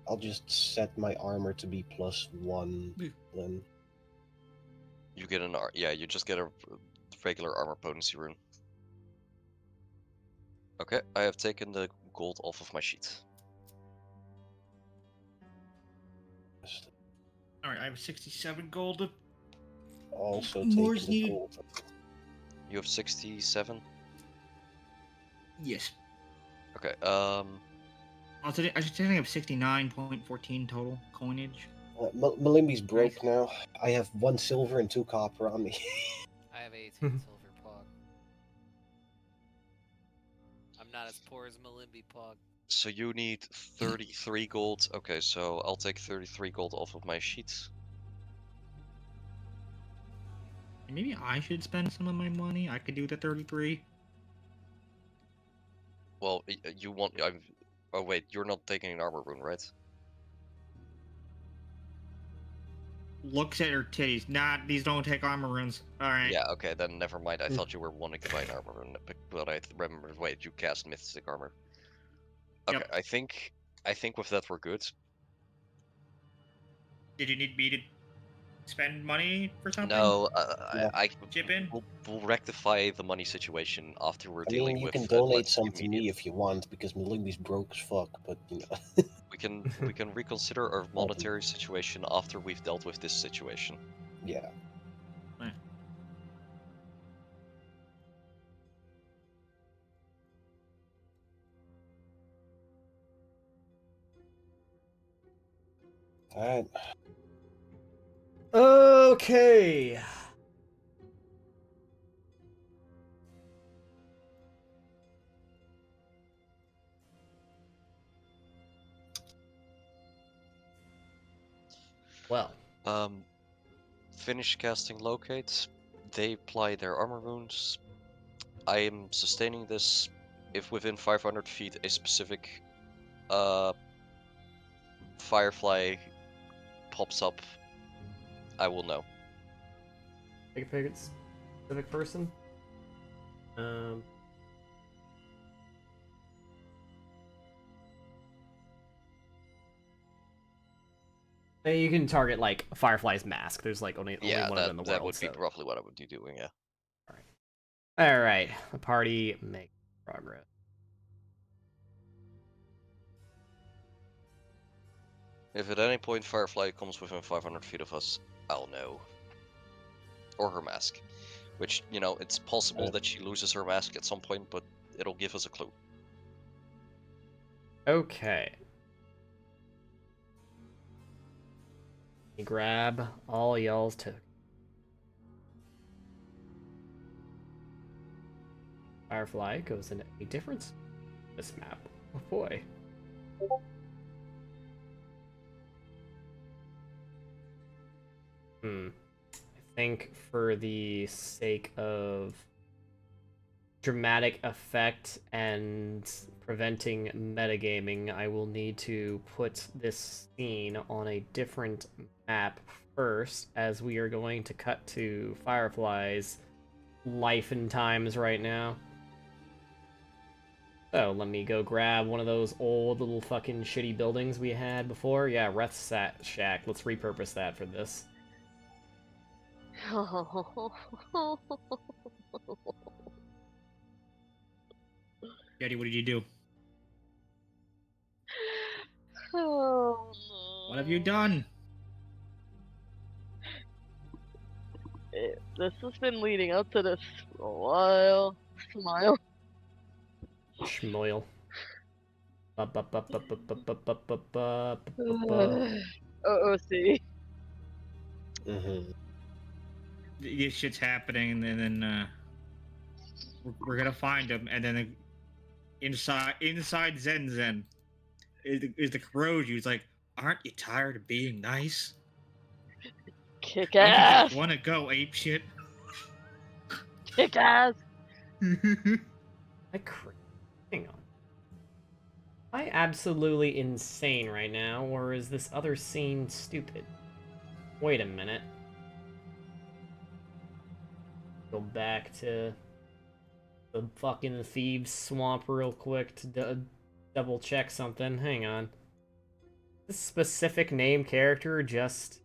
C: I'll just set my armor to be +1 then.
D: You get yeah. You just get a regular armor potency rune. Okay, I have taken the gold off of my sheet.
A: All right, I have 67 gold.
C: Also
A: More's
C: taking the
A: needed.
C: gold.
D: You have 67.
A: Yes.
D: Okay.
A: I think I have 69.14 total coinage.
C: Malimbi's broke now. I have 1 silver and 2 copper on me.
H: I have 18 silver pog. I'm not as poor as Malimby pog.
D: So you need 33 gold. Okay, so I'll take 33 gold off of my sheet.
A: Maybe I should spend some of my money. I could do the 33.
D: Well, you want oh wait, you're not taking an armor rune, right?
A: Looks at her titties. Nah, these don't take armor runes. All right.
D: Yeah. Okay, then never mind. I thought you were wanting to buy an armor rune, but I remembered. Wait, you cast Mystic Armor. Okay,
A: Yep.
D: I think with that we're good.
A: Did you need me to spend money for something?
D: No,
C: No.
A: Chip in?
D: we'll rectify the money situation after we're
C: I
D: dealing
C: mean, you
D: with
C: can donate
D: less
C: some to me
D: immediate.
C: if you want, because Malimbi's broke as fuck, but you know.
D: We can reconsider our monetary situation after we've dealt with this situation.
C: Yeah.
A: Eh.
C: Alright.
B: Okay. Well,
D: Finish casting locate. They apply their armor runes. I am sustaining this. If within 500 feet a specific firefly pops up, I will know.
B: take a pick at specific person. You can target like Firefly's mask. There's like only
D: Yeah,
B: one of them in the world.
D: that would be
B: so.
D: roughly what I would be doing. Yeah.
B: All right. The party make progress.
D: If at any point Firefly comes within 500 feet of us, I'll know. Or her mask. Which, you know, it's possible that she loses her mask at some point, but it'll give us a clue.
B: Okay. You grab all y'all's tokens. Firefly goes in a different this map. Oh boy. I think for the sake of dramatic effect and preventing metagaming, I will need to put this scene on a different map first, as we are going to cut to Firefly's life and times right now. So let me go grab one of those old little fucking shitty buildings we had before. Yeah, Reth's Shack. Let's repurpose that for this.
A: Daddy, what did you do?
F: Oh,
A: What have you done?
F: This has been leading up to this for a while. Smile.
B: Schmoil.
F: OOC.
C: Mm-hmm.
A: This shit's happening, and then we're gonna find him, and then inside Zen Zen is the Kuroju. He's like, "Aren't you tired of being nice?
F: Kick
A: Don't you
F: ass.
A: just want to go ape shit?"
F: Kick ass.
B: Hang on. Am I absolutely insane right now, or is this other scene stupid? Wait a minute. Go back to the fucking thieves swamp real quick to double check something. Hang on. This specific name character just...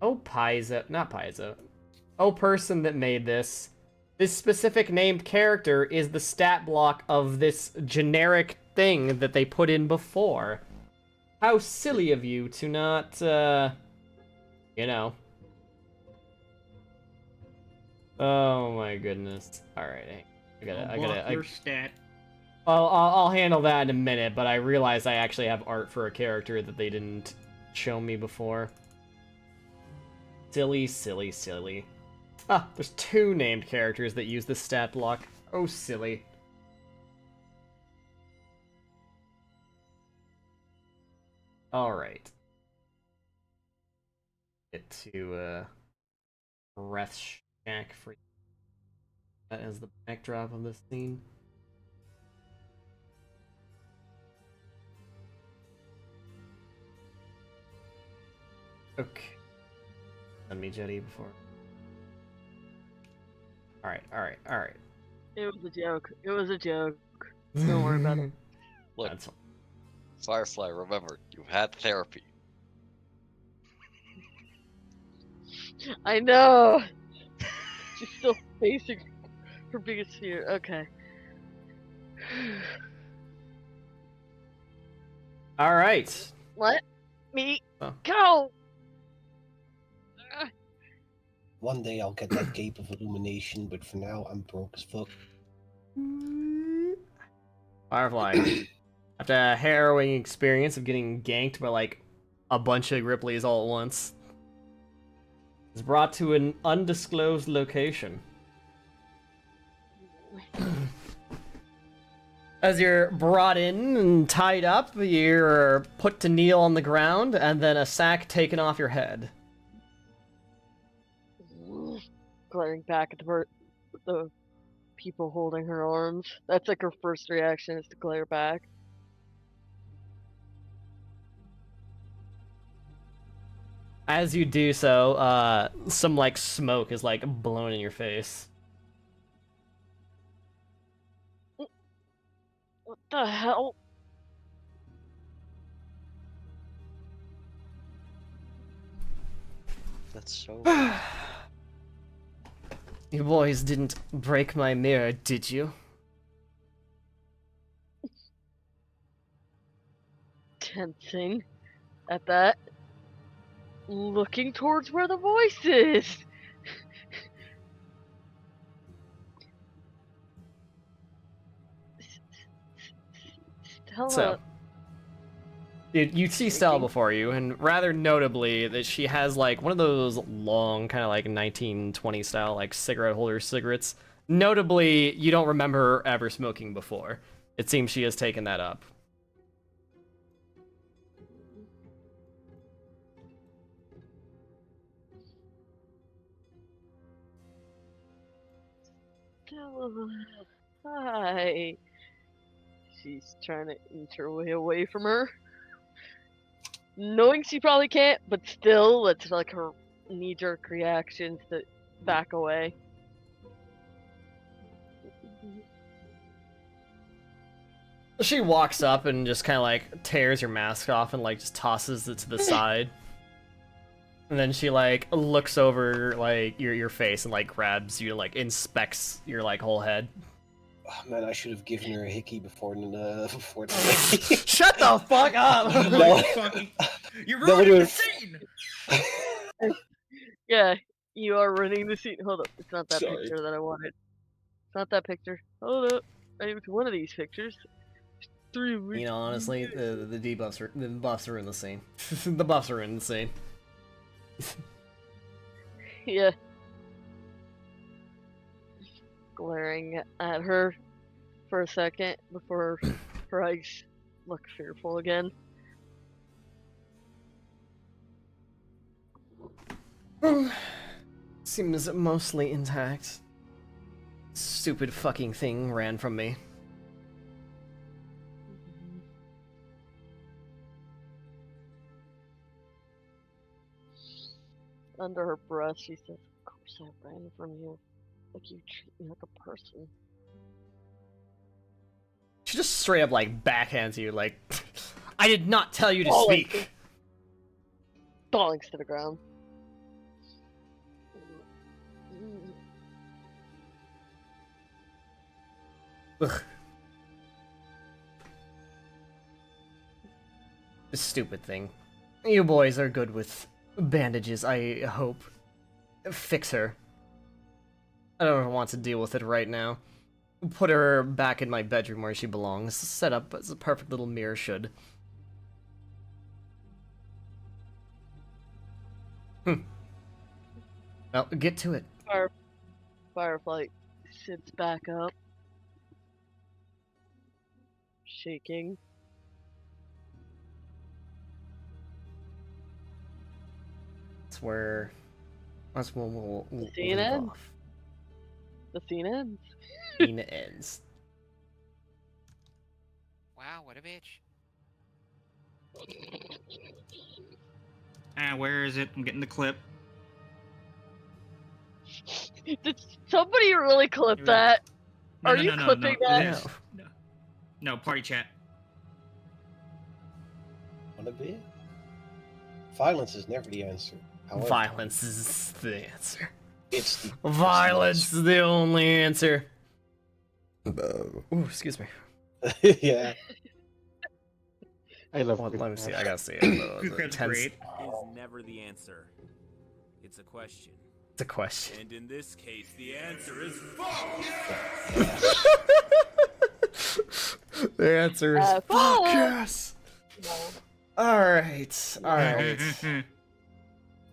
B: Oh, Paizo. Not Paizo. Oh, person that made this. This specific named character is the stat block of this generic thing that they put in before. How silly of you to not, you know. Oh my goodness. Alright, I gotta,
A: your stat.
B: I'll handle that in a minute, but I realize I actually have art for a character that they didn't show me before. Silly, silly, silly. Ah, there's 2 named characters that use this stat block. Oh, silly. Alright. Get to, Breath Shack for that as the backdrop of this scene. Okay. Send me Jetty before. Alright.
F: It was a joke. It was a joke. Don't worry about it.
D: Look,
B: That's
D: Firefly, remember, you've had therapy.
F: I know. She's still facing her biggest fear. Okay.
B: Alright.
F: Let me
B: Oh.
F: go.
C: One day I'll get that cape of illumination, but for now I'm broke as fuck.
B: Firefly. After a harrowing experience of getting ganked by like a bunch of Ripleys all at once, is brought to an undisclosed location. As you're brought in and tied up, you're put to kneel on the ground, and then a sack taken off your head.
F: Glaring back at the people holding her arms. That's like her first reaction, is to glare back.
B: As you do so, some like smoke is like blown in your face.
F: What the hell?
D: That's so.
B: You boys didn't break my mirror, did you?
F: Tensing at that. Looking towards where the voice is. Stella.
B: So, you see Stella before you, and rather notably that she has like one of those long, kind of like 1920 style like cigarette holder cigarettes. Notably, you don't remember her ever smoking before. It seems she has taken that up.
F: Stella. Hi. She's trying to inch her way away from her. Knowing she probably can't, but still, it's like her knee-jerk reactions to back away.
B: She walks up and just kind of like tears your mask off and like just tosses it to the side. And then she like looks over like your face and like grabs you, like inspects your like whole head.
C: Oh, man, I should have given her a hickey before today.
B: Shut the fuck up!
C: No.
A: You're
C: No,
A: ruining
C: no.
A: the scene.
F: Yeah, you are running the scene. Hold up, it's not that
C: Sorry.
F: picture that I wanted. Not that picture. Hold up. I took one of these pictures. 3
B: You
F: weeks.
B: know, honestly, the buffs are in the scene. The buffs are in the scene.
F: Yeah. Glaring at her for a second before her eyes look fearful again.
B: Seems mostly intact. Stupid fucking thing ran from me.
F: Under her breath, she says, "Of course I ran from you. Like you treat me like a person."
B: She just straight up like backhands you, like, I did not tell you to
F: Falling
B: speak.
F: Fallings to the ground.
B: Ugh. This stupid thing. You boys are good with bandages, I hope. Fix her. I don't want to deal with it right now. Put her back in my bedroom where she belongs, set up as a perfect little mirror should. Well, get to it.
F: Firefly sits back up, shaking.
B: That's where we'll
F: scene
B: leave
F: ends.
B: off.
F: The scene ends.
B: Scene ends.
H: Wow, what a bitch.
A: Where is it? I'm getting the clip.
F: Did somebody really clip
A: Here we go.
F: that?
A: No,
F: Are
A: no,
F: you
A: no, no,
F: clipping
A: no.
F: that?
A: This. No, party chat.
C: Wanna be? Violence is never the answer. However,
B: Violence is the answer.
C: It's the
B: Violence is the only answer. Ooh, excuse me.
C: yeah.
E: I love
B: Well, let me see. I
E: Quick
B: gotta see it.
A: Quick Grab's great.
I: Is never the answer. It's a question.
B: It's a question.
I: And in this case, the answer is false!
B: The answer is fuck
F: fuck.
B: yes.
F: No.
B: Alright. Alright.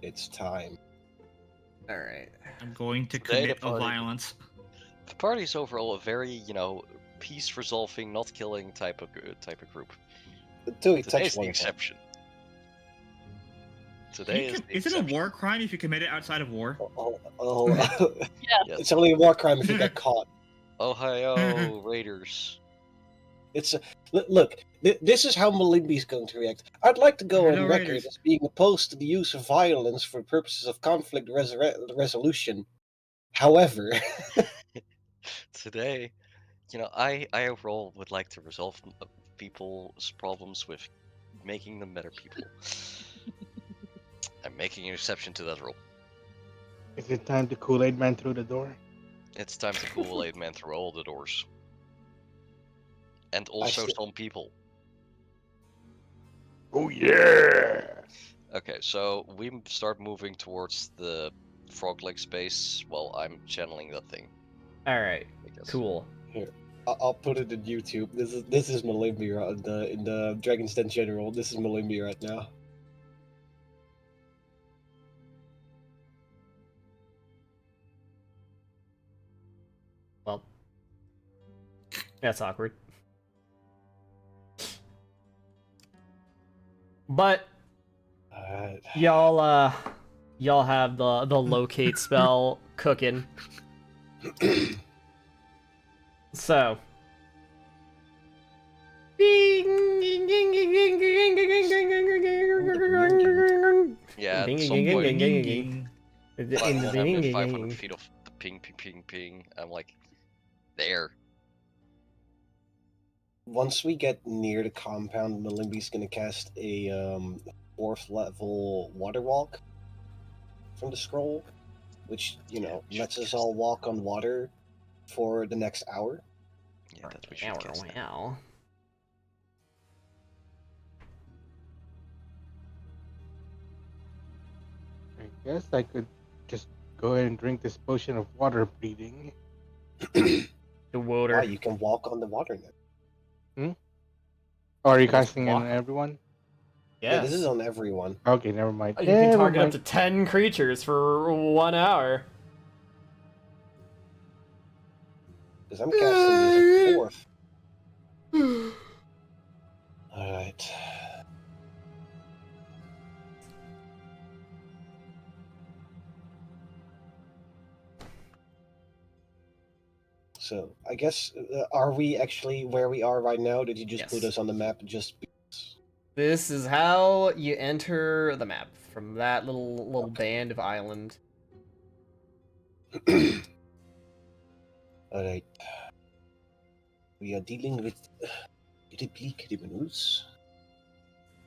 C: It's time.
B: Alright.
A: I'm going to
D: Today the
A: commit a
D: party-
A: violence.
D: The party's overall a very, peace resolving, not killing type of group.
C: Until we touch
D: Today's the
C: one.
D: exception.
A: Can
D: Today
A: you
D: is
A: com-
D: the
A: is it a
D: exception.
A: war crime if you commit it outside of war?
D: Yes.
C: It's only a war crime if you get caught.
D: Ohio Raiders.
C: It's look. This is how Malimbi's going to react. I'd like to go
A: Hello,
C: on record
A: Raiders.
C: as being opposed to the use of violence for purposes of conflict resolution. However,
D: Today, I overall would like to resolve people's problems with making them better people. I'm making an exception to that rule.
E: Is it time to Kool-Aid Man through the door?
D: It's time to Kool-Aid Man through all the doors. And also
C: still-
D: some people.
E: Oh yeah!
D: Okay, so we start moving towards the frog leg space while I'm channeling that thing,
B: Alright.
D: I guess.
B: Cool.
C: I'll put it in YouTube. This is Malimbi in the Dragon's Den General. This is Malimbi right now.
B: Well. That's awkward. But y'all have the locate spell cooking. So
D: Yeah,
B: Ding,
D: at
B: ding,
D: some
B: ding,
D: point,
B: ding, ding, ding.
D: when
B: In
D: I'm
B: ding,
D: in
B: ding,
D: 500
B: ding.
D: feet of the ping, ping, ping, ping, I'm like, there.
C: Once we get near the compound, Malimbi's gonna cast a 4th level water walk from the scroll, which lets us all walk on water for the next hour.
D: Yeah, that we should cast that.
B: Wow.
E: I guess I could just go ahead and drink this potion of water breathing.
B: The
C: Why
B: water.
C: you can walk on the water now.
E: Or are you
B: You just
E: casting on
B: walk.
E: everyone?
C: Yeah, this
B: Yes.
C: is on everyone.
E: Okay, never mind.
B: You can
E: Never
B: target up
E: mind.
B: to 10 creatures for 1 hour.
C: Because I'm casting this at 4th. Alright. So, I guess, are we actually where we are right now? Did you just put
B: Yes.
C: us on the map just because?
B: This is how you enter the map from that little band of island.
C: Alright. We are dealing with replique criminals.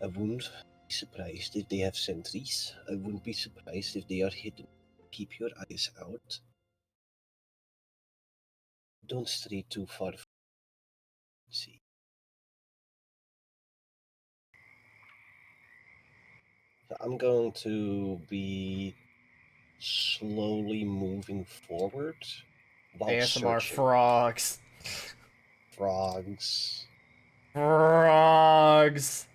C: I wouldn't be surprised if they have sentries. I wouldn't be surprised if they are hidden. Keep your eyes out. Don't stray too far. See. So I'm going to be slowly moving forward while
B: ASMR
C: searching.
B: frogs.
C: Frogs.
B: Frogs.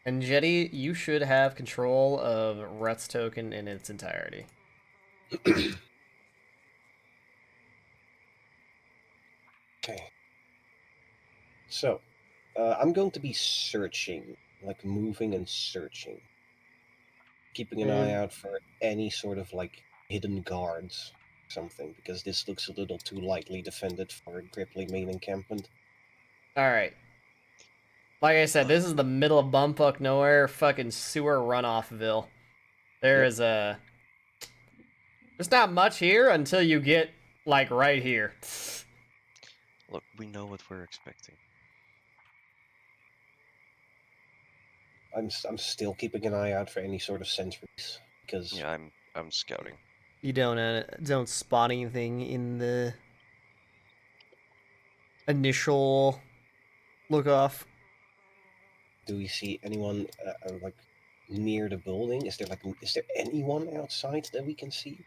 B: And Jetty, you should have control of Rhett's token in its entirety.
C: Okay. So, I'm going to be searching, like moving and searching. Keeping an eye out for any sort of like hidden guards, something, because this looks a little too lightly defended for a Gripply main encampment.
B: Alright. Like I said, this is the middle of bumfuck nowhere, fucking sewer runoffville. There
C: Yep.
B: is a... There's not much here until you get, like, right here.
D: Look, we know what we're expecting.
C: I'm still keeping an eye out for any sort of sentries, because
D: Yeah, I'm scouting.
B: You don't spot anything in the initial look off.
C: do we see anyone like near the building? Is there anyone outside that we can see?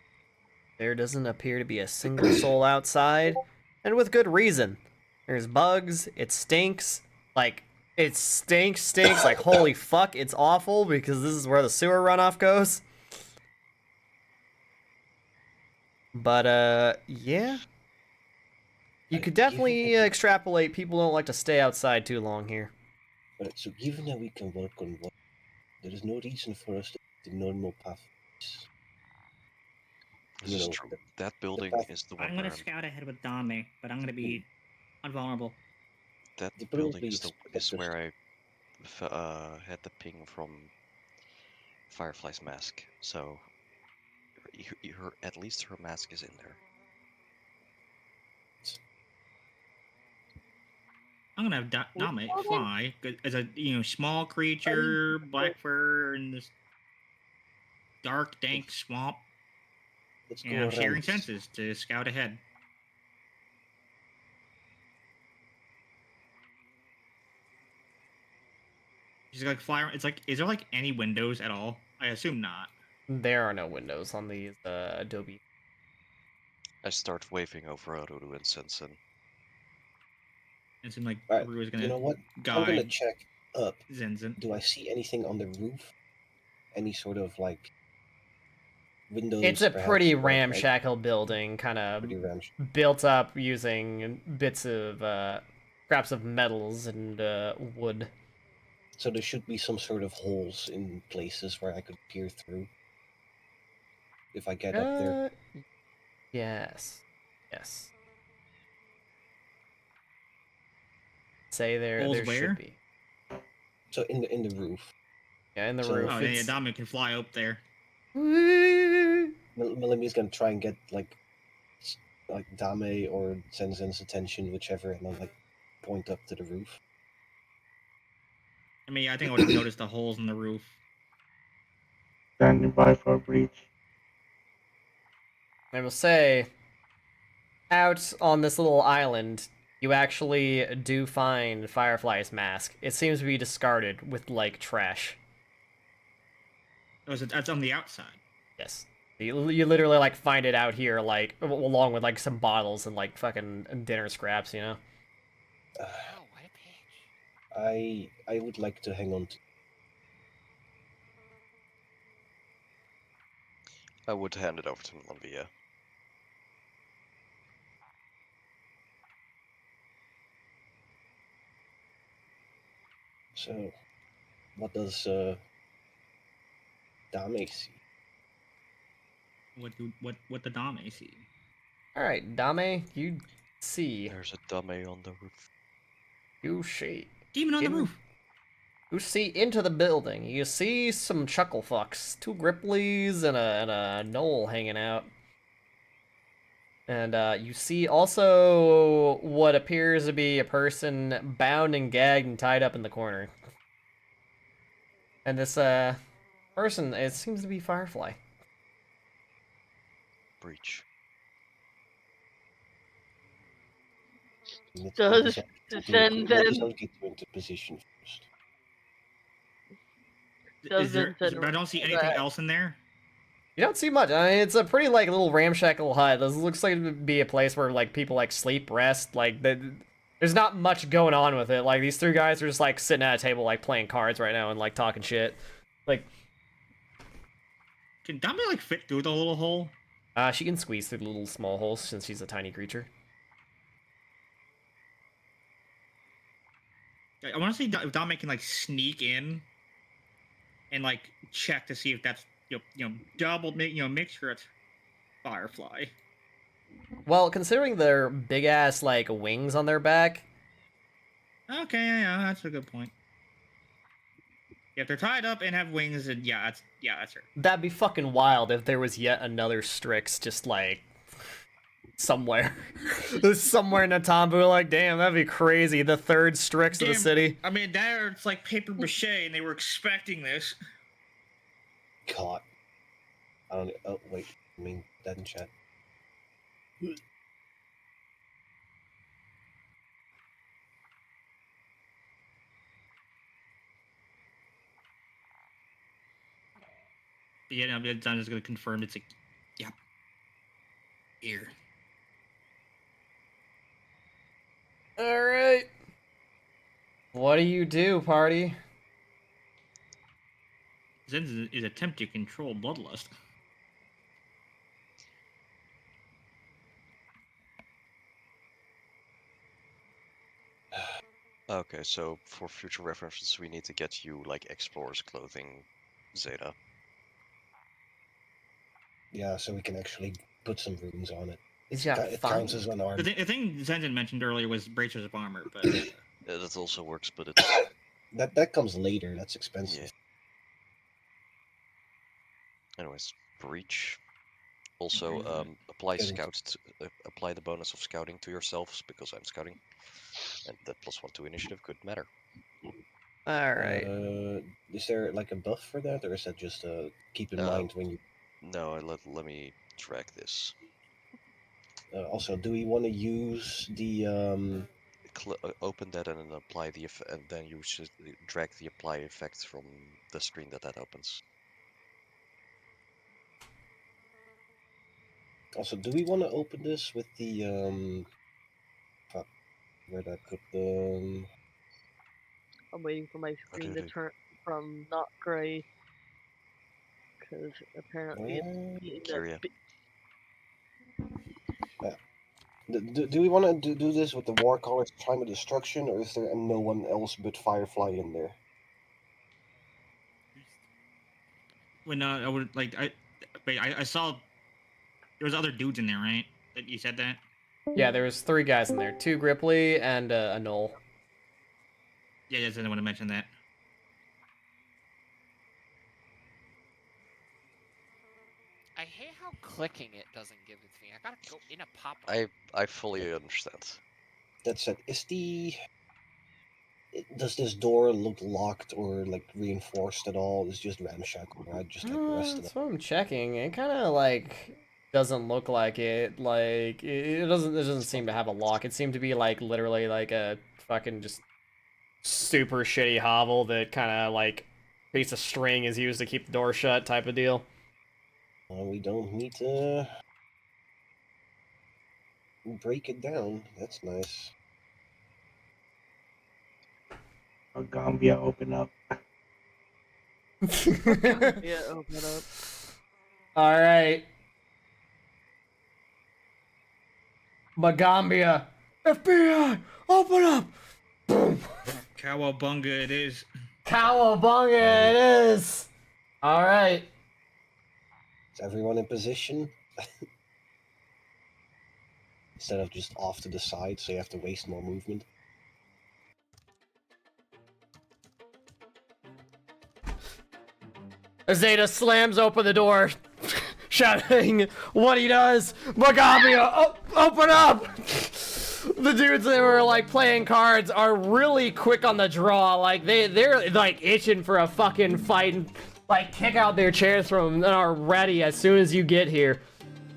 B: There doesn't appear to be a single soul outside, and with good reason. There's bugs, it stinks, like, it stinks, like, holy fuck, it's awful, because this is where the sewer runoff goes. But, yeah. You could definitely extrapolate people don't like to stay outside too long here.
C: But so given that we can work on what, there is no reason for us to take the normal path.
D: This is true. That building is the one
A: I'm
D: where
A: gonna scout ahead with Dame, but I'm gonna be invulnerable.
D: that
C: You
D: building
C: probably
D: is
C: expect us
D: where I had the ping from Firefly's mask. So her at least her mask is in there.
A: I'm gonna have Dame fly as a small creature, black fur in this dark, dank swamp.
C: Let's
A: And
C: go
A: I'm
C: around.
A: sharing senses to scout ahead. She's like fly. It's like, is there like any windows at all? I assume not.
B: There are no windows on these Adobe.
D: I start waving over Aruru and Sensen.
A: It seemed like
C: All right,
A: Aru is gonna
C: you know what?
A: guide
C: I'm gonna check up.
A: Zenzen.
C: Do I see anything on the roof? Any sort of like windows?
B: It's a
C: perhaps,
B: pretty
C: or, like,
B: ramshackle building, kind of
C: pretty ramshackle.
B: built up using bits of scraps of metals and wood.
C: So there should be some sort of holes in places where I could peer through. If I get up there.
B: Yes. Yes. Say there
A: Holes
B: there
A: where?
B: should be.
C: So in the roof.
B: Yeah, in the
C: So-
B: roof.
A: Oh yeah, Dame can fly up there.
C: Milimi's gonna try and get like Dame or Zenzen's attention, whichever, and then like point up to the roof.
A: I mean, I think I'll just notice the holes in the roof.
G: Standing by for breach.
B: I will say, out on this little island, you actually do find Firefly's mask. It seems to be discarded with like trash.
A: Oh, that's on the outside.
B: Yes. You literally like find it out here, like along with like some bottles and like fucking dinner scraps, you know.
H: Oh, what a bitch.
C: I would like to hang on to.
D: I would hand it over to Lanvia.
C: So, what does Dame see?
A: What the Dame see?
B: All right, Dame, you see,
D: There's a dummy on the roof.
B: you see,
A: Demon on the roof.
B: you see into the building. You see some chuckle fucks, two Gripleys and a Knoll hanging out. And you see also what appears to be a person bound and gagged and tied up in the corner. And this person, it seems to be Firefly.
D: Breach.
F: Does
C: Let us
F: Zen
C: get you into position first.
F: does Zen
A: But I don't see anything else in there.
B: You don't see much. I mean, it's a pretty like little ramshackle hut. This looks like it would be a place where like people like sleep, rest. Like there's not much going on with it. Like these three guys are just like sitting at a table like playing cards right now and like talking shit. Like
A: Can Dame like fit through the little hole?
B: she can squeeze through the little small holes since she's a tiny creature.
A: I want to see if Dame can like sneak in and like check to see if that's double make sure it's Firefly.
B: Well, considering their big ass like wings on their back,
A: Okay, yeah, that's a good point. If they're tied up and have wings, then that's her.
B: that'd be fucking wild if there was yet another Strix just like somewhere. Somewhere in Natambu, like, damn, that'd be crazy. The third Strix of the city.
A: I mean, it's like paper mache, and they were expecting this.
C: Caught. I don't. Oh wait. I mean, that in chat.
A: Yeah, no, I'm just gonna confirm it's like, yep, here.
B: All right. What do you do, party?
A: Zen is attempt to control bloodlust.
D: Okay, so for future references, we need to get you like explorer's clothing, Zeta.
C: Yeah, so we can actually put some runes on it. It
B: fine.
C: counts as an arm.
A: The thing Zenzen mentioned earlier was bracers of armor, but
D: That also works, but it's
C: that comes later. That's expensive.
D: yeah. Anyways, breach. Also, apply apply the bonus of scouting to yourselves because I'm scouting, and the +1 to initiative could matter.
B: All right.
C: Is there like a buff for that, or is that just keep in mind when you?
D: No, let me track this.
C: Also, do we want to use the
D: Open that and then apply the and then you should drag the apply effect from the screen that opens.
C: Also, do we want to open this with the fuck, where did I put the?
F: I'm waiting for my screen to turn from not gray because apparently it's being
D: Kyria.
C: Do we want to do this with the War Colors Time of Destruction, or is there no one else but Firefly in there?
A: when I would like I saw there was other dudes in there, right? That you said that.
B: Yeah, there was 3 guys in there. 2 Gripply and a Knoll.
A: Yeah, yes, I didn't want to mention that.
H: I hate how clicking it doesn't give it to me. I gotta go in a pop-up.
D: I fully understand.
C: That said, does this door look locked or like reinforced at all? It's just ramshackle, right? Just like the rest of
B: That's
C: them.
B: what I'm checking. It kind of like doesn't look like it. Like it doesn't seem to have a lock. It seemed to be like literally like a fucking just super shitty hovel that kind of like piece of string is used to keep the door shut type of deal.
C: We don't need to break it down. That's nice.
G: Oh, Gambia, open up.
F: Yeah, open up.
B: All right. Magambia. FBI, open up. Boom.
A: Cowabunga it is.
B: Cowabunga it is. All right.
C: Is everyone in position? Instead of just off to the side, so you have to waste more movement.
B: Zeta slams open the door, shouting what he does. Magambia, open up! The dudes that were like playing cards are really quick on the draw. Like they're like itching for a fucking fight and like kick out their chairs from them and are ready as soon as you get here.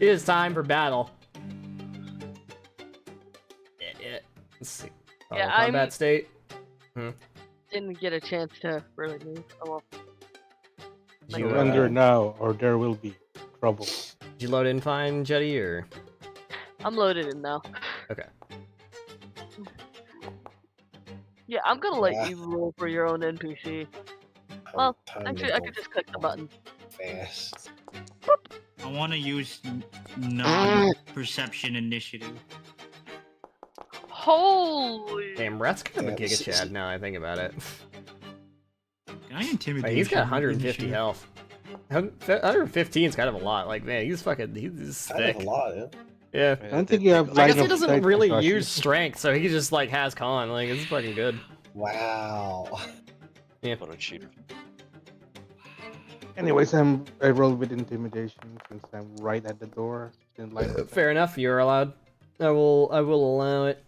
B: It is time for battle. Let's see.
F: Yeah,
B: combat state.
F: Didn't get a chance to really move. Oh well.
B: Did you,
E: Surrender now, or there will be trouble.
B: Did you load in fine, Jetty, or?
F: I'm loaded in now.
B: Okay.
F: Yeah, I'm gonna let
C: Yeah.
F: you roll for your own NPC. Well, actually, I could just click the button.
C: Fast.
A: I want to use non-perception initiative.
F: Holy!
B: Damn, Rhett's kind of a
C: Yeah,
B: Giga Chad now I think about it.
A: Can I intimidate?
B: Like, he's got
A: him?
B: 150 health. 115 is kind of a lot. Like, man, he's
C: Kind
B: thick.
C: of a lot, yeah.
B: Yeah.
E: I don't think you have
B: I
E: line
B: guess he
E: of
B: doesn't
E: sight,
B: really
E: Satoshi.
B: use strength, so he just like has con. Like, it's fucking good.
C: Wow.
D: What a cheater.
E: Anyways, I rolled with intimidation since I'm right at the door. In line of sight.
B: Fair enough. You're allowed. I will allow it.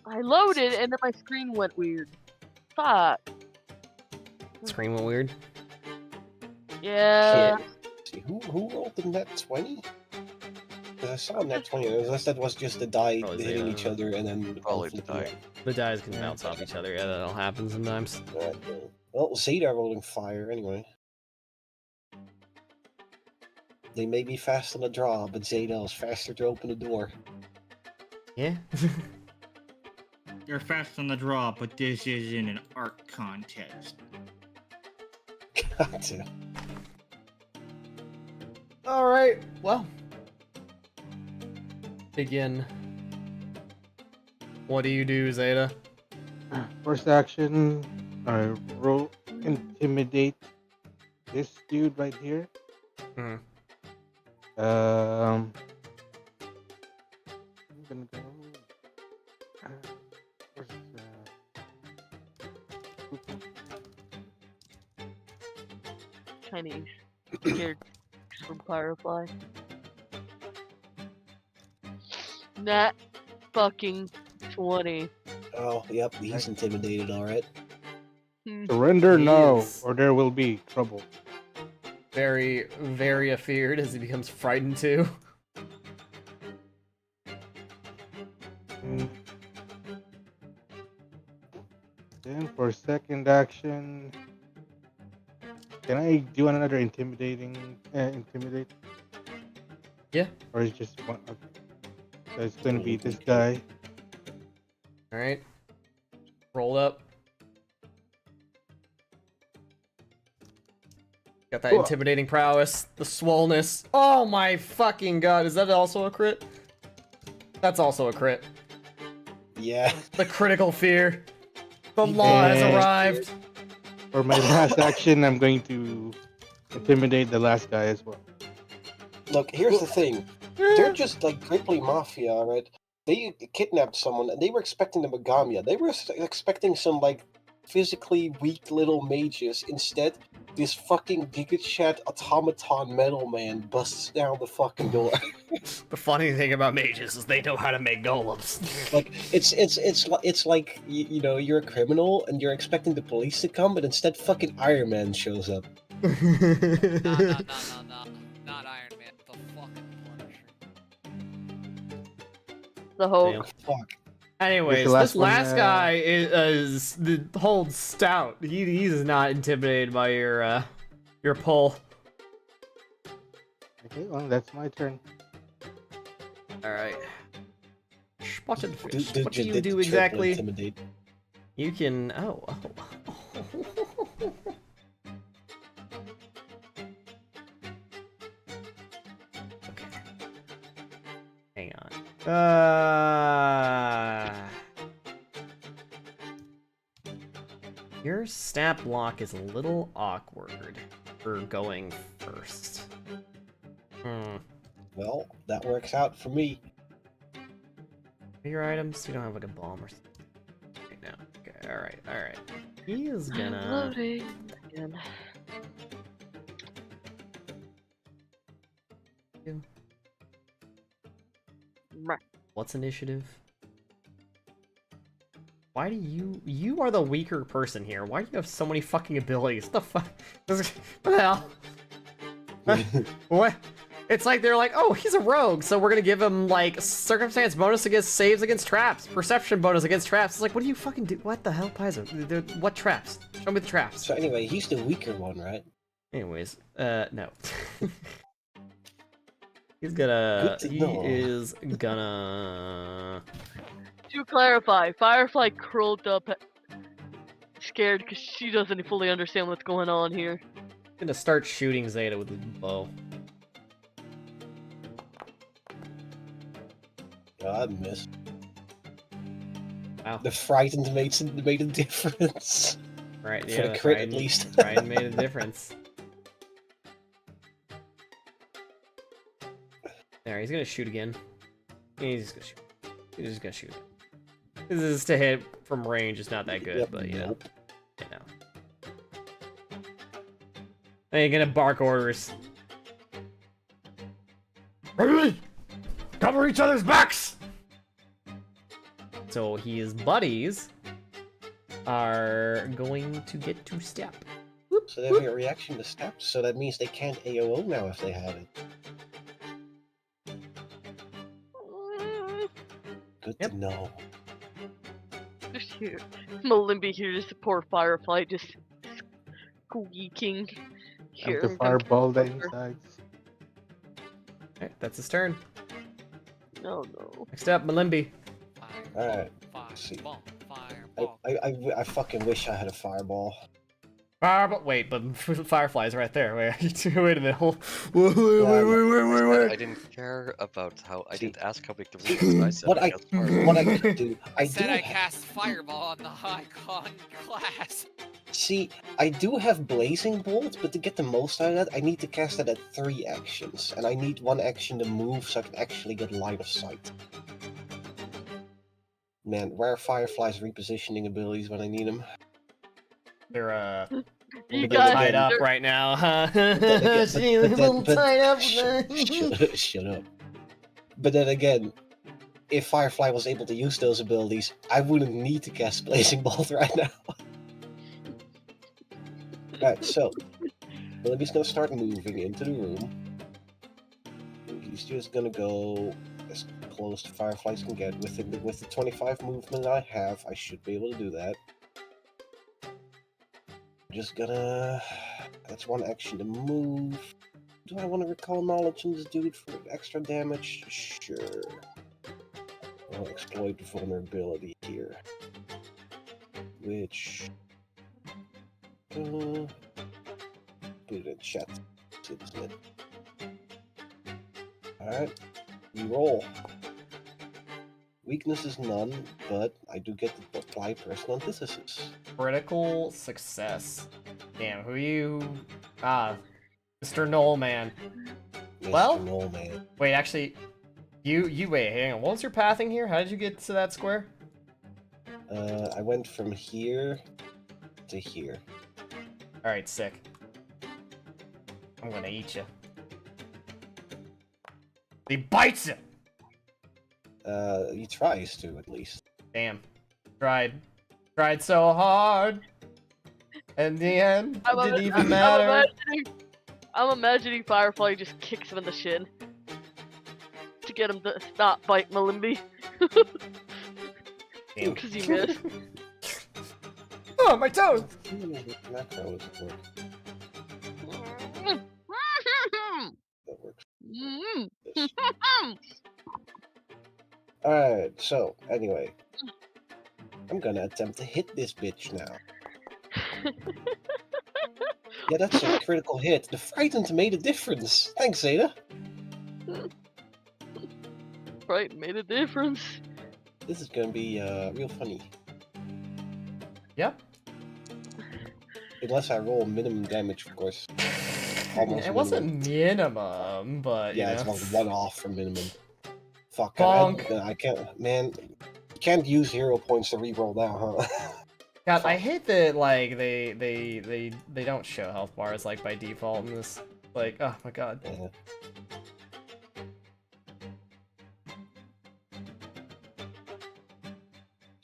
F: I loaded and then my screen went weird. Fuck.
B: Screen went weird.
F: Yeah.
C: See, who rolled the net 20? Because I saw a net 20, unless that was just the die
B: Oh,
C: hitting
B: Zeta.
C: each other and then
D: Probably the
C: flipping
D: die.
C: out.
B: The dice can bounce off each other. Yeah, that'll happen sometimes.
C: Alright, well, Zeta rolling fire anyway. They may be fast on the draw, but Zeta is faster to open the door.
B: Yeah.
A: You're fast on the draw, but this isn't an art contest.
C: Gotcha.
B: All right. Well. Begin. What do you do, Zeta?
E: First action, I roll intimidate this dude right here.
B: Mhm.
E: I'm gonna go. Where's,
F: Chinese. Scared from Firefly. Nat fucking 20.
C: Oh, yep, he's intimidated, alright.
E: Surrender
B: He
E: now,
B: is-
E: or there will be trouble.
B: Very, very afeared as he becomes frightened too.
E: And then for second action, can I do another intimidating? Intimidate?
B: Yeah.
E: Or is just one? Okay. So it's gonna be this guy.
B: All right. Rolled up. Got that
E: Cool.
B: intimidating prowess, the swollenness. Oh my fucking god, is that also a crit? That's also a crit.
C: Yeah.
B: The critical fear. The law has
E: Yeah.
B: arrived.
E: For my last action, I'm going to intimidate the last guy as well.
C: Look, here's the thing. They're just like Gripply Mafia, right? They kidnapped someone and they were expecting the Megamia. They were expecting some like physically weak little mages. Instead, this fucking GigaChat automaton metal man busts down the fucking door.
B: The funny thing about mages is they know how to make golems.
C: Like it's like you know, you're a criminal and you're expecting the police to come, but instead fucking Iron Man shows up.
H: No. Not Iron Man. The fucking Punisher.
F: The Hulk.
B: Damn.
C: Fuck.
B: Anyways,
E: the last
B: this
E: one,
B: last guy is holds stout. He's not intimidated by your Your pull.
E: Okay, well, that's my turn.
B: Alright. Spotted
C: Do,
B: fish.
C: do,
B: What do you
C: did
B: do
C: the triple
B: exactly?
C: Intimidate.
B: You can. Oh. Okay. Hang on. Your stat block is a little awkward for going first.
C: Well, that works out for me.
B: Your items? You don't have like a bomb or something right now. Okay, alright. He is
F: I'm
B: gonna.
F: loading again. Meh.
B: What's initiative? Why do you are the weaker person here? Why do you have so many fucking abilities? What the fuck? What the hell? What? It's like they're like, oh, he's a rogue, so we're gonna give him like circumstance bonus against saves against traps, perception bonus against traps. It's like, what do you fucking do? What the hell, Paizo? What traps? Show me the traps.
C: So anyway, he's the weaker one, right?
B: Anyways, no. He's gonna.
C: Good to
B: He
C: know.
B: is gonna.
F: To clarify, Firefly curled up, scared because she doesn't fully understand what's going on here.
B: Gonna start shooting Zeta with his bow.
C: God, missed.
B: Wow.
C: The frightened made a difference.
B: Right,
C: For
B: yeah,
C: the crit, at least.
B: Ryan made a difference. There, he's gonna shoot again. He's just gonna shoot. He's just gonna shoot. This is to hit from range. It's not that good,
C: Yep,
B: but you know.
C: nope.
B: You know. Then you're gonna bark orders. Ready? Cover each other's backs! So his buddies are going to get to step. Whoop,
C: So they have a reaction to steps, so that means they can't AOO now if they have it. Good
B: Yep.
C: to know.
F: Just here. Malimby here to support Firefly, just squeaking.
E: Time
F: Here,
E: to
F: I'm gonna
E: fireball the
F: cover.
E: insides.
B: Alright, that's his turn.
F: No.
B: Next up, Malimby.
C: Alright, see. I fucking wish I had a fireball.
B: Fireball. Wait, but Firefly's right there. Wait, wait a minute. Hold. Wait.
D: I didn't care about how I
C: See-
D: didn't ask how big the room was. I said
C: What
D: I
C: I
D: got fireball.
C: what I could do,
H: I
C: I
H: said
C: do
H: I
C: ha-
H: cast Fireball on the icon class.
C: see, I do have Blazing Bolt, but to get the most out of that, I need to cast it at 3 actions, and I need 1 action to move so I can actually get line of sight. Man, where are Firefly's repositioning abilities when I need them?
B: They're
F: You
C: But then
F: guys
B: tied
C: again-
B: up
F: they're-
B: right now, huh?
C: But then again-
B: She's a
C: but then-
B: little
C: but-
B: tied up.
C: Shut up. But then again, if Firefly was able to use those abilities, I wouldn't need to cast Blazing Bolt right now. Right, so Lily's gonna start moving into the room. He's just gonna go as close to Firefly as can get. With the 25 movement I have, I should be able to do that. Just gonna... That's 1 action to move. Do I want to recall knowledge on this dude for extra damage? Sure. I'll exploit vulnerability here. Which... put it in chat. Isn't it? Alright. We roll. Weakness is none, but I do get to apply personal antithesis.
B: Critical success. Damn, who you? Ah, Mr. Knoll Man.
C: Mr.
B: Well-
C: Knoll Man.
B: Wait, actually, you wait. Hang on. What was your pathing here? How did you get to that square?
C: I went from here to here.
B: All right, sick. I'm gonna eat you. He bites you.
C: He tries to, at least.
B: Damn. Tried so hard. In the end, it didn't even matter.
F: I'm imagining Firefly just kicks him in the shin to get him to stop bite Malimby
B: Damn.
F: because he missed.
B: Oh, my toes!
C: Macro doesn't work.
F: Mm.
C: This. Alright, so, anyway. I'm gonna attempt to hit this bitch now. Yeah, that's a critical hit. The frightened made a difference. Thanks, Zeta.
F: Right, made a difference.
C: This is gonna be real funny.
B: Yep.
C: Unless I roll minimum damage, of course. Almost
B: It
C: minimum.
B: wasn't minimum, but
C: Yeah,
B: you
C: it's
B: know.
C: like one off from minimum. Fuck,
B: Bonk.
C: I can't, man. You can't use hero points to reroll now, huh?
B: God, I
C: Fuck.
B: hate that like they don't show health bars like by default in this. Like, oh my god.
C: Yeah.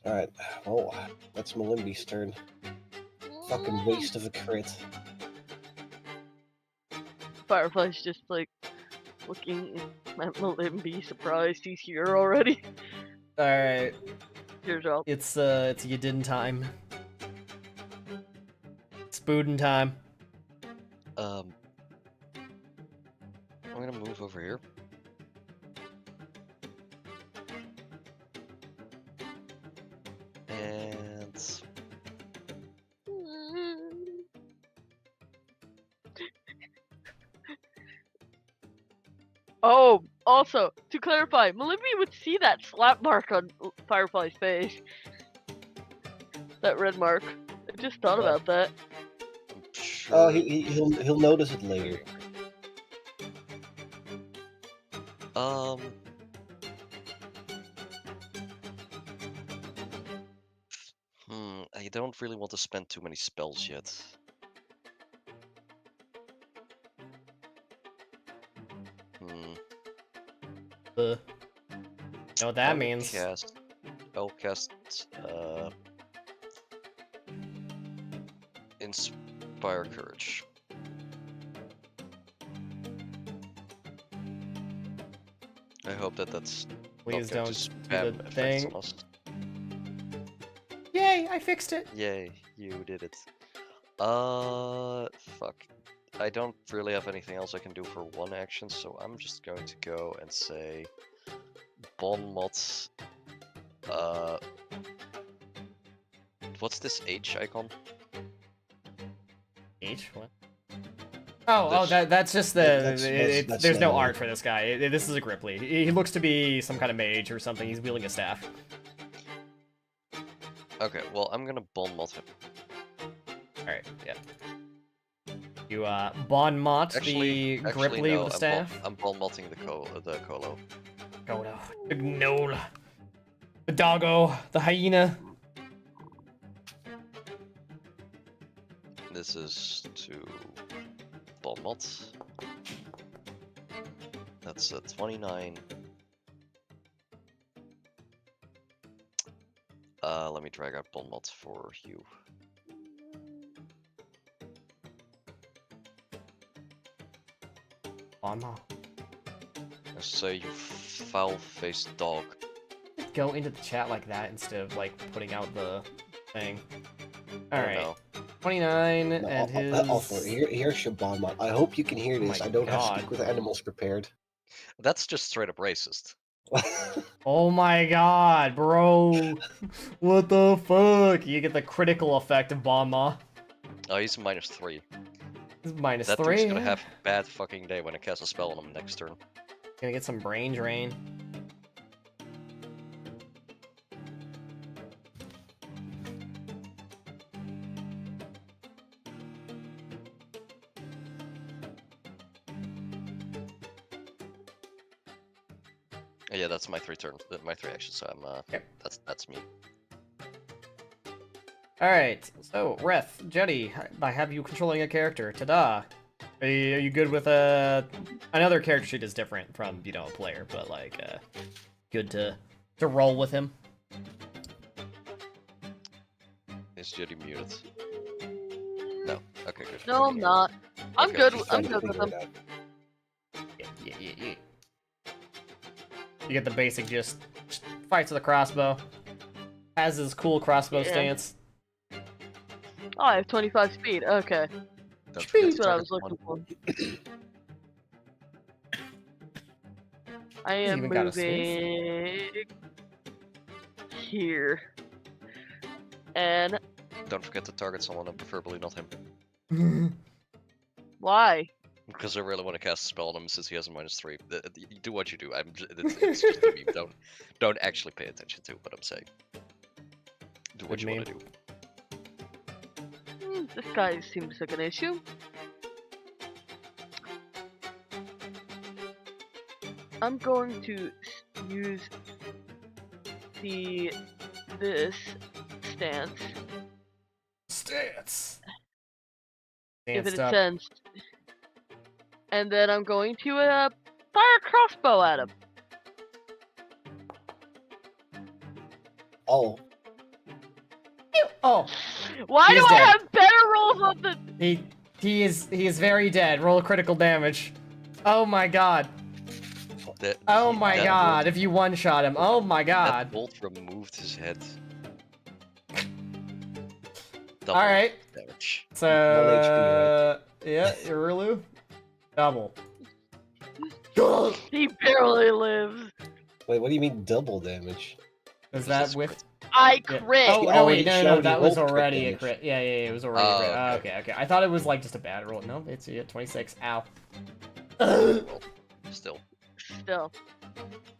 C: Alright, well, that's Malimbi's turn. Fucking waste of a crit.
F: Firefly's just like looking at Malimby, surprised he's here already.
B: All right,
F: Your job.
B: it's you didn't time. Spoodin' time.
D: I'm gonna move over here. And
F: Oh, also, to clarify, Malimby would see that slap mark on Firefly's face. That red mark. I just thought about that.
D: I'm sure.
C: Oh, he'll notice it later.
D: I don't really want to spend too many spells yet.
B: You know what that means?
D: I'll cast Inspire Courage. I hope that's
B: Please
D: not going
B: don't
D: to
B: do
D: spam
B: the
D: effects
B: thing.
D: on us.
B: Yay! I fixed it.
D: Yay, you did it. Fuck. I don't really have anything else I can do for one action, so I'm just going to go and say Bon Mod. What's this H icon?
B: H what? Oh,
D: This-
B: that's just the.
C: That's
B: there's no
C: normal.
B: art for this guy. This is a Gripply. He looks to be some kind of mage or something. He's wielding a staff.
D: Okay, well, I'm gonna Bon Mod him.
B: Alright, yeah. You, Bon Mott,
D: Actually,
B: the Gripply
D: no,
B: with the staff?
D: I'm Bon Modding the Colo.
B: Go to the Gnoll. The doggo. The hyena.
D: This is to Bon Mod. That's a 29. Let me drag out Bon Mod for you.
B: Bon Mott.
D: So you foul-faced dog.
B: Go into the chat like that instead of, like, putting out the thing.
D: I don't
B: Alright.
D: know.
B: 29
C: No,
B: and his...
C: here's Shabon. I hope you can hear
B: Oh
C: this.
B: my
C: I don't have
B: God.
C: Speak with Animals prepared.
D: That's just straight up racist.
B: Oh my god, bro. What the fuck? You get the critical effect of Bon Mott.
D: Oh, he's -3.
B: This is minus
D: That
B: 3.
D: dude's gonna have a bad fucking day when I cast a spell on him next turn.
B: Gonna get some brain drain.
D: Yeah, that's my 3 turns, my 3 actions. So I'm
B: Yep.
D: that's me.
B: Alright, so, Reth, Jetty, I have you controlling a character. Ta-da! Are you good with another character sheet is different from, you know, a player, but, like, good to roll with him.
D: Is Judy muted? No. Okay, good.
F: No, I'm not. I'm
D: Okay,
F: good.
D: she's
F: I'm
C: Trying to
F: good with
C: figure
F: him.
C: it out.
B: Yeah. You get the basic just fights with a crossbow. Has his cool crossbow
F: Yeah.
B: stance.
F: Oh, I have 25 speed. Okay.
D: Don't
F: That's
D: forget to
F: what I
D: target
F: was looking
D: one.
F: for. I am
B: even got a space.
F: moving here. And
D: Don't forget to target someone, and preferably not him.
F: why?
D: Because I really want to cast a spell on him since he has a -3. Do what you do. It's just a meme. Don't actually pay attention to what I'm saying. Do what
B: Good
D: you want to do.
F: This guy seems like an issue. I'm going to use this stance.
B: Stance.
F: If it
B: Stanced up.
F: sends. And then I'm going to fire a crossbow at him.
C: Oh,
B: Oh,
F: Why
B: He
F: do
B: is
F: I
B: dead.
F: have better rolls on the?
B: he is very dead. Roll critical damage. Oh my god. Oh my
D: that
B: god. If you one shot him. Oh my
D: That
B: god.
D: bolt removed his head.
B: All right.
D: Damage.
B: So yeah, Irulu. Double.
F: He barely lives.
C: wait, what do you mean double damage?
B: Is
D: Because
B: that
D: it's
B: with?
F: I
B: Yeah.
F: crit.
B: Oh
C: He
B: no!
C: already
B: Wait, no,
C: showed he
B: that was
C: rolled crit
B: already a
C: damage.
B: crit. Yeah, it was already a crit.
D: Oh,
B: Okay. I thought it was like just a bad roll. No, it's 26. Ow.
D: Well, still.
F: Still,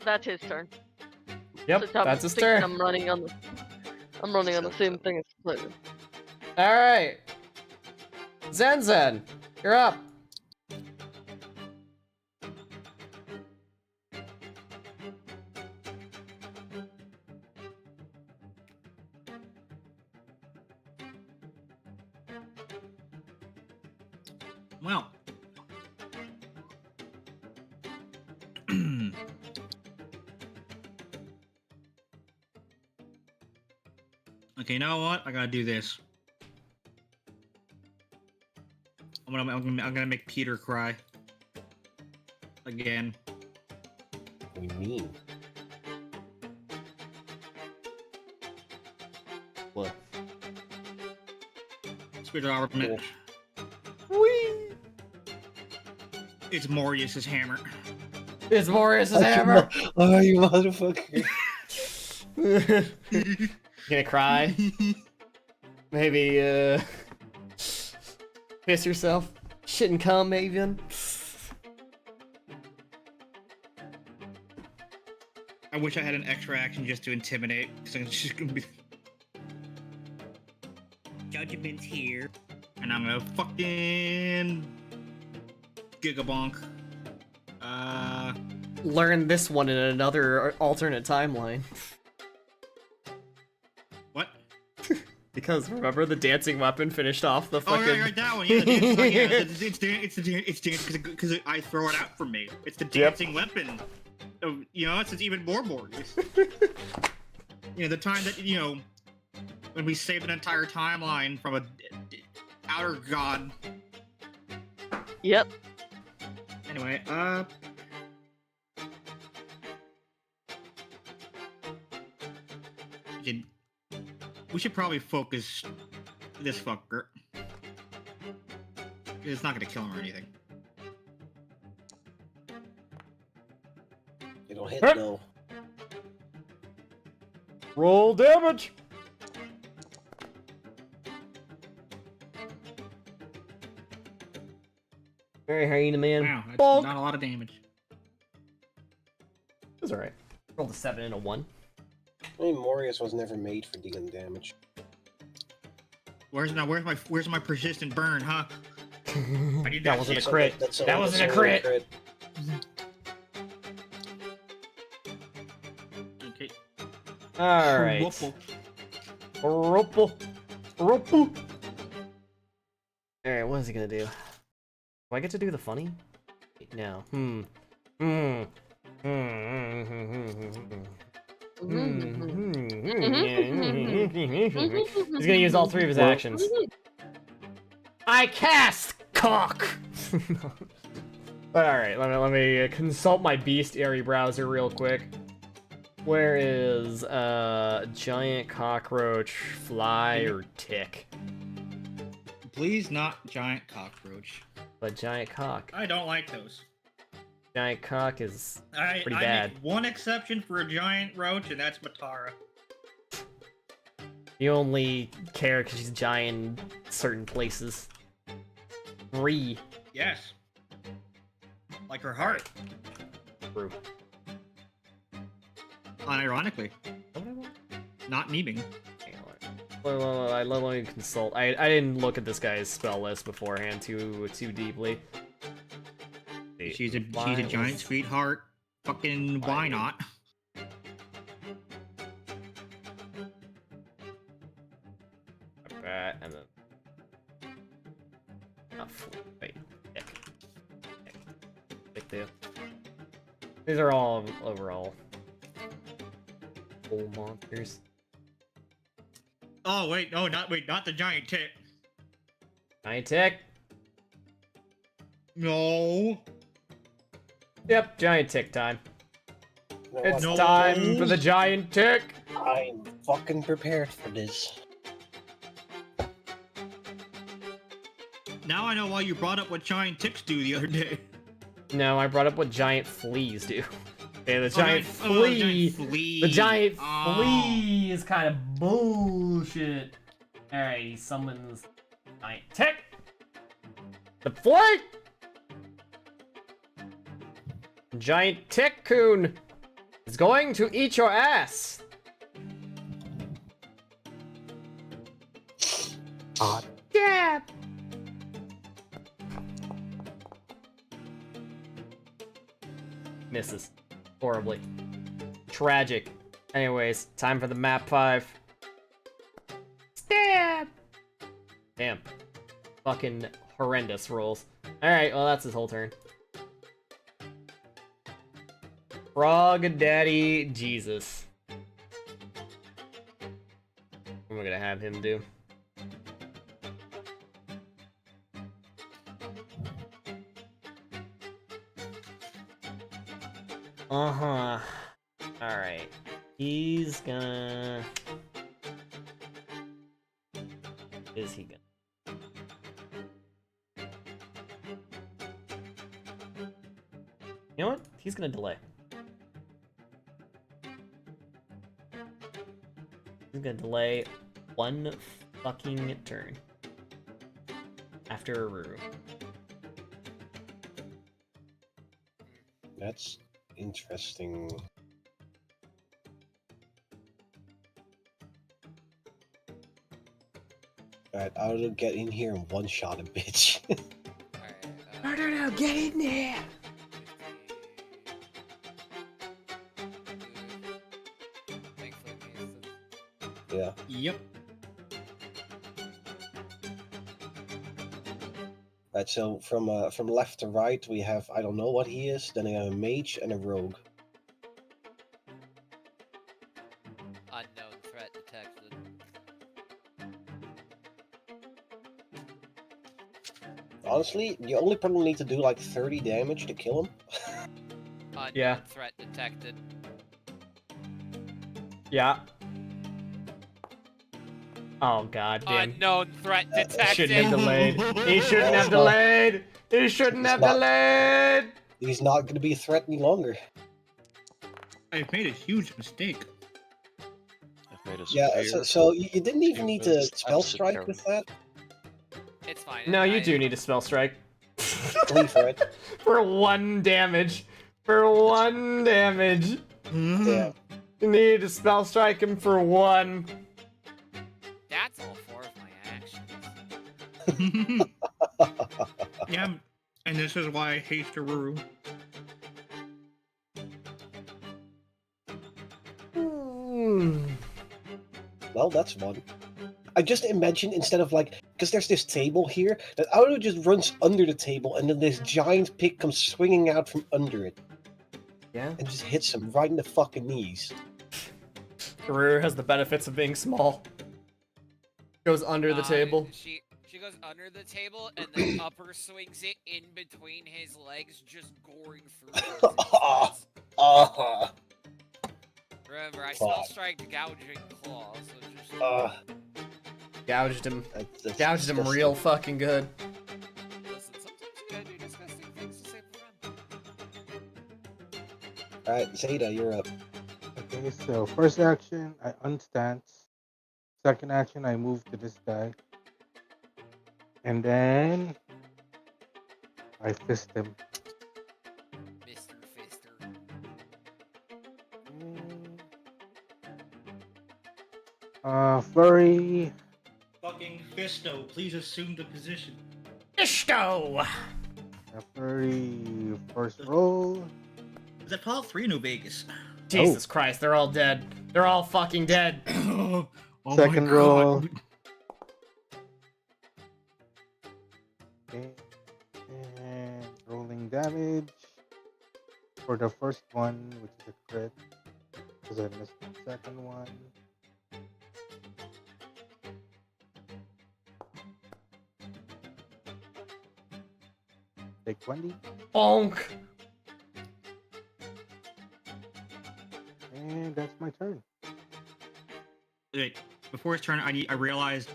F: that's his turn.
B: Yep,
F: Since I'm
B: that's his
F: thinking
B: turn.
F: I'm running on the same thing as Clinton.
B: All right. Zen, you're up.
A: Well. Okay, you know what? I gotta do this. I'm gonna make Peter cry. Again.
C: What do you mean?
B: What?
A: Spirit of Armament.
B: Whee!
A: It's Morius's hammer.
B: It's Morris's hammer.
C: Oh, you motherfucker.
B: Gonna cry? Maybe piss yourself? Shit and cum, maybe.
A: I wish I had an extra action just to intimidate, because I'm just gonna be. Judgment's here. And I'm gonna fucking. Gigabonk.
B: Learn this one in another alternate timeline.
A: What?
B: Because remember the dancing weapon finished off the
A: Oh,
B: fucking.
A: right, that one. Yeah, the dancing, yeah, it's dancing because I throw it out from me. It's the dancing weapon. So, you know, it's even more Morbius. You know, the time that, you know, when we saved an entire timeline from a outer god.
F: Yep.
A: Anyway, we should probably focus this fucker. It's not gonna kill him or anything.
C: You don't hit
B: Huh?
C: though.
B: Roll damage. Very hyena man.
A: Wow, that's
B: Bonk.
A: not a lot of damage.
B: It's alright. Rolled a 7 and a 1.
C: I mean, Morius was never made for dealing damage.
A: Where's my persistent burn, huh? I need
B: That wasn't a
C: That's
B: crit.
C: only- that's
B: That
C: only-
B: wasn't a
C: that's only
B: crit.
A: Okay.
B: Alright.
A: Whoopple.
B: Rupple. Alright, what is he gonna do? Do I get to do the funny? No. He's gonna use all 3 of his actions. I cast cock. Alright, let me consult my bestiary browser real quick. Where is giant cockroach, fly, or tick?
A: Please not giant cockroach.
B: A giant cock.
A: I don't like those.
B: giant cock is pretty
A: I
B: bad.
A: make one exception for a giant roach, and that's Matara.
B: You only care because she's giant in certain places.
A: Yes. Like her heart.
B: True.
A: Unironically. Not memeing.
B: Let me consult. I didn't look at this guy's spell list beforehand too deeply.
A: She's a giant sweetheart. Fucking why not?
B: Bat and then wait, Dick there. These are all overall full monsters.
A: Oh wait, no, not the giant tick.
B: Giant tick.
A: No.
B: Yep, giant tick time. It's
A: No.
B: time for the giant tick.
C: I'm fucking prepared for this.
A: Now I know why you brought up what giant ticks do the other day.
B: No, I brought up what giant fleas do. Okay, the
A: Oh,
B: giant
A: giant
B: flea.
A: flea.
B: The giant
A: Oh.
B: flea is kind of bullshit. Alright, he summons giant tick. The flea. Giant tick coon is going to eat your ass. Yeah. Misses. Horribly. Tragic. Anyways, time for the map 5. Stab! Damn. Fucking horrendous rolls. Alright, well that's his whole turn. Frog Daddy Jesus. What am I gonna have him do? Uh-huh. Alright. He's gonna... Is he gonna... You know what? He's gonna delay. He's gonna delay one fucking turn. After Aruru.
C: That's interesting. Alright, I'll get in here and one-shot a bitch.
H: Alright,
B: No, get in there!
H: Thankfully,
C: Yeah.
A: Yep.
C: Right, so from left to right, we have, I don't know what he is, then I have a mage and a rogue.
H: unknown threat detected.
C: Honestly, you only probably need to do like 30 damage to kill him.
H: Unknown
B: Yeah.
H: threat detected.
B: Yeah. Oh god damn.
H: Unknown threat detected.
B: Shouldn't have delayed. He shouldn't have delayed. He shouldn't have delayed.
C: He's not going to be a threat any longer.
A: I've made a huge mistake.
D: I've made a
C: Yeah,
D: severe
C: so you didn't even need to
D: defense
C: spell
D: absent
C: strike
D: error.
C: with that?
H: It's fine.
B: No, you
H: I-
B: do need a spell strike.
C: Leave for it.
B: For 1 damage. For 1 damage.
C: Yeah.
B: You need to spell strike him for 1.
H: That's all 4 of my actions.
A: Yeah, and this is why I hate Daruru.
C: Well, that's one. I just imagine instead of like, because there's this table here, that Auto just runs under the table and then this giant pig comes swinging out from under it
B: Yeah.
C: and just hits him right in the fucking knees.
B: Karuru has the benefits of being small. Goes under the table.
H: She goes under the table and then upper swings it in between his legs, just goring through his insides. Remember, I spell
C: Fuck.
H: strike gouging claw, so just
B: Gouged him.
C: That's
B: Gouged him
C: disgusting.
B: real fucking good.
H: listen. Sometimes you gotta do disgusting things to save a friend.
C: Alright, Zeta, you're up.
E: Okay, so first action, I unstance. Second action, I move to this guy. And then I fist him.
H: Mr. Fister.
E: Flurry.
A: Fucking Fisto, please assume the position.
B: Ishto!
E: Flurry, first roll.
A: Is that Fallout 3 New Vegas?
B: Jesus Christ, they're all dead. They're all fucking dead.
A: Oh
E: Second
A: my
E: roll.
A: God.
E: Okay. And rolling damage for the first one, which is a crit, because I missed the second one. Take 20,
B: Bonk.
E: and that's my turn.
A: Wait, before his turn, I realized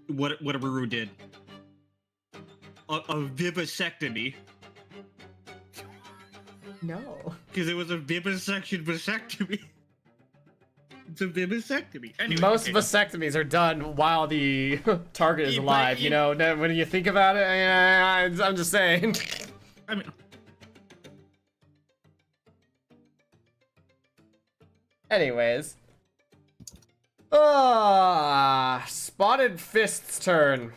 A: what Aruru did. A vivisectomy.
B: No.
A: Because it was a vivisection vasectomy. It's a vivisectomy. Anyway,
B: Most
A: continue.
B: vasectomies are done while the target is
A: Yeah, but
B: alive, you know? When you think about it, I'm just saying.
A: I mean,
B: Anyways. Spotted Fist's turn.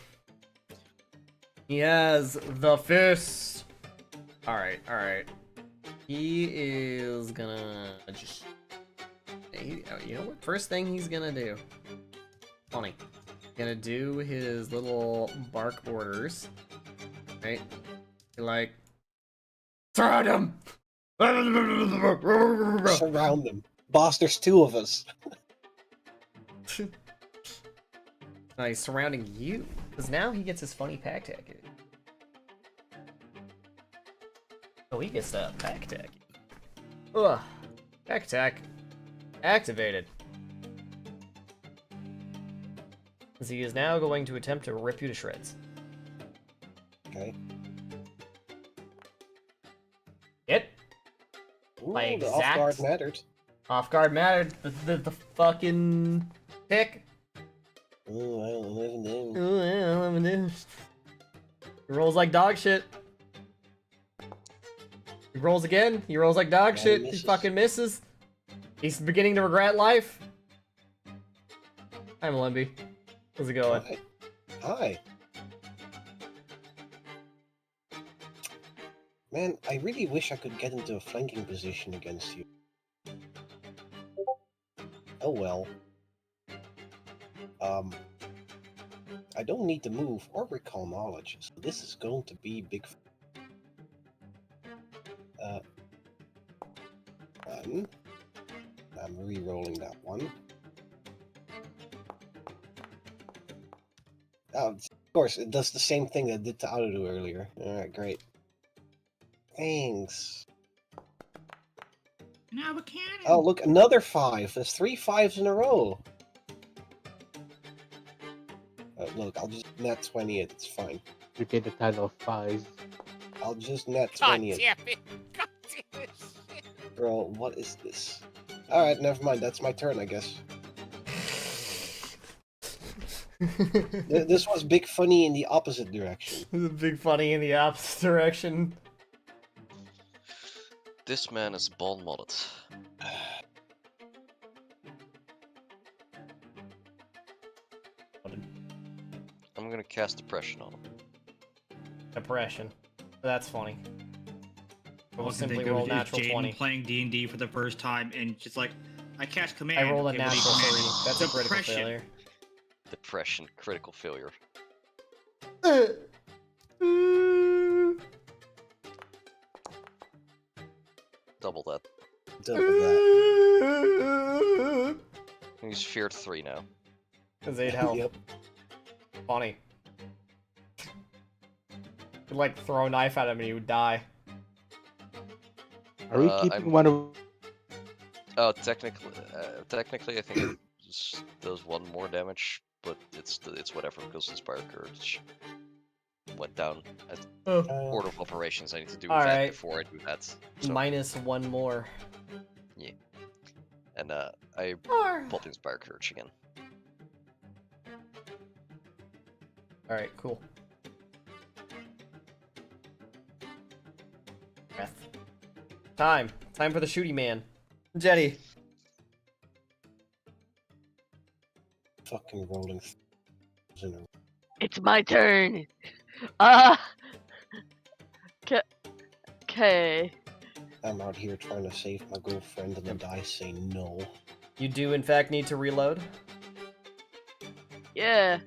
B: He has the fist. Alright. He is gonna just... you know what? First thing he's gonna do. Funny. Gonna do his little bark orders. Right? Like... Surround him!
C: Surround them. Boss, there's two of us.
B: No, he's surrounding you. Because now he gets his funny pack tech. Oh, he gets the pack tech. Ugh. Pack attack. Activated. Because he is now going to attempt to rip you to shreds.
C: Okay.
B: Hit.
C: Ooh,
B: My
C: the
B: exact-
C: off guard mattered.
B: Off guard mattered. The fucking pick.
C: Ooh, I don't live in them.
B: Oh, yeah, I'm gonna do. He rolls like dog shit. He rolls again. He rolls like dog
C: Yeah, he
B: shit. He
C: misses.
B: fucking misses. He's beginning to regret life. Hi, Malemby. How's it going?
C: Hi. Hi. Man, I really wish I could get into a flanking position against you. Oh well. I don't need to move or recall knowledge, so this is going to be big. One. I'm re-rolling that one. Oh, of course, it does the same thing that it did to Arudu earlier. Alright, great. Thanks.
A: now a cannon.
C: Oh, look, another 5. There's 3 5s in a row. Look, I'll just net 20 it. It's fine.
E: You get the title of Fies.
C: I'll just net
H: God
C: 20 it.
H: damn it. God damn it. Shit.
C: Bro, what is this? Alright, never mind. That's my turn, I guess. This was big funny in the opposite direction.
B: Big funny in the opposite direction.
D: This man is ball modded. I'm gonna cast Depression on him.
B: Depression. That's funny. I will
A: All I can
B: simply
A: think of
B: roll
A: is
B: natural
A: Jaden
B: 20.
A: playing D&D for the first time and just like, I cast command.
B: I rolled a
A: okay, what do you
B: natural
A: command?
B: 3. That's a critical
A: Depression.
B: failure.
D: Depression, critical failure. Double that.
C: Double that.
D: He's feared 3 now.
B: That's 8 health.
C: Yep.
B: Funny. You'd like throw a knife at him and he would die.
E: Are we
D: I'm-
E: keeping one of...
D: Oh, technically, I think it does 1 more damage, but it's whatever because it's Inspire Courage. went down at
B: Oh.
D: Board of Operations. I need to do
B: All
D: that
B: right.
D: before I do that. So,
B: Minus one more.
D: and I pulled Inspire Courage again.
B: Alright, cool. Breath. Time for the shooty man. Jetty.
C: Fucking rolling.
F: It's my turn. Okay.
C: I'm out here trying to save my girlfriend, and the dice say no.
B: You do in fact need to reload.
F: Yeah.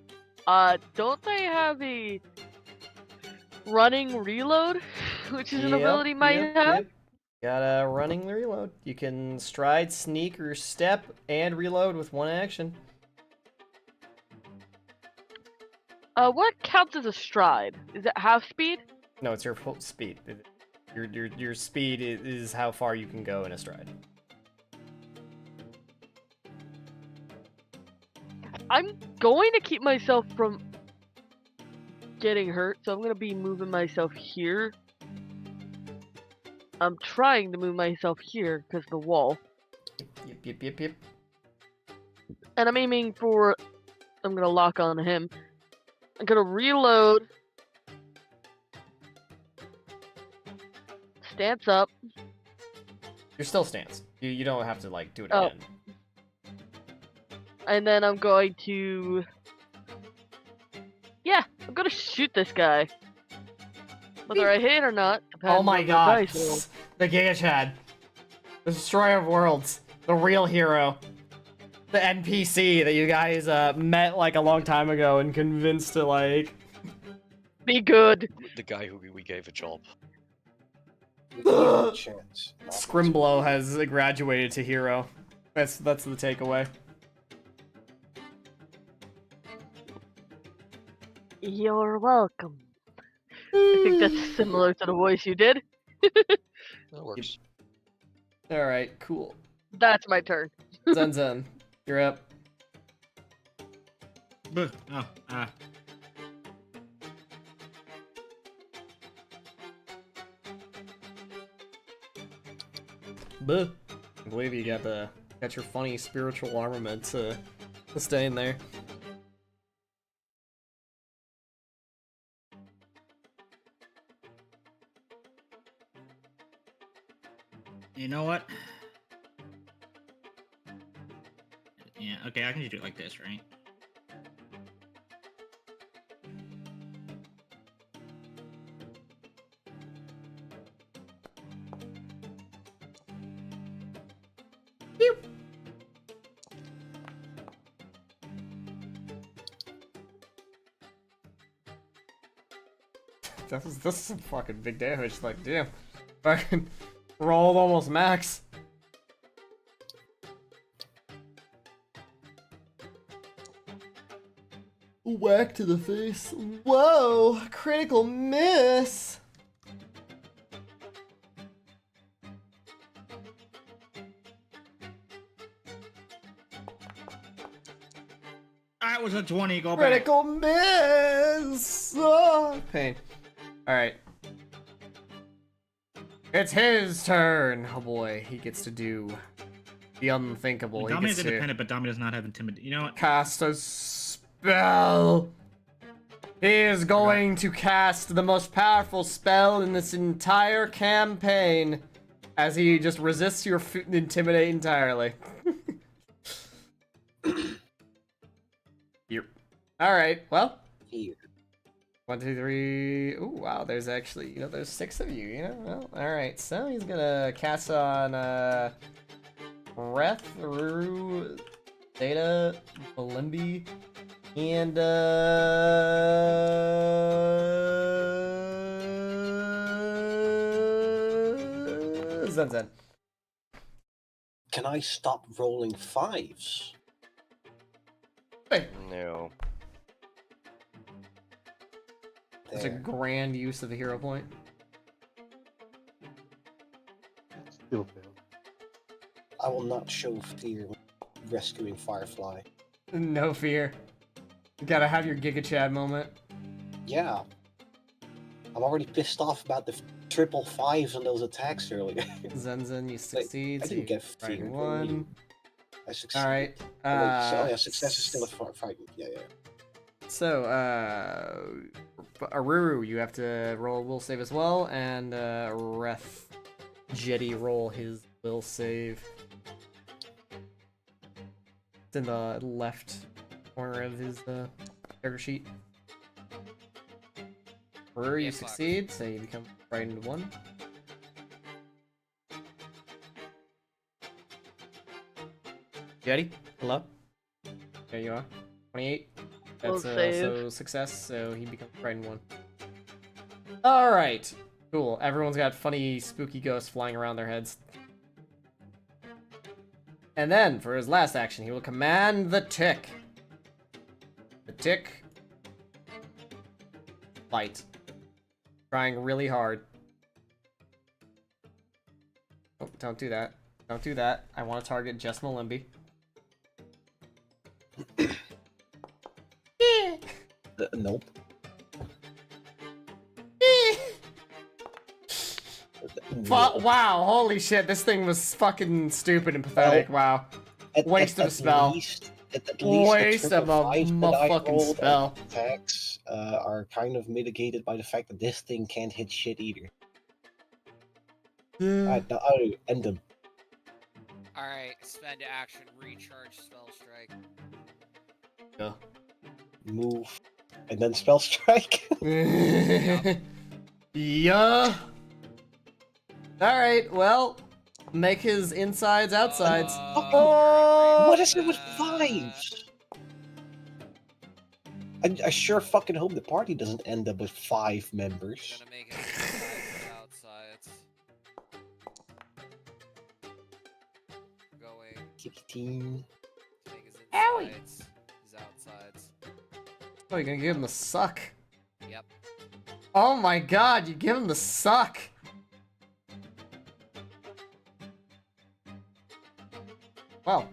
F: Don't they have a running reload, which is an ability might have?
B: Got a running reload. You can stride, sneak, or step, and reload with one action.
F: What counts as a stride? Is it half speed?
B: No, it's your full speed. Your speed is how far you can go in a stride.
F: I'm going to keep myself from getting hurt, so I'm gonna be moving myself here. I'm trying to move myself here because the wall.
B: Yep.
F: And I'm aiming for. I'm gonna lock on him. I'm gonna reload. Stance up.
B: You're still stance. You don't have to like do it
F: Oh.
B: again.
F: And then I'm going to. Yeah, I'm gonna shoot this guy. Whether I hit or not.
B: Oh
F: depends
B: my
F: on the
B: god.
F: dice roll.
B: The Giga Chad. The Destroyer of Worlds. The real hero. The NPC that you guys met like a long time ago and convinced to like...
F: Be good.
D: The guy who we gave a job.
C: Chance.
B: Scrimblow has graduated to hero. That's the takeaway.
F: You're welcome. I think that's similar to the voice you did.
D: That works.
B: Alright, cool.
F: That's my turn.
B: Zen, you're up. Buh. I believe you got your funny spiritual armament to stay in there.
A: You know what? Yeah, okay, I can just do it like this, right?
B: This is some fucking big damage, like, damn. Fucking rolled almost max. Whack to the face. Whoa! Critical miss!
A: That was a 20, go back.
B: Critical miss! Oh, pain. Alright. It's his turn! Oh boy, he gets to do the unthinkable. He
A: Dami
B: gets
A: is
B: to
A: independent, but Dami does not have intimidate. You know what?
B: cast a spell! He is going to cast the most powerful spell in this entire campaign as he just resists your intimidate entirely. Yep. Alright, well.
C: Here.
B: 1, 2, 3. Ooh, wow, there's actually, there's 6 of you, Well, alright, so he's gonna cast on, Breath, Ruru, Theta, Malimbi, and, Zen.
C: Can I stop rolling 5s?
B: Hey.
D: No.
B: That's a
C: There.
B: grand use of a hero point.
E: Still failed.
C: I will not show fear rescuing Firefly.
B: No fear. You gotta have your Giga Chad moment.
C: Yeah. I'm already pissed off about the triple fives on those attacks earlier.
B: Zenzen, you succeed.
C: I
B: so
C: didn't
B: you
C: get
B: frighten
C: feared. What do you mean?
B: one.
C: I succeeded.
B: All right.
C: Oh, wait, oh yeah, success is still a fighting. Yeah.
B: So, Aruru, you have to roll a will save as well, and Ref Jetty roll his will save. It's in the left corner of his character sheet. Aruru, you
H: Yeah, fuck.
B: succeed, so you become frightened 1. Jetty, hello? There you are. 28. That's
F: Will save.
B: also success, so he becomes frightened 1. Alright. Cool. Everyone's got funny, spooky ghosts flying around their heads. And then, for his last action, he will command the tick. The tick. Fight. Trying really hard. Oh, don't do that. Don't do that. I want to target just Malimby.
C: Nope.
B: Wow, holy shit, this thing was fucking stupid and pathetic, wow. Waste of a spell.
C: At least
B: Waste
C: the
B: of a
C: triple fives that I
B: fucking
C: rolled
B: spell.
C: on attacks are kind of mitigated by the fact that this thing can't hit shit either. I end them.
H: Alright, spend action, recharge spell strike.
B: Yeah.
C: Move. And then spell strike.
B: Yeah. Alright, well, make his insides outsides.
C: What is it with fives? I sure fucking hope the party doesn't end up with 5 members.
H: Gonna make it insides and outsides. Going
C: 16.
H: to make his
B: Owie.
H: insides, his outsides.
B: Oh, you're gonna give him the suck.
H: Yep.
B: Oh my god, you give him the suck. Wow.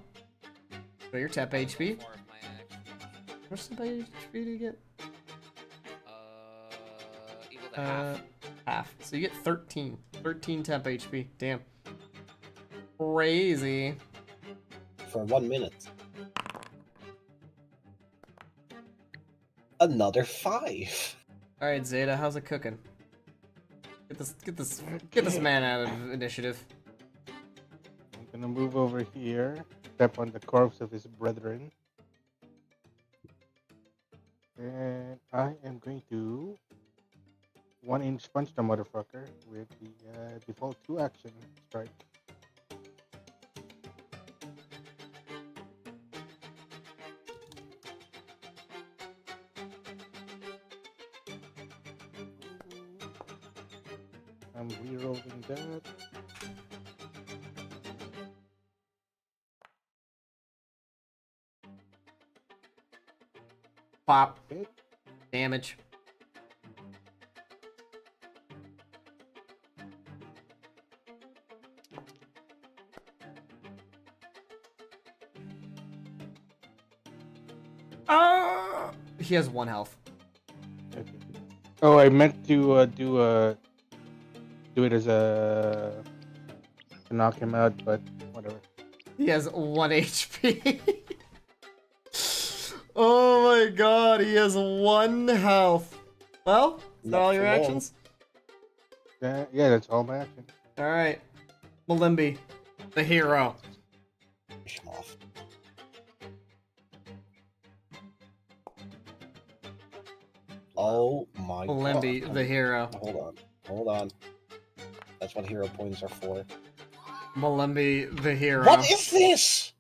B: So you're temp HP.
H: 4 of my action.
B: How much temp HP do you get?
H: Equal to half.
B: Half. So you get 13. 13 temp HP. Damn. Crazy.
C: For 1 minute. Another 5.
B: Alright, Zeta, how's it cooking? Get this man out of initiative.
E: I'm gonna move over here, step on the corpse of his brethren. And I am going to 1-inch punch the motherfucker with the default 2 action strike. I'm re-rolling that.
B: Pop.
E: Okay.
B: Damage. He has 1 health.
E: Okay. Oh, I meant to do it as a to knock him out, but whatever.
B: He has 1 HP. Oh my god, he has 1 health. Well, is that
C: Not
B: all your
C: for long.
B: actions?
E: Yeah, that's all my action.
B: Alright. Malimby, the hero.
C: Finish him off. Oh my god.
B: Malimby, the hero.
C: Hold on. That's what hero points are for.
B: Malimby, the hero.
C: What is this?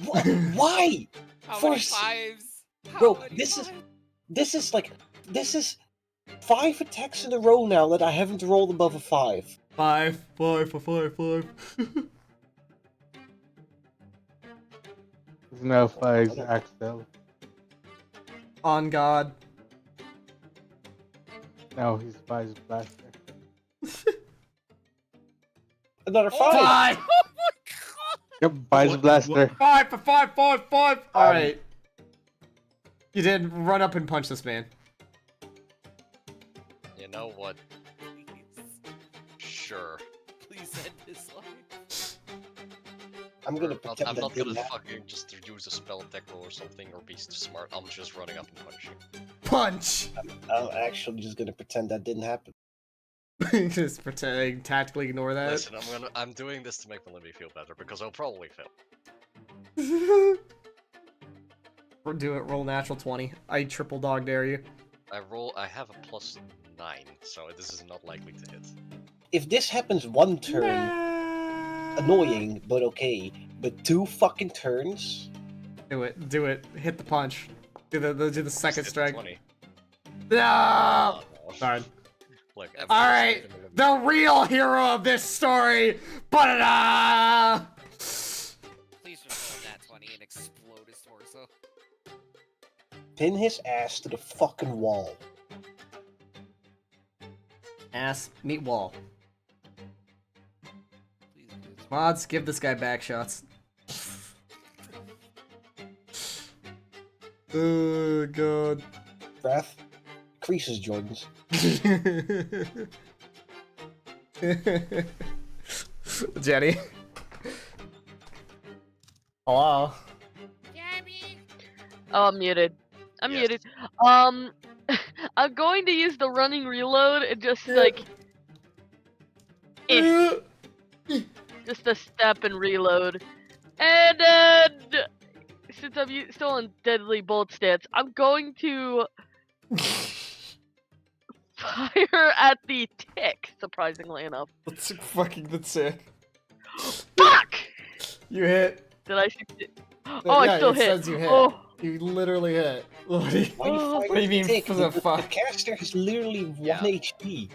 C: What? Why?
H: How
C: For
H: many
C: s-
H: fives? How
C: Bro,
H: many
C: this is-
H: fives?
C: This is 5 attacks in a row now that I haven't rolled above a 5.
B: 5.
E: He's now 5's Axel.
B: On God.
E: Now he's 5's blaster.
C: Another 5.
B: 5!
E: Yep, 5's blaster.
B: 5 for 5. Alright. You did run up and punch this man.
D: You know what?
H: Please.
D: Sure.
H: Please end his life.
C: I'm gonna
D: I'm
C: pretend that
D: not gonna
C: didn't happen.
D: fucking just use a spell tackle or something or be smart. I'm just running up and punching.
B: Punch!
C: I'm actually just gonna pretend that didn't happen.
B: Just pretending, tactically ignore that.
D: Listen, I'm doing this to make Melimby feel better because I'll probably fail.
B: Do it, roll natural 20. I triple dog dare you.
D: I have a +9, so this is not likely to hit.
C: If this happens one turn, annoying, but okay. But 2 fucking turns?
B: Do it. Hit the punch. Do the second
D: Just hit
B: strike.
D: 20.
B: No!
D: Oh, no.
B: Darn.
D: Look,
B: Alright, the real hero of this story! Ba-da-da!
H: Please just roll that 20 and explode his torso.
C: Pin his ass to the fucking wall.
B: Ass, meet wall.
H: Please, please.
B: Mods, give this guy back shots. Oh, God.
C: Breath. Creases Jordans.
B: Jenny. Hello.
F: Oh, I'm muted. I'm
D: Yes.
F: muted. I'm going to use the running reload and just like just a step and reload. And since I'm still in deadly bolt stance, I'm going to fire at the tick. Surprisingly enough.
B: That's sick.
F: Fuck!
B: You hit.
F: Did I succeed? Oh,
B: Yeah,
F: I still
B: it
F: hit.
B: says you hit.
F: Oh,
B: You literally hit. What do you,
C: Why you
F: Oh,
C: fight
B: what do you mean
C: Tick?
B: for the
C: The
B: fuck?
C: caster has literally 1
D: Yeah.
C: HP.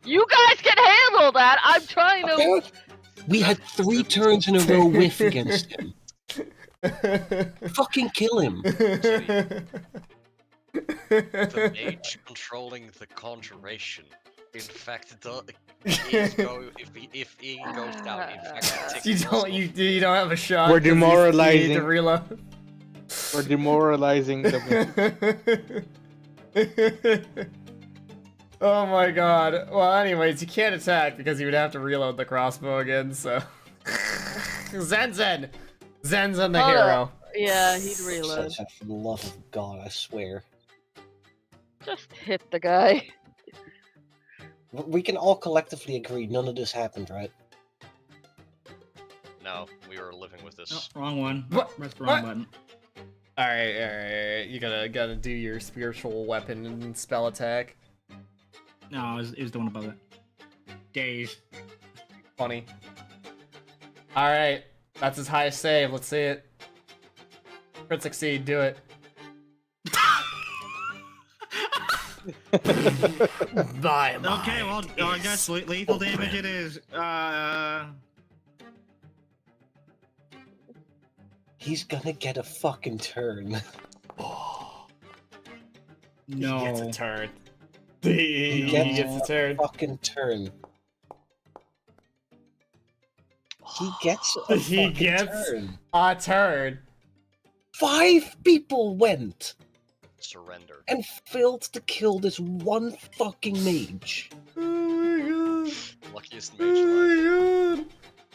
F: you guys can handle that. I'm trying to.
C: Apparently, we had 3 turns in a row whiff against him. Fucking kill him.
D: The mage controlling the conjuration. In fact, if he goes down, in fact, the
B: you
D: tick
B: don't you don't have a shot.
E: We're
B: 'cause you need
E: demoralizing.
B: to reload.
E: We're demoralizing the
B: Oh my god. Well, anyways, you can't attack because you would have to reload the crossbow again, so. Zenzen the
F: Hold
B: hero.
F: up. Yeah, he'd reload.
C: For the love of God, I swear.
F: Just hit the guy.
C: We can all collectively agree none of this happened, right?
D: No, we were living with this.
A: Oh, wrong one.
B: What?
A: Press the wrong
B: What?
A: button.
B: Alright. You gotta do your spiritual weapon and spell attack.
A: No, it was the one above it. Days.
B: Funny. Alright. That's his highest save. Let's see it. Crit succeed. Do it. Bye.
A: Okay, well, I guess lethal damage it is.
C: He's gonna get a fucking turn.
A: No.
B: He gets a turn.
C: He
B: He
C: gets
B: gets a turn.
C: fucking turn. He gets a
B: He
C: fucking
B: gets-
C: turn.
B: A turn.
C: 5 people went
D: Surrender.
C: and failed to kill this one fucking mage.
B: Oh my god.
D: Luckiest mage alive.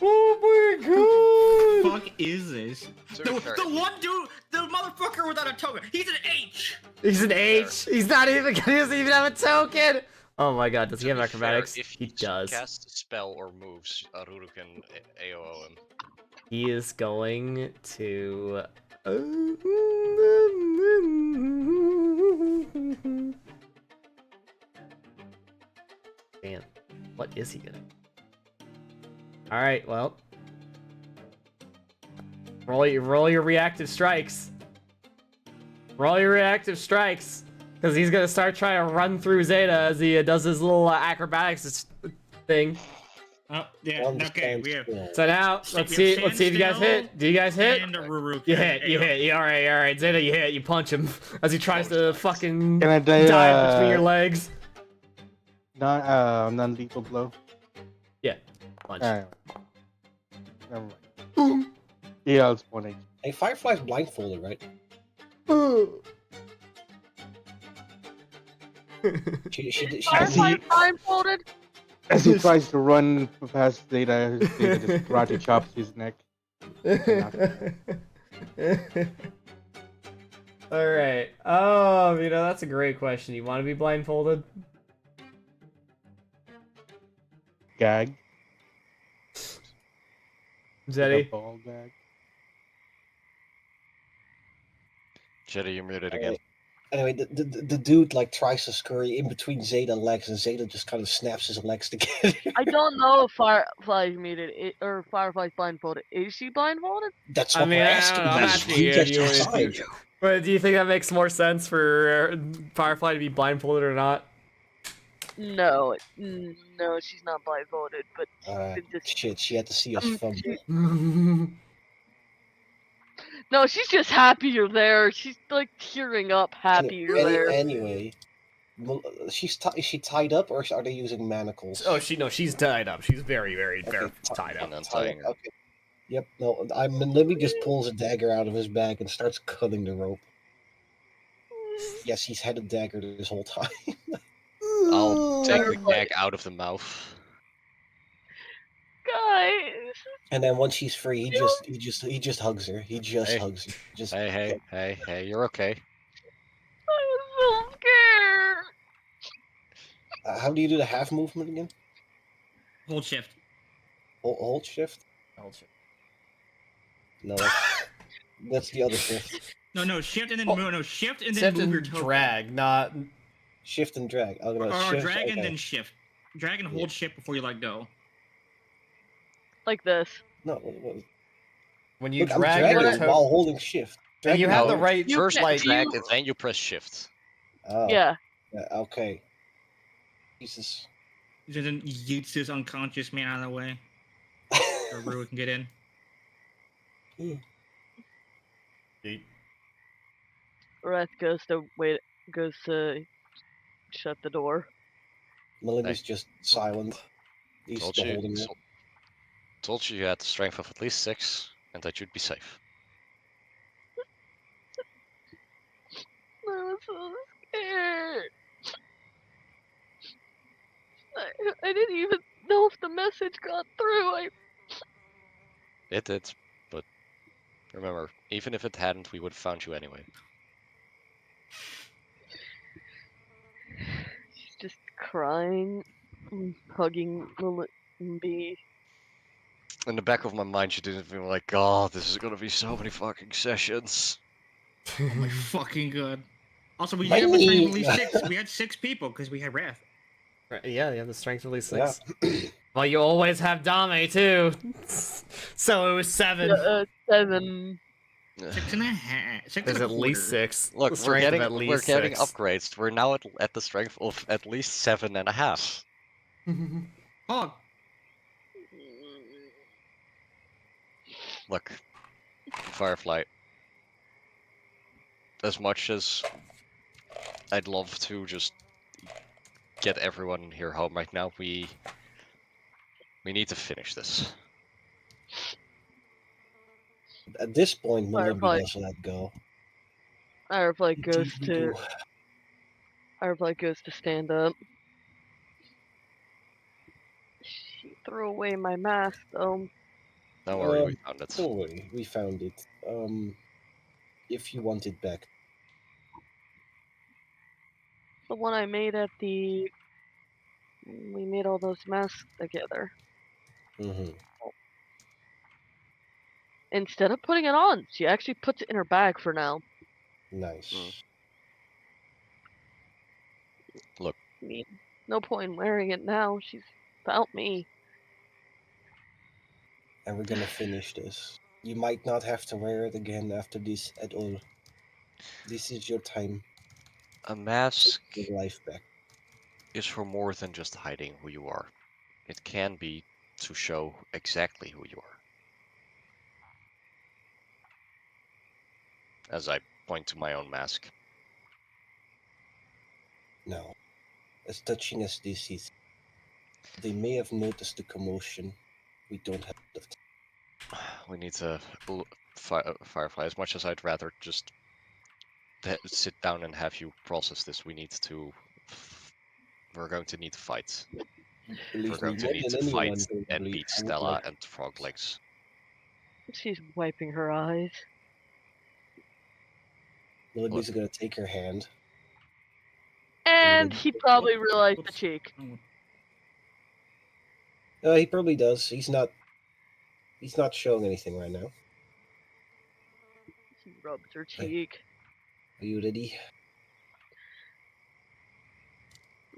B: Oh my god. Oh my god.
A: Fuck is this?
D: To be fair,
A: The one dude, the motherfucker without a token. He's an H.
B: He's an H. He's not even. He doesn't even have a token. Oh my god. Does he
D: to
B: have
D: be fair,
B: acrobatics?
D: if
B: He does.
D: casts a spell or moves, Aruru can AOO him.
B: He is going to. Man, what is he gonna? All right, well, roll your reactive strikes. Roll your reactive strikes, because he's gonna start trying to run through Zeta as he does his little acrobatics thing.
A: Oh, yeah. Okay,
C: Understand
A: we have.
C: skill.
B: So now let's see if you guys hit. Do you guys hit?
A: And a Ruru.
B: You hit. All right. Zeta, you hit. You punch him as he tries to fucking
E: Can I
B: dive between your legs.
E: non-lethal blow?
B: Yeah, punch.
E: Alright. Never mind. He heals 1 HP.
C: Hey, Firefly's blindfolded, right? She
F: Firefly blindfolded?
E: As he tries to run past Zeta, Zeta just karate chops his neck.
B: All right. That's a great question. You want to be blindfolded?
E: Gag.
B: Zeddy?
E: Ball gag.
D: Jetty, you're muted again.
C: Anyway, the dude like tries to scurry in between Zeta legs, and Zeta just kind of snaps his legs together.
F: I don't know if Firefly's muted or Firefly's blindfolded. Is she blindfolded?
C: That's
B: I
C: what
B: mean,
C: we're
B: I
C: asking.
B: don't know. I'm
A: That's
B: asking
C: You
B: you.
C: get
B: Do
C: to
B: you,
C: decide.
B: but do you think that makes more sense for Firefly to be blindfolded or not?
F: No, no, she's not blindfolded, but she's been just.
C: Shit, she had to see us fumble.
F: No, she's just happy you're there. She's like tearing up, happy you're there.
C: Anyway, is she tied up, or are they using manacles?
B: Oh, she's tied up. She's very, very, very tied up.
D: Untying her.
C: Okay. Yep. No, Libby just pulls a dagger out of his bag and starts cutting the rope. Yes, he's had a dagger this whole time.
D: I'll take the gag out of the mouth.
F: Guys.
C: And then once she's free, he just hugs her. He just
D: Hey.
C: hugs her. Just
D: Hey, you're okay.
F: I'm so scared.
C: how do you do the half movement again?
A: Hold shift.
C: Hold shift?
B: Hold shift.
C: No, that's the other shift.
A: No, shift and then
B: Oh.
A: no, shift and then
B: Shift
A: move your
B: and
A: token.
B: drag, not
C: Shift and drag. I'm gonna
A: Or
C: shift,
A: drag and
C: okay.
A: then shift. Drag and hold shift before you let go.
F: Like this.
C: No,
B: when you
C: look,
B: drag
C: I'm
B: your
C: dragging
B: token.
C: while holding shift.
B: And you
C: Dragging
B: have
C: while
B: the right,
F: You
D: First
F: can-
D: drag,
F: you-
D: and then you press shift.
C: Oh,
F: Yeah.
C: okay. Jesus.
A: Then yeets this unconscious man out of the way. So Rue can get in.
F: Wrath goes to shut the door.
C: Melinda's just silent. He's
D: Told
C: still
D: you,
C: holding it.
D: told you had the strength of at least 6, and that you'd be safe.
F: I'm so scared. I didn't even know if the message got through.
D: It did, but remember, even if it hadn't, we would have found you anyway.
F: She's just crying, hugging B.
D: In the back of my mind, she didn't feel like, God, this is gonna be so many fucking sessions.
A: Oh my fucking god. Also, we
C: My
A: had a strength
C: knee.
A: of at least 6. We had 6 people because we had Wrath.
B: Yeah, you have the strength of at least 6. Well, you always have Dame too. So it was 7.
F: 7.
A: 6.5. 6
B: There's
A: and a
B: at least
A: quarter.
B: 6.
D: Look,
B: The
D: we're
B: strength
D: getting
B: of at least 6.
D: upgrades. We're now at the strength of at least 7.5.
A: Oh,
D: Look, Firefly. As much as I'd love to just get everyone here home right now, we need to finish this.
C: At this point, Melinda
F: Firefly.
C: does let go.
F: Firefly goes
C: Do-do-do.
F: to stand up. She threw away my mask though.
D: Don't worry, we found it.
C: Don't worry, we found it. If you want it back.
F: The one I made at the. We made all those masks together.
C: Mm-hmm.
F: Instead of putting it on, she actually puts it in her bag for now.
C: Nice.
D: Look.
F: I mean, no point in wearing it now. She's found me.
C: And we're gonna finish this. You might not have to wear it again after this at all. This is your time.
D: A mask
C: Your life back.
D: is for more than just hiding who you are. It can be to show exactly who you are. As I point to my own mask.
C: Now, as touching as this is, they may have noticed the commotion. We don't have the time.
D: We need to Firefly. As much as I'd rather just sit down and have you process this, we need to We're going to need to fight. We're
C: Believe
D: going
C: me,
D: to
C: more
D: need
C: than
D: to fight
C: anyone,
D: and
C: probably,
D: beat
C: I would
D: Stella
C: like.
D: and Frog Legs.
F: She's wiping her eyes.
C: Willoughby's gonna take her hand.
F: And he probably realized the
A: Whoops.
F: cheek.
A: Oh,
C: He probably does. He's not showing anything right now.
F: He rubs her cheek.
C: Are you ready?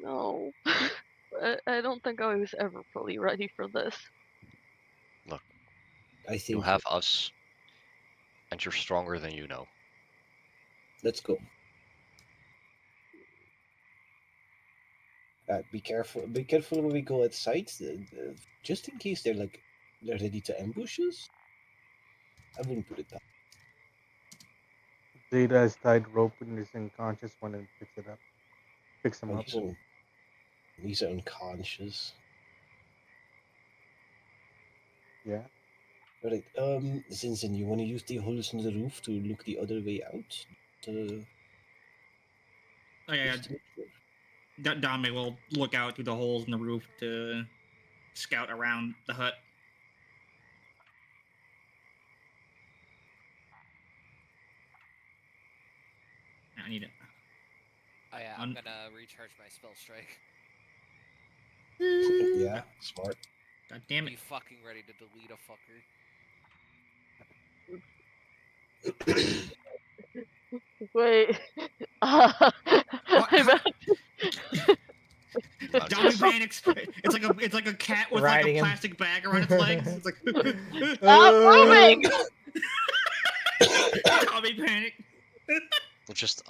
F: No. I don't think I was ever fully ready for this.
D: Look,
C: I think
D: you have us, and you're stronger than you know.
C: Let's go. Be careful. Be careful when we go outside, just in case they're ready to ambush us. I wouldn't put it that.
E: Zeta is tied rope and is unconscious when it picks it up. Picks him
C: Oh,
E: up.
C: he's unconscious.
E: Yeah.
C: Right. Zinzin, you want to use the holes in the roof to look the other way out?
A: Oh yeah,
C: Just to make sure.
A: Dame will look out through the holes in the roof to scout around the hut. I need it.
H: Oh yeah, I'm gonna recharge my spell strike.
C: Yeah, smart.
A: God damn it.
H: Be fucking ready to delete a fucker.
F: Wait.
A: What?
F: I'm out.
A: Dame panics. It's like a cat with like
B: Riding
A: a
B: him.
A: plastic bag around its legs. It's like
F: Stop moving!
A: Dame panic.
D: Just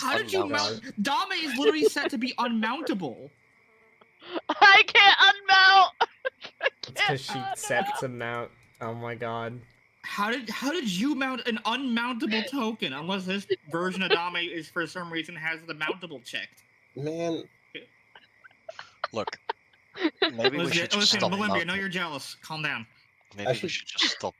A: How did you
D: unmount.
A: mount? Dame is literally set to be unmountable.
F: I can't unmount!
B: It's because she set to mount. Oh my god.
A: How did you mount an unmountable token? Unless this version of Dame is for some reason has the mountable checked.
C: Man,
D: Look, maybe we should just
A: Listen,
D: stop
A: Malimbia, I know
D: mounting.
A: you're jealous. Calm down.
D: Maybe we should just stop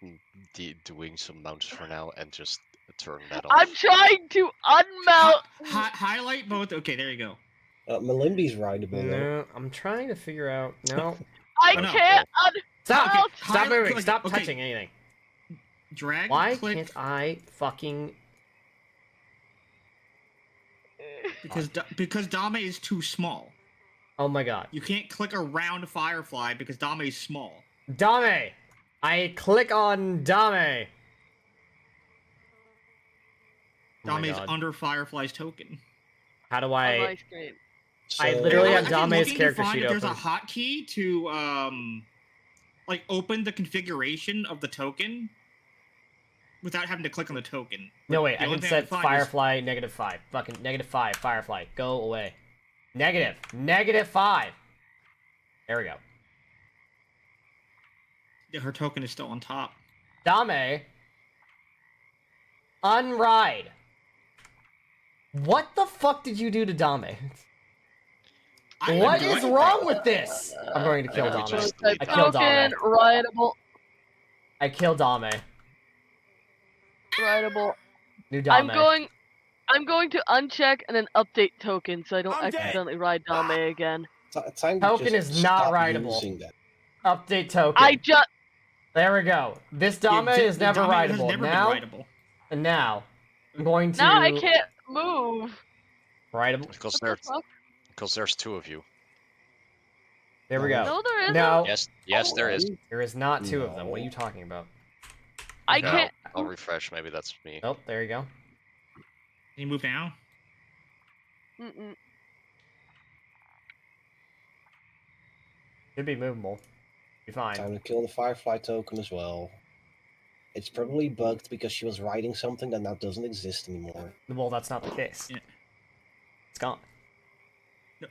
D: doing some mounts for now and just turn that off.
F: I'm trying to unmount!
A: Highlight both. Okay, there you go.
C: Malimbi's rideable though.
B: No, I'm trying to figure out. No.
F: I
A: Oh, no.
F: can't
B: Stop!
F: unmount!
B: Stop moving!
A: Like,
B: Stop
A: okay.
B: touching anything.
A: Drag.
B: Why
A: click,
B: can't I fucking...
A: Because Dame is too small.
B: Oh my god.
A: You can't click around Firefly because Dame is small.
B: Dame! I click on Dame! Oh my
A: Dame is
B: god.
A: under Firefly's token.
B: How do
F: On my
B: I...
F: screen.
B: I
C: So-
B: literally
A: I
B: have
A: was actually
B: Dame's
A: looking to
B: character
A: find
B: sheet
A: if there's
B: open.
A: a hotkey to like open the configuration of the token without having to click on the token.
B: No, wait,
A: The
B: I
A: only
B: can
A: thing
B: set
A: find is-
B: Firefly -5. Fucking -5, Firefly. Go away. -5. There we go.
A: Yeah, her token is still on top.
B: Dame. Unride. What the fuck did you do to Dame? What is wrong with this? I'm going to kill
D: Maybe we
B: Dame.
D: just
B: I
D: delete that.
B: killed Dame.
F: Token, rideable,
B: I killed Dame.
F: rideable.
B: New Dame.
F: I'm going to uncheck and then update token so I don't
I: I'm dead.
F: accidentally ride Dame again.
C: Time to
B: Token
C: just
B: is not
C: stop
B: rideable.
C: using that.
B: Update token.
F: I just
B: There we go. This Dame is never
A: Dame has
B: rideable.
A: never been
B: Now,
A: rideable.
B: and now, I'm going to...
F: now I can't move.
B: Rideable.
D: Because
F: What the fuck?
D: there's two of you.
B: There we go.
F: No, there isn't.
B: No,
D: Yes, there is.
B: there is not two of them. What are
C: No.
B: you talking about?
F: I
B: No.
F: can't.
D: I'll refresh. Maybe that's me.
B: Oh, there you go.
A: Can you move now?
F: Mm-mm.
B: Should be movable. Be fine.
C: Time to kill the Firefly token as well. It's probably bugged because she was riding something that now doesn't exist anymore.
B: Well, that's not the case.
A: Yeah.
B: It's gone.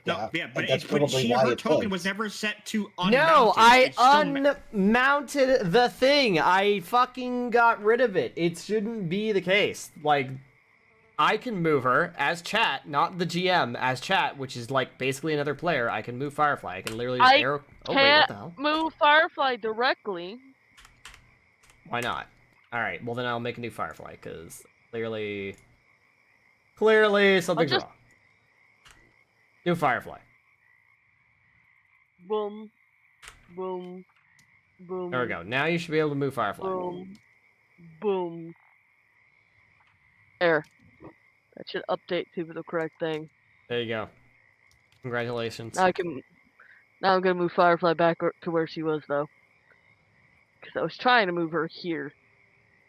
A: No,
C: Yeah,
A: but
C: that's
A: but
C: probably why
A: her
C: it
A: token
C: bugged.
A: was never set to unmounted.
B: No, I
A: It's still
B: unmounted the thing. I fucking got rid of it. It shouldn't be the case. Like, I can move her as chat, not the GM, as chat, which is like basically another player. I can move Firefly. I can literally just
F: I
B: arrow. Oh wait, what
F: Can't
B: the hell?
F: move Firefly directly.
B: Why not? All right, well then I'll make a new Firefly because clearly something's
F: just-
B: wrong. New Firefly.
F: Boom. Boom. Boom.
B: There we go. Now you should be able to move Firefly.
F: Boom. Boom. There. That should update to the correct thing.
B: There you go. Congratulations.
F: Now I can. Now I'm gonna move Firefly back to where she was though, because I was trying to move her here.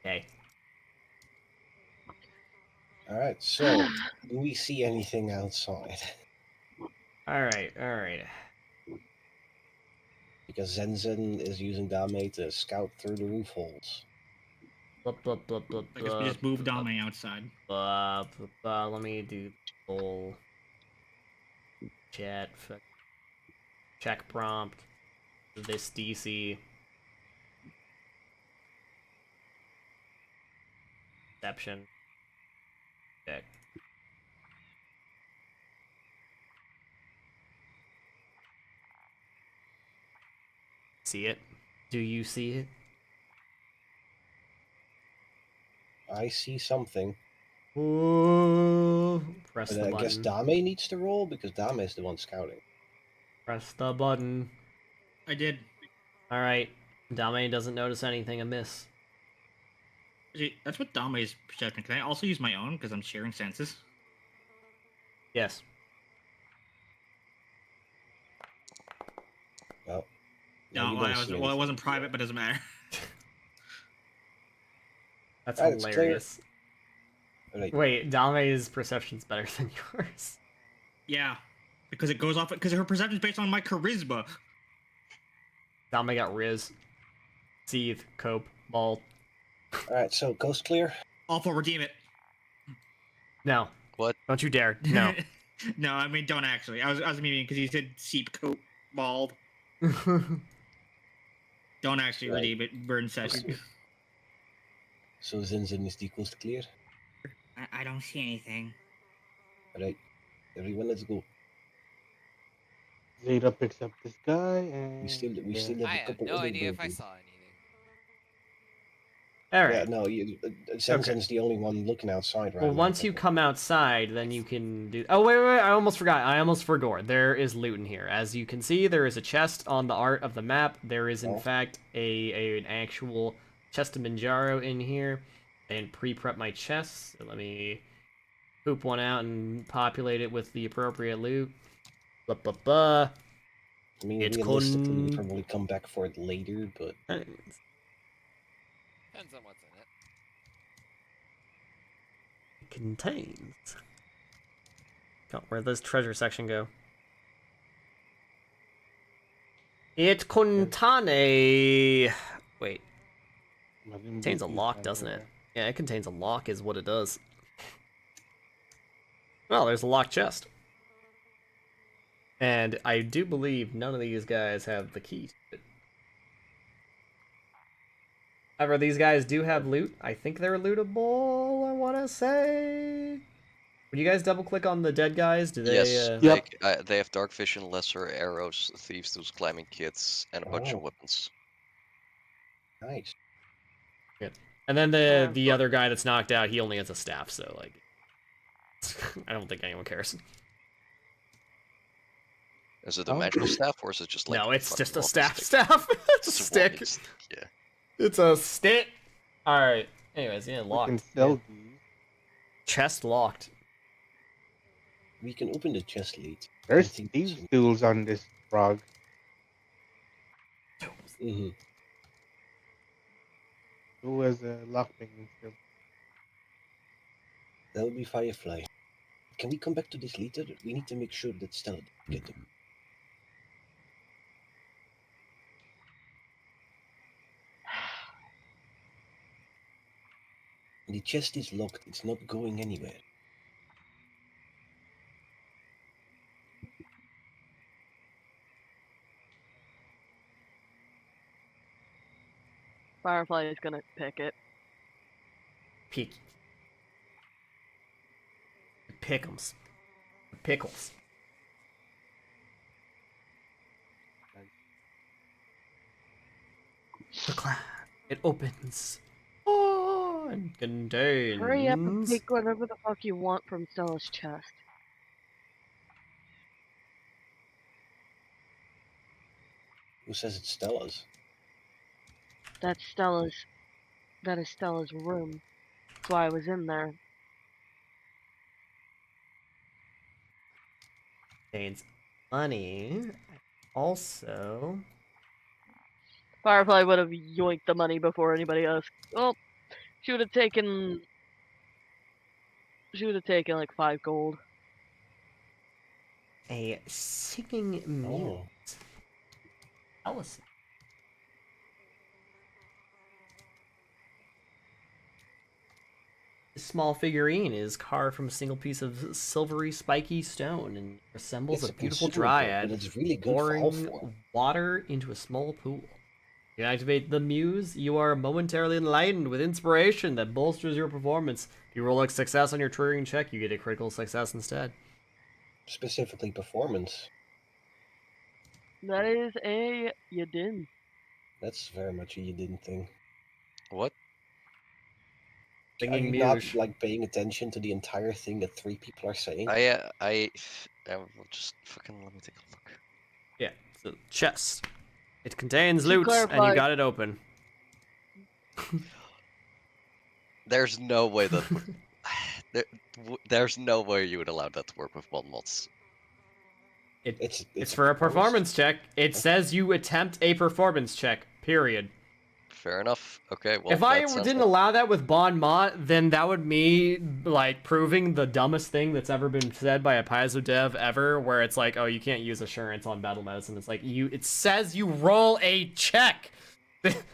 B: Okay.
C: All right. So, do we see anything outside?
B: All right. All right.
C: Because Zenzen is using Dame to scout through the roof holes.
B: Blah, blah, blah, blah,
A: I guess we just moved Dame outside.
B: Let me do the whole chat. Check prompt. This DC. Exception. Check. See it? Do you see it?
C: I see something.
B: Ooh, press
C: But
B: the
C: I
B: button.
C: guess Dame needs to roll because Dame is the one scouting.
B: Press the button.
A: I did.
B: All right. Dame doesn't notice anything amiss.
A: See, that's what Dame's perception. Can I also use my own because I'm sharing senses?
B: Yes.
C: Well,
A: No,
C: you
A: well,
C: don't see
A: it
C: anything.
A: wasn't private, but it doesn't matter.
B: That's
C: Alright, it's clear.
B: hilarious.
C: Right.
B: Wait, Dame's perception's better than yours.
A: Yeah, because it goes off because her perception's based on my charisma.
B: Dame got Riz. Seethe, Cope, Ball.
C: Alright, so coast clear.
A: Awful, redeem it.
B: No.
D: What?
B: Don't you dare. No.
A: No, I mean don't actually. I was meaning because you said seep coat bald. Don't actually
C: Right.
A: redeem it. Burn session.
C: So Zenzen is the coast clear.
A: I don't see anything.
C: Alright, everyone, let's go.
E: Zeta picks up this guy and
C: We still have
H: I
C: a
H: have
C: couple
H: no
C: other
H: idea if I
C: buildings.
H: saw anything.
B: All
C: Yeah,
B: right.
C: no, Zenzen's the only one looking outside right
B: Well,
C: now.
B: once you come outside, then you can do... Oh, wait, I almost forgot. I almost forgot. There is loot in here. As you can see, there is a chest on the art of the map. There is, in
C: Oh.
B: fact, an actual chest of Manjaro in here. And pre-prep my chest. So let me poop one out and populate it with the appropriate loot. Blah, blah, blah.
C: I mean,
B: It's
C: realistically, we'll
B: con-
C: probably come back for it later, but
H: Depends on what's in it.
B: contains... Oh, where'd this treasure section go? It contains... Wait. Contains a lock, doesn't it? Yeah, it contains a lock is what it does. Well, there's a locked chest. And I do believe none of these guys have the key to it. However, these guys do have loot. I think they're lootable, I want to say. Would you guys double click on the dead guys? Do they...
D: Yes,
E: Yep.
D: they have dark vision, lesser arrows, thieves' tools, climbing kits, and a bunch of
C: Oh.
D: weapons.
C: nice.
B: And then the other guy that's knocked out, he only has a staff, so, like... I don't think anyone cares.
D: Is it a magical staff or is it just like
B: No, it's
D: fucking
B: just a
D: walking
B: staff.
D: stick?
B: Staff. It's a
D: It's a
B: stick.
D: walking stick, yeah.
B: It's a stick. All right. Anyways, yeah,
E: We
B: locked.
E: can sell
B: Yeah.
E: these.
B: Chest locked.
C: We can open the chest late.
E: There's thieves' tools on this frog.
C: Mm-hmm.
E: Who has a lockpicking skill?
C: That would be Firefly. Can we come back to this later? We need to make sure that Stella doesn't get them. The chest is locked. It's not going anywhere.
F: Firefly is gonna pick it.
B: Peak. Pickles. Pickles. The cloud. It opens. Oh, and contains.
F: Hurry up and take whatever the fuck you want from Stella's chest.
C: Who says it's Stella's?
F: That is Stella's room. That's why I was in there.
B: Contains money. Also,
F: Firefly would have yoinked the money before anybody else. Well, she would have taken. She would have taken like 5 gold.
B: a singing mute.
C: Oh.
B: Allison. This small figurine is carved from a single piece of silvery, spiky stone and resembles
C: It's
B: a
C: a
B: beautiful
C: consumable,
B: dryad
C: but it's really good for all
B: pouring
C: four.
B: water into a small pool. You activate the muse, you are momentarily enlightened with inspiration that bolsters your performance. If you roll a success on your triggering check, you get a critical success instead.
C: Specifically performance.
F: That is a Yadin.
C: That's very much a you didn't thing.
D: What?
C: Are
B: Singing
C: you not
B: muse.
C: like paying attention to the entire thing that 3 people are saying?
D: I will just fucking let me take a look.
B: Yeah, so chest. It contains
F: To
B: loot, and you
F: clarify-
B: got it open.
D: There's no way that would. There's no way you would allow that to work with one mods.
C: It's
B: for a performance check. It says you attempt a performance check. Period.
D: Fair enough. Okay, well,
B: If I
D: that sounds
B: didn't
D: like...
B: allow that with Bon Mott, then that would me like proving the dumbest thing that's ever been said by a Paizo dev ever, where it's like, oh, you can't use assurance on battle modes, and it's like it says you roll a check,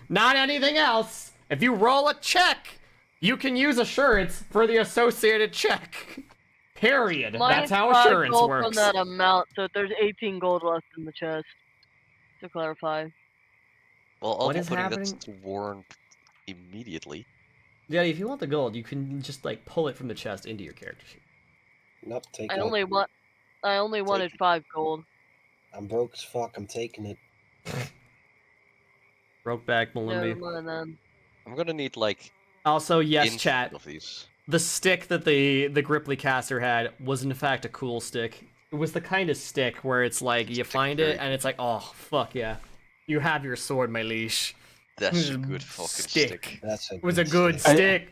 B: not anything else. If you roll a check, you can use assurance for the associated check. Period. That's how
F: Minus 5
B: assurance
F: gold
B: works.
F: from that amount, so there's 18 gold left in the chest. To clarify.
D: Well, I'll
B: What
D: be
B: is
D: putting
B: happening?
D: that to warrant immediately.
B: Yeah, if you want the gold, you can just like pull it from the chest into your character sheet.
C: Not
F: I
C: taking
F: only
C: it.
F: wanted
C: Take it.
F: 5 gold.
C: I'm broke as fuck. I'm taking it.
B: Broke back
F: Never
B: Malimbi.
F: mind then.
D: I'm gonna need like
B: Also, yes,
D: infinite
B: chat.
D: of these.
B: The stick that the Gripply caster had was in fact a cool stick. It was the kind of stick where it's like you find it and it's like, oh fuck yeah, you have your sword, my leash.
D: That's a good fucking stick.
C: That's a
B: It was a good
C: stick.
B: stick.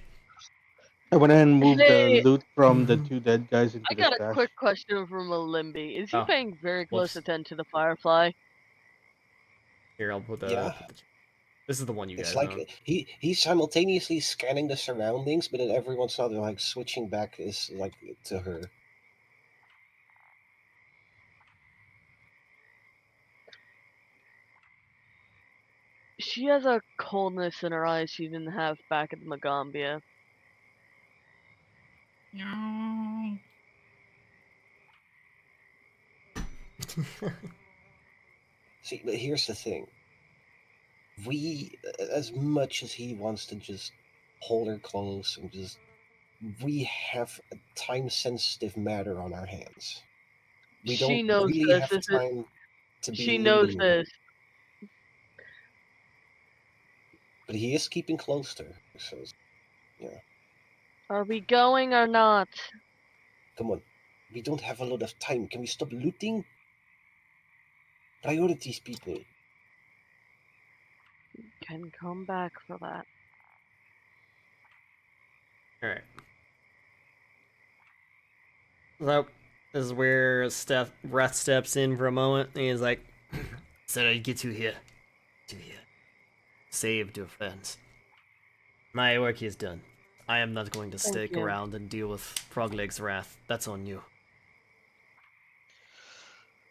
E: I went ahead and moved
F: Hey.
E: the loot from the 2 dead guys into
F: I
E: the
F: got
E: stash.
F: a quick question from Malimbi. Is he
B: Oh,
F: paying very close
B: whoops.
F: attention to Firefly?
B: Here, I'll put the.
C: Yeah.
B: This is the one you
C: It's
B: guys
C: like
B: own.
C: he's simultaneously scanning the surroundings, but then every once in a while, like switching back is like to her.
F: She has a coldness in her eyes she didn't have back at Magambia.
A: No.
C: See, but here's the thing. We, as much as he wants to just hold her close and just, we have a time-sensitive matter on our hands. We
F: She
C: don't
F: knows
C: really
F: this.
C: have time to be
F: She knows
C: leaning,
F: this.
C: but he is keeping close to her. So, yeah,
F: Are we going or not?
C: come on. We don't have a lot of time. Can we stop looting? Priorities, people.
F: Can come back for that.
B: Alright. So, this is where Wrath steps in for a moment, and he's like, said I'd get you here. Saved your friends. My work is done. I am not going to
F: Thank
B: stick
F: you.
B: around and deal with Frogleg's wrath. That's on you.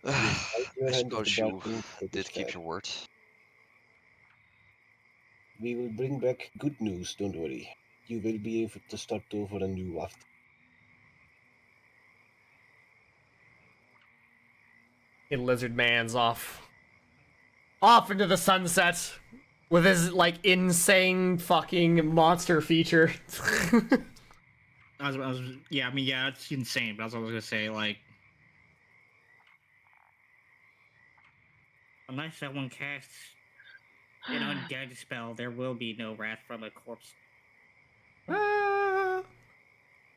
D: I
C: hand
D: suppose
C: of the
D: you
C: balcony, take
D: did
C: his
D: keep
C: bag.
D: your word.
C: We will bring back good news, don't worry. You will be able to start over a new after.
B: Lizard Man's off into the sunset with his like insane fucking monster feature.
A: Yeah, I mean, yeah, it's insane. But I was gonna say, like, unless someone casts an undead spell, there will be no wrath from a corpse. I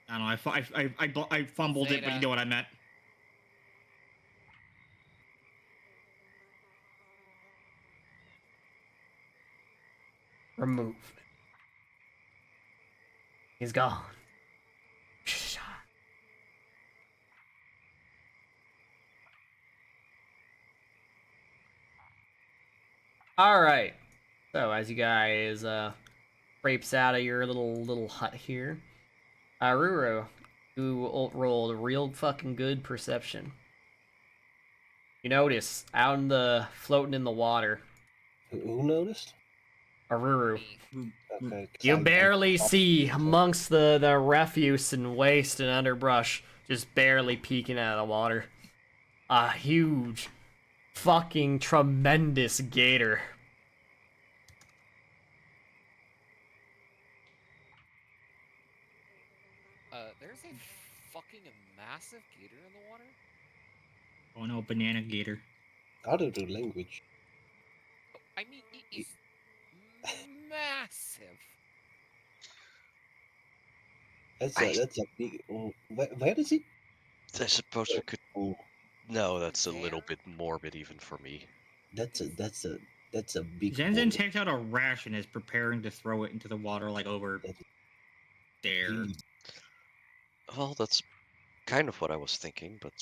A: don't know. I fumbled it, but you
H: Zeta.
A: know what I meant.
B: removed. He's gone. All right. So as you guys traipse out of your little hut here, Ruru, you rolled a real fucking good perception. You notice out in the floating in the water,
C: Who noticed?
B: Aruru.
H: Me.
C: Okay. 'Cause
B: You
C: I
B: barely
C: popped
B: see
C: it.
B: amongst the refuse and waste and underbrush, just barely peeking out of the water, a huge, fucking tremendous gator.
H: There's a fucking massive gator in the water?
A: Oh no, banana gator.
C: Out of the language.
H: I mean, it is massive.
C: That's a big. Oh, where is it?
D: I suppose we could.
C: Oh,
D: No, that's a
H: There?
D: little bit morbid even for me.
C: that's a big.
A: Zenzen
C: ball.
A: takes out a ration and is preparing to throw it into the water, like over
C: That is
A: there.
C: really-
D: Well, that's kind of what I was thinking, but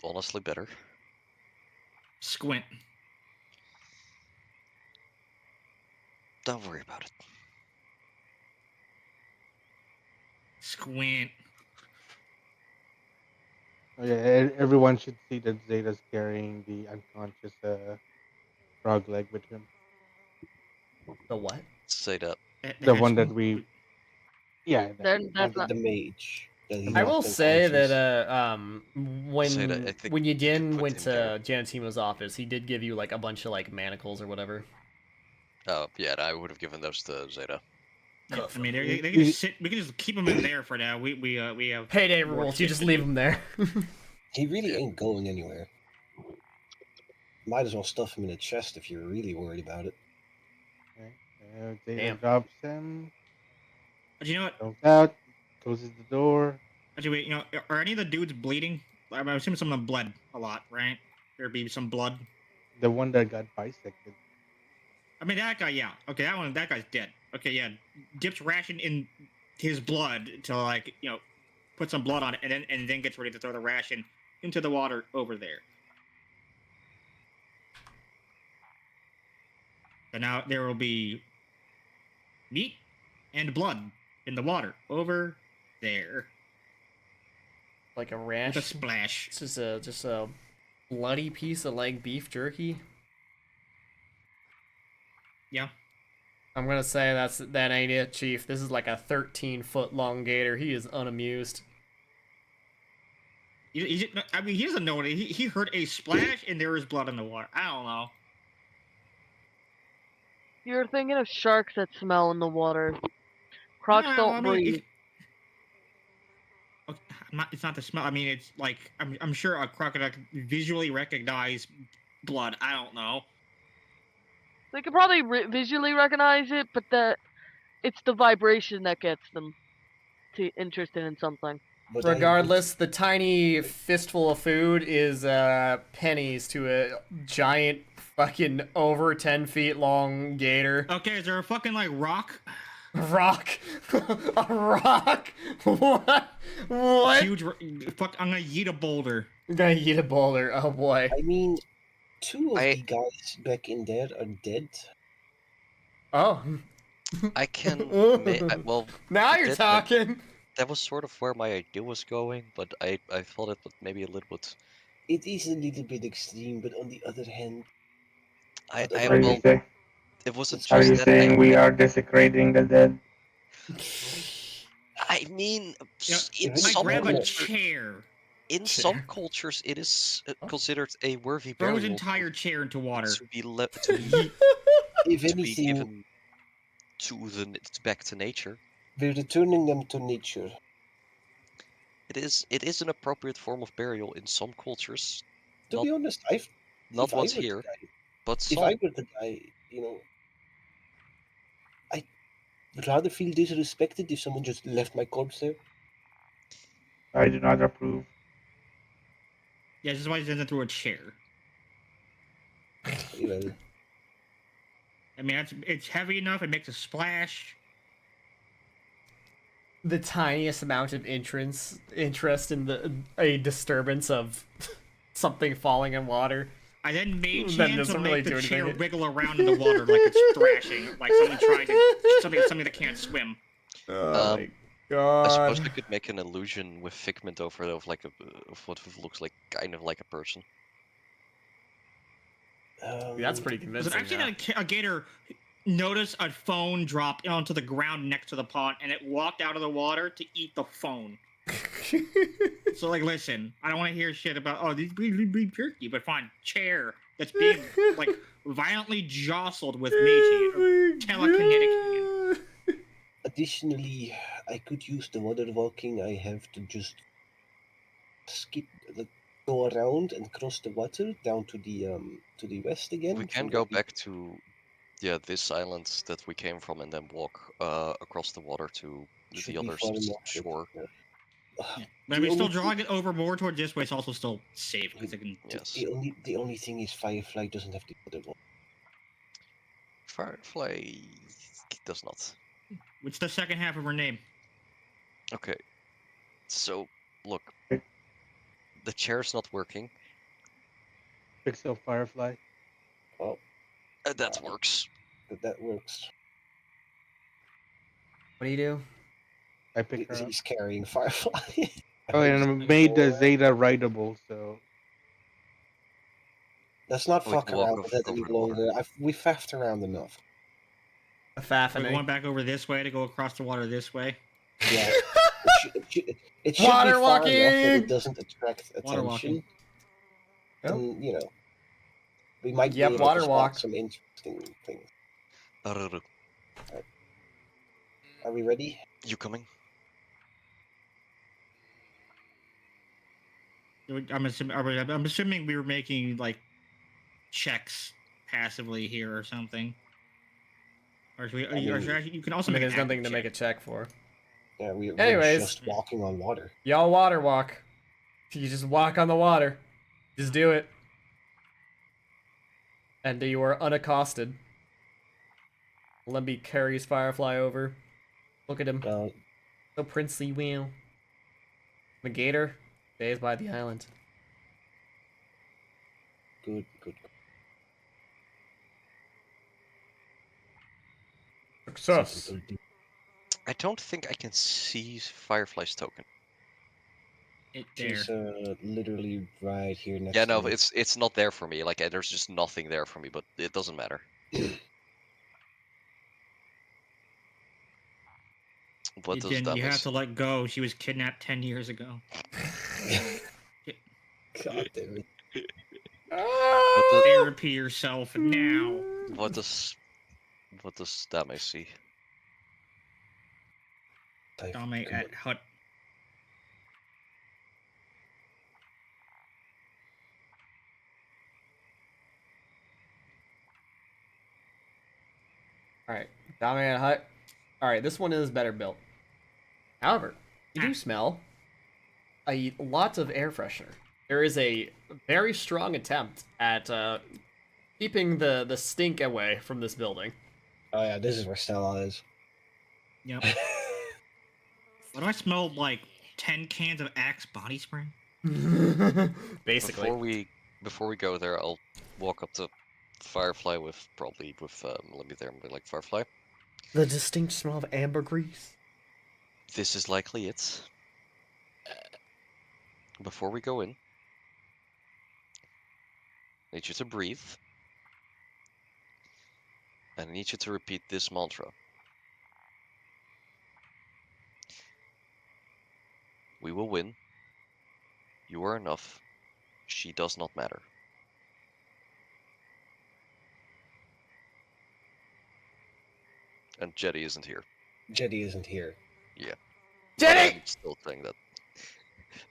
D: honestly better.
A: Squint.
D: Don't worry about it.
A: Squint.
E: Oh, yeah, everyone should see that Zeta's carrying the unconscious frog leg with him.
B: The what?
D: Say that.
E: The one that we, yeah,
F: Then that's
C: the
F: not.
C: mage. That he
B: I
C: knocked
B: will say
C: unconscious.
B: that
D: Say that, I think
B: when
D: you can
B: Yudin
D: put
B: went
D: him
B: to
D: there.
B: Janatimo's office, he did give you like a bunch of like manacles or whatever.
D: Oh, yeah, I would have given those to Zeta.
A: Yeah, I mean,
E: You-
A: they can
E: you-
A: just sit. We can just keep them in there for now. We have
B: Payday
A: more
B: rules. You
A: shit
B: just
A: to
B: leave
A: do.
B: him there.
C: He really
D: Yeah.
C: ain't going anywhere. Might as well stuff him in a chest if you're really worried about it.
E: okay, Zeta
B: Damn.
E: drops him,
A: But you know what?
E: goes out, closes the door.
A: Actually, wait. You know, are any of the dudes bleeding? I'm assuming some of them bled a lot, right? There'd be some blood.
E: The one that got bisected.
A: I mean, that guy, yeah. Okay, that guy's dead. Okay, yeah. Dips ration in his blood to like, put some blood on it, and then gets ready to throw the ration into the water over there. So now there will be meat and blood in the water over there
B: Like a
A: with a
B: rash.
A: splash.
B: It's just a bloody piece of like beef jerky.
A: Yeah.
B: I'm gonna say that ain't it, Chief. This is like a 13-foot long gator. He is unamused.
A: I mean, he doesn't know what he heard a splash and there was blood in the water. I don't know.
F: You're thinking of sharks that smell in the water. Crocs
A: No,
F: don't
A: I mean,
F: breathe.
A: it's not the smell. I mean, it's like I'm sure a crocodile can visually recognize blood. I don't know.
F: They could probably visually recognize it, but it's the vibration that gets them interested in something.
C: But
B: Regardless, the tiny fistful of food is pennies to a giant fucking over 10 feet long gator.
A: Okay, is there a fucking like rock?
B: Rock. A rock? What?
A: Huge. Fuck! I'm gonna eat a boulder.
B: I'm gonna eat a boulder. Oh boy.
C: I mean, two of
D: I-
C: the guys back in there are dead.
B: Oh.
D: I can. Well,
B: Now you're
D: did-
B: talking.
D: that was sort of where my idea was going, but I thought it was maybe a little bit.
C: It is a little bit extreme, but on the other hand,
D: I
C: Are
G: Are
C: you
G: you,
D: well,
G: say,
D: it wasn't
G: are
D: just
G: you
D: that.
G: saying we are desecrating the dead?
D: I mean, in
A: I
D: some
A: grab a
D: cultures,
A: chair,
D: in some cultures, it is considered a worthy
A: throw his
D: burial
A: entire chair into water.
D: to be left to
A: Yeet.
C: if
D: be
C: anything,
D: given back to nature.
C: we're returning them to nature.
D: It is an appropriate form of burial in some cultures,
C: To
D: not
C: be honest,
D: not
C: if I
D: ones
C: were the
D: here,
C: guy,
D: but
C: if
D: some.
C: I were the guy, I'd rather feel disrespected if someone just left my corpse there.
G: I do not approve.
A: Yeah, this is why he sends it through a chair.
C: Well,
A: I mean, it's heavy enough. It makes a splash.
B: The tiniest amount of interest in a disturbance of something falling in water.
A: I then mage
B: That
A: hand to
B: doesn't
A: make
B: really
A: the
B: do
A: chair
B: anything.
A: wiggle around in the water like it's thrashing, like someone trying to something that can't swim.
B: Oh
D: Um,
B: my
D: I suppose
B: god.
D: we could make an illusion with figment over it of like of what looks like kind of like a person.
B: That's pretty
A: Because
B: convincing.
A: I've seen
B: Yeah.
A: a gator notice a phone drop onto the ground next to the pond, and it walked out of the water to eat the phone. So, like, listen, I don't want to hear shit about, oh, these be jerky, but fine, chair that's being, like, violently jostled with mage hand, or telekinetic hand.
C: Additionally, I could use the water walking. I have to just skip, like, go around and cross the water down to the west again.
D: We can
C: from
D: go
C: where
D: back to this island that we came from and then walk across the water to
C: should
D: the
C: be
D: other
C: far enough.
D: shore.
A: Yeah. But
C: The
A: I mean, still
C: only
A: drawing it over more towards this way is also still safe, because it can...
D: Yes.
C: the only thing is Firefly doesn't have the water walk.
D: Firefly does not.
A: It's the second half of her name.
D: Okay. So, look. The chair's not working.
E: Pixel Firefly.
C: Well,
D: That works.
C: that works.
B: What do you do?
E: I pick her up.
C: He's carrying Firefly.
E: Oh, and I made the Zeta writable, so
C: Let's not
D: We can
C: fuck
D: walk
C: around with that
D: over
C: any
D: the water.
C: longer. We faffed around enough.
B: A
A: We're
B: faffing.
A: going back over this way to go across the water this way.
C: Yeah. It should
B: Water
C: be far enough that
B: walking!
C: it doesn't attract
A: Water walking.
C: attention. And, you know, we might
B: Yep,
C: be able
B: water
C: to
B: walk.
C: spot some interesting things.
D: Arr,
C: Are we ready?
D: You coming?
A: I'm assuming we were making, like, checks passively here or something. Or should we,
C: I mean-
A: you can also
B: I mean,
A: make
B: there's
A: an
B: nothing
A: active
B: to make a
A: check.
B: check for.
C: Yeah, we're
B: Anyways.
C: just walking on water.
B: Y'all water walk. You just walk on the water. Just do it. And you are unaccosted. Lemby carries Firefly over. Look at him. So princely wheel. The gator stays by the island.
C: Good.
B: Success.
D: I don't think I can see Firefly's token.
C: She's literally right here next
D: Yeah,
C: to
D: no,
C: me.
D: it's not there for me. Like, there's just nothing there for me, but it doesn't matter. What does that
A: You have to let go. She was kidnapped 10 years ago.
C: God damn it.
A: Therapy yourself now.
D: What does Dame see?
A: Dame at hut.
B: Alright, Dominant Hut. Alright, this one is better built. However, you do smell a lot of air freshener. There is a very strong attempt at keeping the stink away from this building.
C: Oh yeah, this is where Stella is.
A: Yep. What do I smell like? 10 cans of Axe body spray?
B: Basically.
D: Before we go there, I'll walk up to Firefly with let me there and be like, Firefly,
B: The distinct smell of ambergris.
D: this is likely it. Before we go in, I need you to breathe. And I need you to repeat this mantra. We will win. You are enough. She does not matter. And Jetty isn't here.
C: Jetty isn't here.
D: Yeah.
B: Jetty!
D: I'm still saying that.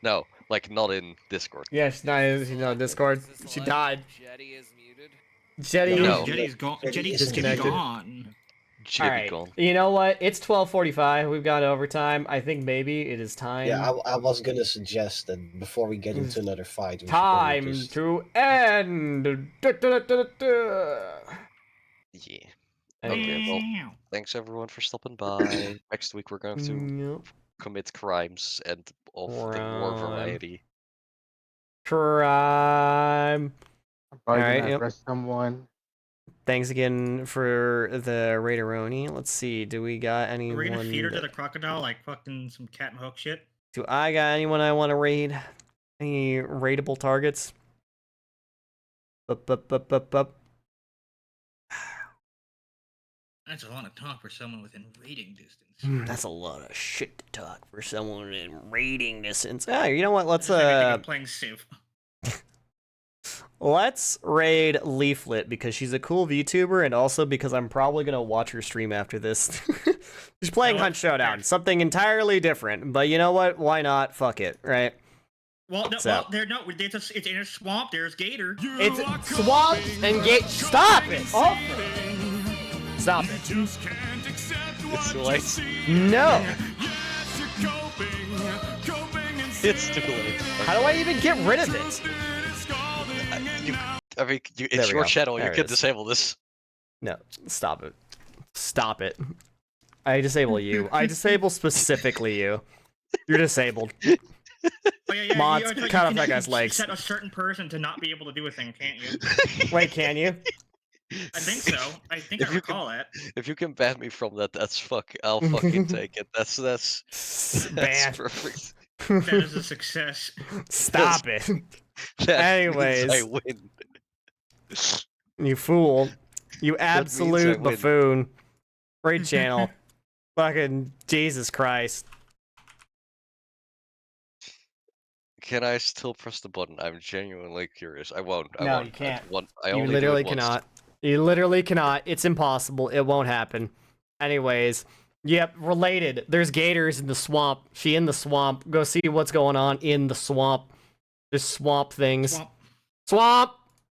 D: No, like not in Discord.
B: Yeah, she's not in Discord. She died.
H: Jetty is muted.
B: Jetty.
D: No.
A: Jetty's gone. Jetty's
B: disconnected.
A: gone.
D: Jetty
B: Alright,
D: gone.
B: you know what? It's 12:45. We've got overtime. I think maybe it is time.
C: Yeah, I was gonna suggest that before we get into another fight, we should
B: Time
C: probably just...
B: to end.
D: Yeah. Okay, well,
A: Meow.
D: thanks everyone for stopping by. Next week we're going to
B: Yep.
D: commit crimes and of the more variety.
B: Crime.
E: I'm probably
B: Alright,
E: gonna
B: yep.
E: arrest someone.
B: Thanks again for the Raideroni. Let's see, do we got
A: Are we gonna
B: anyone?
A: feed her to
B: that-
A: the crocodile like fucking some cat and hook shit?
B: Do I got anyone I want to raid? Any raidable targets? Bup.
A: That's a lot of talk for someone within raiding distance.
B: That's a lot of shit to talk for someone in raiding distance. Ah, you know what? Let's
A: Just like I think I'm playing Civ.
B: let's raid Leaflet because she's a cool VTuber and also because I'm probably gonna watch her stream after this. She's playing
A: You know
B: Hunt
A: what?
B: Showdown, something entirely different. But you know what? Why not? Fuck it, right?
A: Well, no,
B: So-
A: well, there no. It's in a swamp. There's Gator.
B: It's swamp and gate. Stop it! Awful. Stop it.
D: It's too late.
B: No.
D: It's too late.
B: How do I even get rid of it? There
D: It's
B: we
D: your
B: go.
D: channel.
B: There
D: You
B: it
D: can
B: is.
D: disable this.
B: No, stop it. Stop it. I disable you. I disable specifically you. You're disabled.
A: Oh, yeah,
B: Mods,
A: you
B: cut off
A: can
B: that guy's
A: actually
B: legs.
A: Set a certain person to not be able to do a thing, can't you?
B: Wait, can you?
A: I think so. I think
D: If
A: I
D: you can-
A: recall that.
D: If you can ban me from that, that's I'll fucking take it. That's
B: Ban.
D: perfect.
A: That is a success.
B: Stop it.
D: That means
B: Anyways.
D: I win.
B: You fool. You
D: means I
B: absolute
D: win.
B: buffoon. Great channel. Fucking Jesus Christ.
D: Can I still press the button? I'm genuinely curious. I won't. I
B: No,
D: won't.
B: you can't.
D: I
B: You
D: only
B: literally
D: do it once.
B: cannot. You literally cannot. It's impossible. It won't happen. Anyways. Yep, related. There's gators in the swamp. She in the swamp. Go see what's going on in the swamp. Just swamp things.
A: Swamp.
B: Swamp!